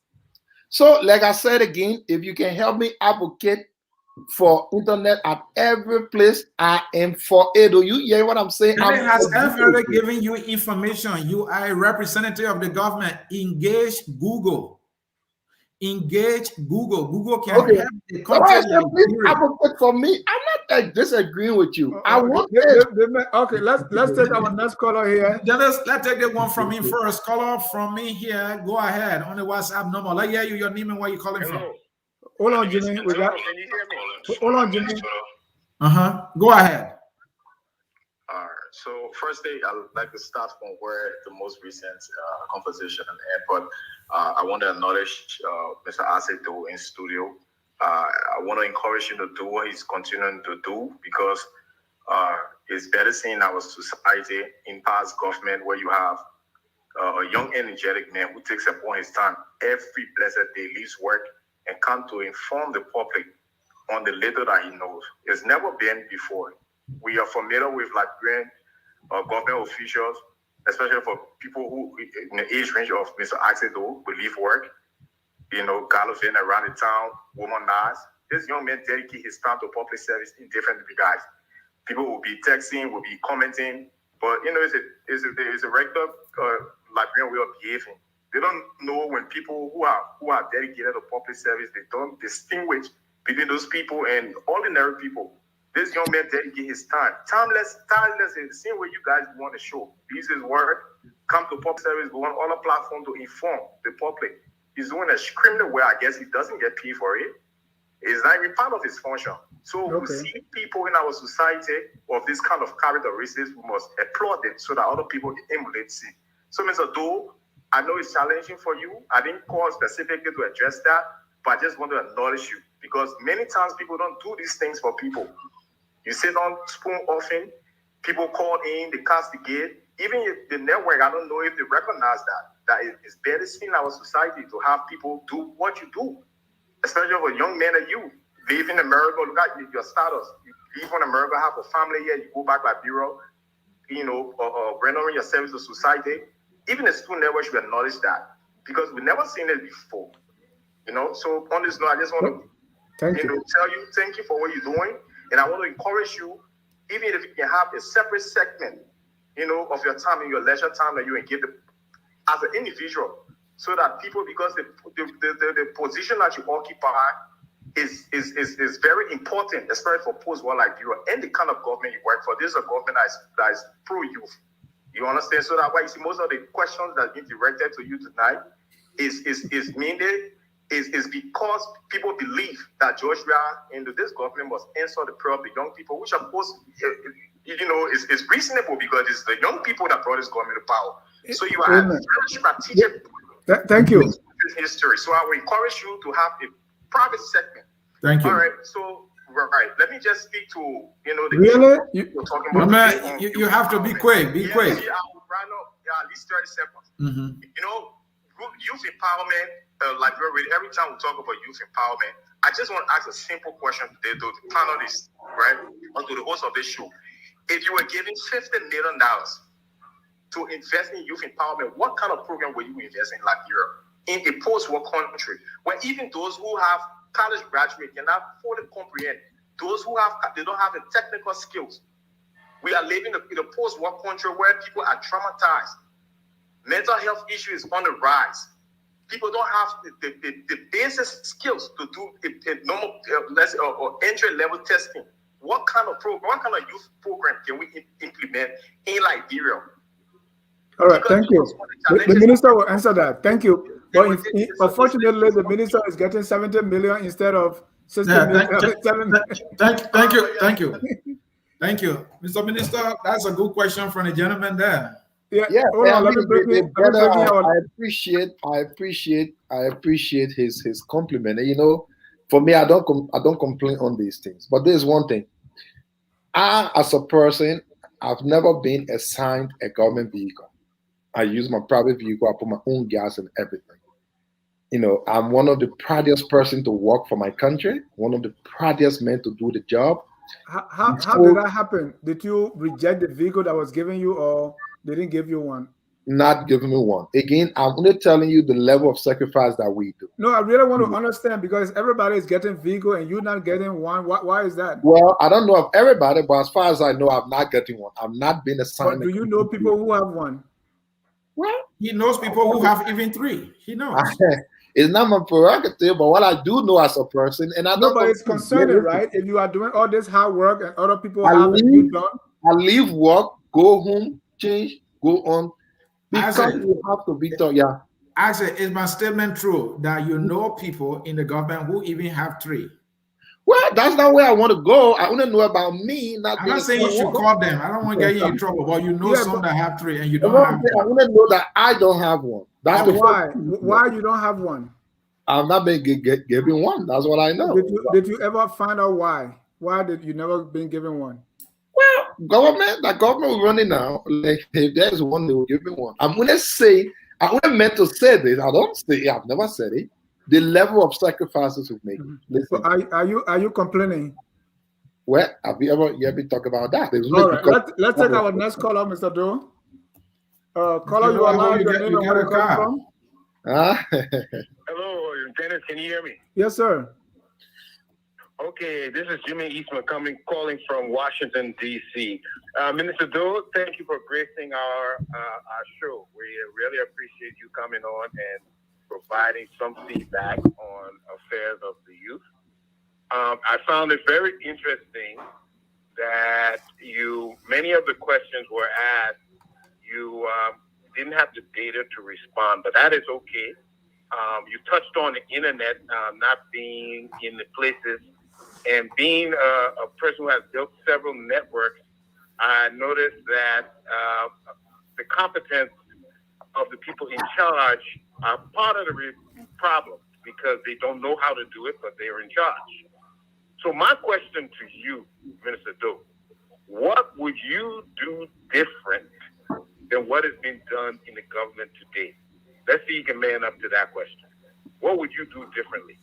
So, like I said again, if you can help me advocate for internet at every place, I am for it. Do you hear what I'm saying? And it has ever given you information. You are a representative of the government. Engage Google. Engage Google. Google can help the country. Please advocate for me. I'm not disagreeing with you. I want okay, let's take our next caller here. Let's take the one from me first. Caller from me here. Go ahead on the WhatsApp number. Let me hear you your name and where you calling from. Hold on, Jimmy. Hold on, Jimmy. Go ahead. All right. So first thing, I'd like to start from where the most recent conversation ended, but I want to acknowledge Mr. Asedo in studio. I want to encourage him to do what he's continuing to do, because it's better seen in our society in past government where you have a young, energetic man who takes upon his time every blessed day, leaves work, and come to inform the public on the little that he knows. It's never been before. We are familiar with Liberian government officials, especially for people who in the age range of Mr. Asedo will leave work, gallivanting around the town, womanize. This young man dedicates his time to public service in different regards. People will be texting, will be commenting, but it's a regular Liberian way of behaving. They don't know when people who are dedicated to public service, they don't distinguish between those people and ordinary people. This young man dedicates his time. Timeless is the same way you guys want to show. He uses his word, come to public service, go on other platforms to inform the public. He's doing extremely well. I guess he doesn't get paid for it. It's not even part of his function. So we see people in our society of this kind of characteristics, we must applaud them so that other people can emulate it. So Mr. Doe, I know it's challenging for you. I didn't call specifically to address that, but I just want to acknowledge you, because many times people don't do these things for people. You sit on spoon often, people call in, they castigate. Even if the network, I don't know if they recognize that it's better seen in our society to have people do what you do, especially for young men like you. live in America, look at your status. You live in America, have a family here, you go back by bureau, rendering your service to society. Even the school network should acknowledge that because we've never seen it before. So on this note, I just want to tell you, thank you for what you're doing. And I want to encourage you, even if you can have a separate segment, of your time in your leisure time that you engage as an individual, so that people, because the position that you occupy is very important, especially for post-war Liberia and the kind of government you work for. This is a government that is pro-youth. You understand? So that's why you see most of the questions that are being directed to you tonight is because people believe that Georgia and this government must answer the prayer of the young people, which of course, is reasonable because it's the young people that brought this government to power. So you are very strategic. Thank you. History. So I will encourage you to have a private segment. Thank you. All right. So let me just speak to the really you're talking about. Man, you have to be quick. Be quick. I will run up at least 30 seconds. Mm-hmm. Youth empowerment, Liberia. Every time we talk about youth empowerment, I just want to ask a simple question today to the panelists, right, or to the host of this show. If you were given $50 million to invest in youth empowerment, what kind of program will you invest in Liberia, in a post-war country, where even those who have college graduate cannot fully comprehend, those who they don't have the technical skills? We are living in a post-war country where people are traumatized. Mental health issues on the rise. People don't have the basic skills to do a normal, or entry-level testing. What kind of youth program can we implement in Liberia? All right, thank you. The minister will answer that. Thank you. But unfortunately, the minister is getting 70 million instead of 60 million. Thank you. Mr. Minister, that's a good question from the gentleman there. I appreciate his compliment. For me, I don't complain on these things. But there's one thing. I, as a person, I've never been assigned a government vehicle. I use my private vehicle. I put my own gas and everything. I'm one of the proudest person to work for my country. One of the proudest men to do the job. How did that happen? Did you reject the vehicle that was given you, or they didn't give you one? Not giving me one. Again, I'm only telling you the level of sacrifice that we do. No, I really want to understand, because everybody is getting vehicle and you're not getting one. Why is that? Well, I don't know of everybody, but as far as I know, I'm not getting one. I'm not being assigned. But do you know people who have one? Well, he knows people who have even 3. He knows. It's not my prerogative, but what I do know as a person, and I don't. But it's concerning, right? If you are doing all this hard work and other people have it, you don't. I leave work, go home, change, go on. Because you have to be taught, yeah. I said, is my statement true that you know people in the government who even have 3? Well, that's not where I want to go. I want to know about me. I'm not saying you should call them. I don't want to get you in trouble, but you know some that have 3 and you don't have one. I want to know that I don't have one. That's why. Why you don't have one? I'm not being given one. That's what I know. Did you ever find out why? Why did you never been given one? Well, the government we're running now, like if there's one, they will give me one. I wouldn't meant to say this. I've never said it. The level of sacrifices we make. So are you complaining? Well, have you ever talk about that? All right, let's take our next caller, Mr. Doe. Caller, you are live. Your name and where you come from? Hello, Dennis. Can you hear me? Yes, sir. Okay, this is Jimmy Eastman calling from Washington, D.C. Minister Doe, thank you for gracing our show. We really appreciate you coming on and providing some feedback on affairs of the youth. I found it very interesting that many of the questions were asked, you didn't have the data to respond, but that is okay. You touched on the internet not being in the places, and being a person who has built several networks, I noticed that the competence of the people in charge are part of the problem because they don't know how to do it, but they're in charge. So my question to you, Minister Doe, what would you do different than what has been done in the government today? Let's see if you can man up to that question. What would you do differently?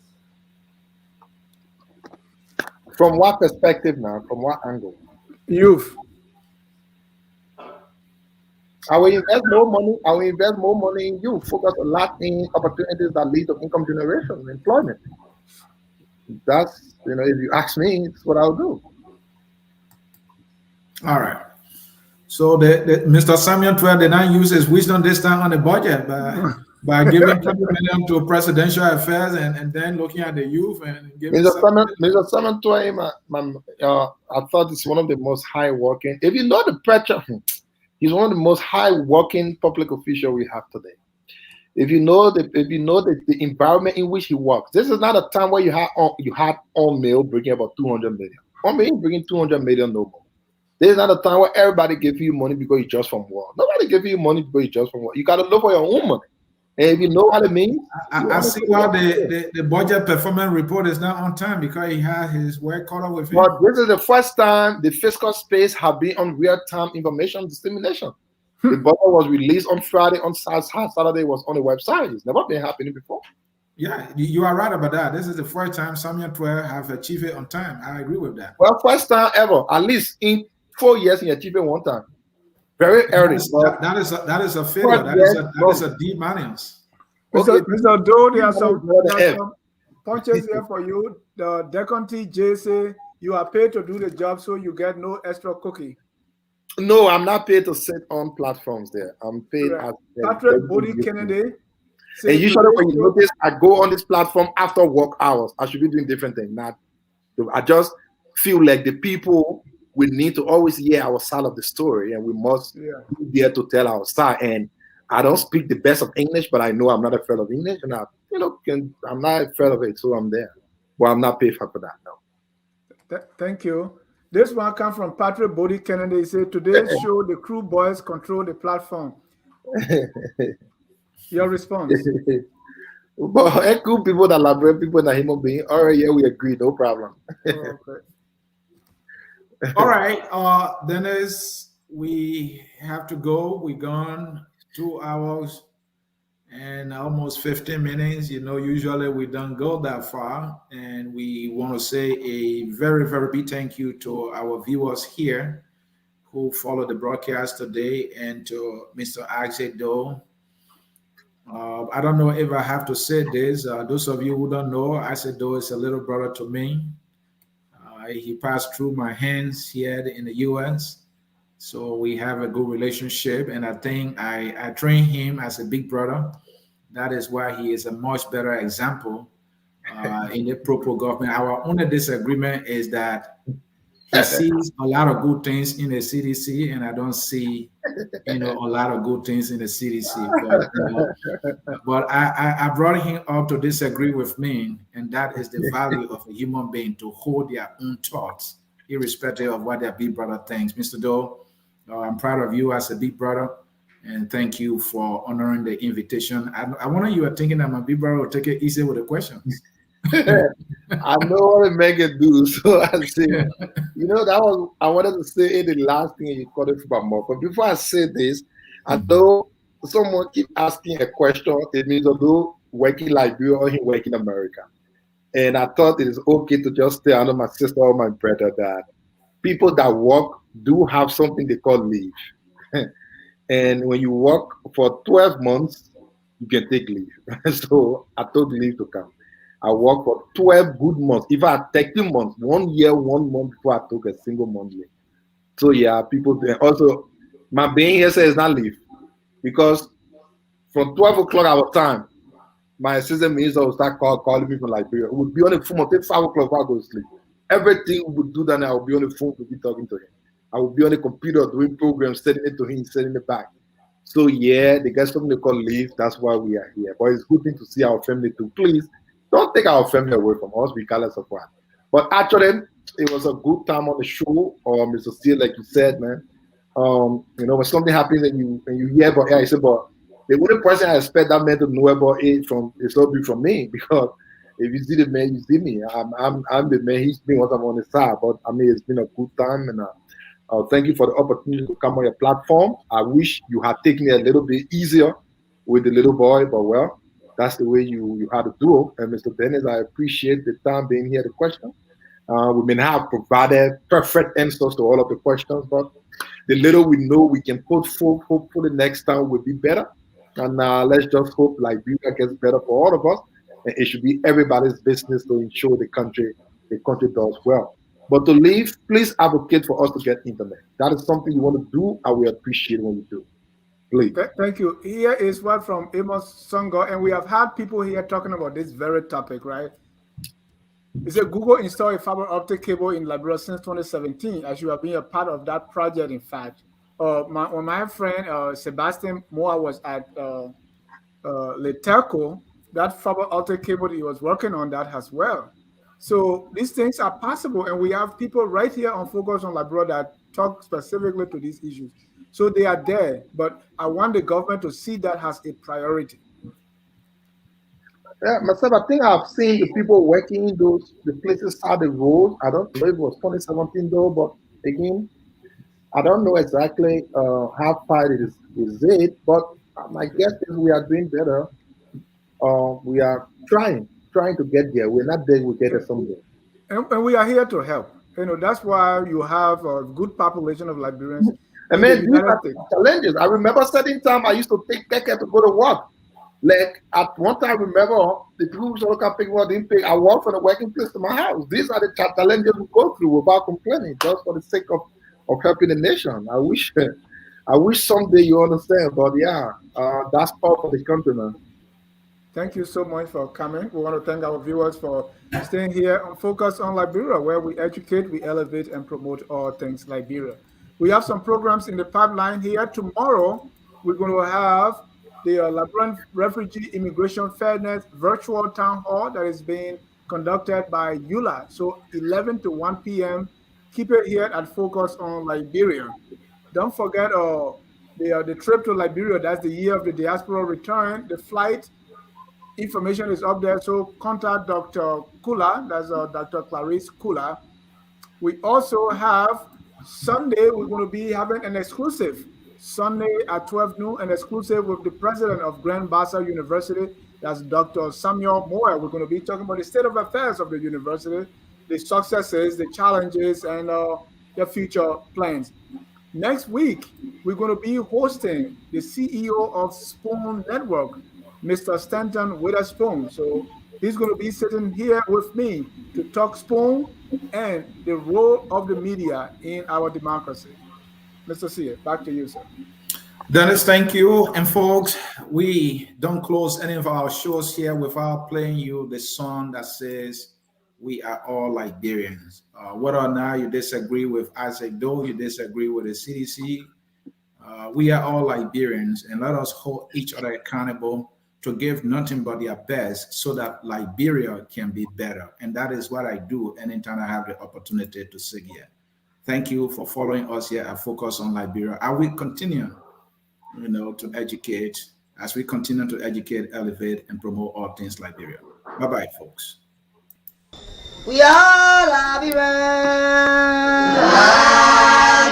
From what perspective now? From what angle? Youth. I will invest more money. I will invest more money in you. Focus a lot in opportunities that lead to income generation, employment. That's, if you ask me, it's what I'll do. All right. So Mr. Samuel 12 did not use his wisdom this time on the budget by giving 20 million to presidential affairs and then looking at the youth and giving Mr. Samuel 12, I thought it's one of the most high working. If you know the pressure, he's one of the most high working public officials we have today. If you know the environment in which he works, this is not a time where you had on mail bringing about 200 million. On mail bringing 200 million no more. This is not a time where everybody gives you money because you just from work. Nobody gives you money because you just from work. You got to look for your own money. And if you know what it means, I see why the budget performance report is not on time because he had his work cut off with him. But this is the first time the fiscal space have been on real-time information dissemination. The budget was released on Friday, on Saturday was on the website. It's never been happening before. Yeah, you are right about that. This is the first time Samuel 12 have achieved it on time. I agree with that. Well, first time ever, at least in 4 years, he achieved it one time. Very early. That is a failure. That is a deep minus. Mr. Doe, there are some punches here for you. The Deconti J say you are paid to do the job, so you get no extra cookie. No, I'm not paid to sit on platforms there. I'm paid as Patrick Bodie Kennedy. And usually when you notice, I go on this platform after work hours. I should be doing different things. I just feel like the people we need to always hear our side of the story, and we must be there to tell our side. And I don't speak the best of English, but I know I'm not afraid of English, and I'm not afraid of it, so I'm there. Well, I'm not paid for that, no. Thank you. This one comes from Patrick Bodie Kennedy. He said, today's show, the crew boys control the platform. Your response? Well, cool people that liberate people that human being. All right, yeah, we agree, no problem. Okay. All right, Dennis, we have to go. We're gone 2 hours and almost 15 minutes. Usually we don't go that far. And we want to say a very, very big thank you to our viewers here who follow the broadcast today, and to Mr. Isaac Doe. I don't know if I have to say this. Those of you who don't know, Isaac Doe is a little brother to me. He passed through my hands here in the U.S., so we have a good relationship, and I think I train him as a big brother. That is why he is a much better example in the proper government. Our only disagreement is that he sees a lot of good things in the CDC, and I don't see, a lot of good things in the CDC. But I brought him up to disagree with me, and that is the value of a human being, to hold their own thoughts, irrespective of what their big brother thinks. Mr. Doe, I'm proud of you as a big brother, and thank you for honoring the invitation. I wonder you are thinking that my big brother will take it easy with the questions. I know what to make it do, so I say, I wanted to say the last thing you called it from more. But before I say this, I know someone keep asking a question. It means although working Liberia or he work in America, and I thought it is okay to just tell under my sister or my brother that people that work do have something they call leave, and when you work for 12 months, you can take leave. So I took leave to come. I worked for 12 good months. If I had 13 months, 1 year, 1 month before I took a single month leave. So yeah, people do. Also, my being here says not leave, because from 12 o'clock our time, my assistant minister will start calling me from Liberia. We would be on the phone until 5 o'clock before I go to sleep. Everything we would do, then I would be on the phone to be talking to him. I would be on the computer doing programs, sending it to him, sending it back. So yeah, they get something they call leave. That's why we are here. But it's a good thing to see our family too. Please don't take our family away from us, regardless of what. But actually, it was a good time on the show, Mr. Steele, like you said, man. When something happens and you hear about it, I said, but the only person I expect that man to know about it is not be from me, because if you see the man, you see me. I'm the man. He's been what I'm on the side. But I mean, it's been a good time, and thank you for the opportunity to come on your platform. I wish you had taken it a little bit easier with the little boy, but well, that's the way you had to do it. And Mr. Dennis, I appreciate the time being here to question. We may not have provided perfect answers to all of the questions, but the little we know, we can put forth. Hopefully, next time will be better. And let's just hope Liberia gets better for all of us. And it should be everybody's business to ensure the country does well. But to leave, please advocate for us to get internet. That is something you want to do, and we appreciate when you do. Please. Thank you. Here is one from Amos Songo, and we have had people here talking about this very topic, right? It said Google installed a fiber optic cable in Liberia since 2017, as you have been a part of that project, in fact. When my friend Sebastian Moa was at Letelco, that fiber optic cable he was working on that as well. So these things are possible, and we have people right here on Focus on Liberia that talk specifically to these issues. So they are there, but I want the government to see that as a priority. Yeah, myself, I think I've seen the people working in the places how the road. I don't know if it was 2017 though, but again, I don't know exactly how far it is it, but my guess is we are doing better. We are trying to get there. We're not there, we get there someday. And we are here to help. That's why you have a good population of Liberians. I mean, these are challenges. I remember certain time I used to take care to go to work. Like at one time, I remember the people who can't pick what didn't pay. I work from the working place to my house. These are the challenges we go through without complaining, just for the sake of helping the nation. I wish someday you understand, but yeah, that's part of the country, man. Thank you so much for coming. We want to thank our viewers for staying here on Focus on Liberia, where we educate, we elevate, and promote all things Liberia. We have some programs in the pipeline here. Tomorrow, we're going to have the Liberian Refugee Immigration Fairness Virtual Town Hall that is being conducted by EULA. So 11 to 1 p.m. Keep it here at Focus on Liberia. Don't forget the trip to Liberia. That's the year of the diaspora return. The flight information is up there. So contact Dr. Kula. That's Dr. Clarice Kula. We also have Sunday, we're going to be having an exclusive Sunday at 12 noon, an exclusive with the president of Grand Bassa University. That's Dr. Samuel Moore. We're going to be talking about the state of affairs of the university, the successes, the challenges, and their future plans. Next week, we're going to be hosting the CEO of Spoon Network, Mr. Stanton Witherspoon. So he's going to be sitting here with me to talk Spoon and the role of the media in our democracy. Mr. C, back to you, sir. Dennis, thank you. And folks, we don't close any of our shows here without playing you the song that says, "We are all Liberians." Whether or not you disagree with Isaac Doe, you disagree with the CDC, we are all Liberians, and let us hold each other accountable to give nothing but their best so that Liberia can be better. And that is what I do anytime I have the opportunity to sit here. Thank you for following us here at Focus on Liberia. I will continue, to educate as we continue to educate, elevate, and promote all things Liberia. Bye-bye, folks. We are Liberia.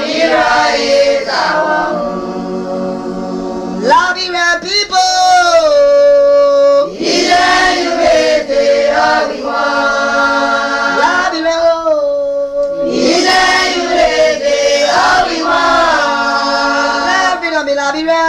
Liberia is our home. Liberia people. Liberia.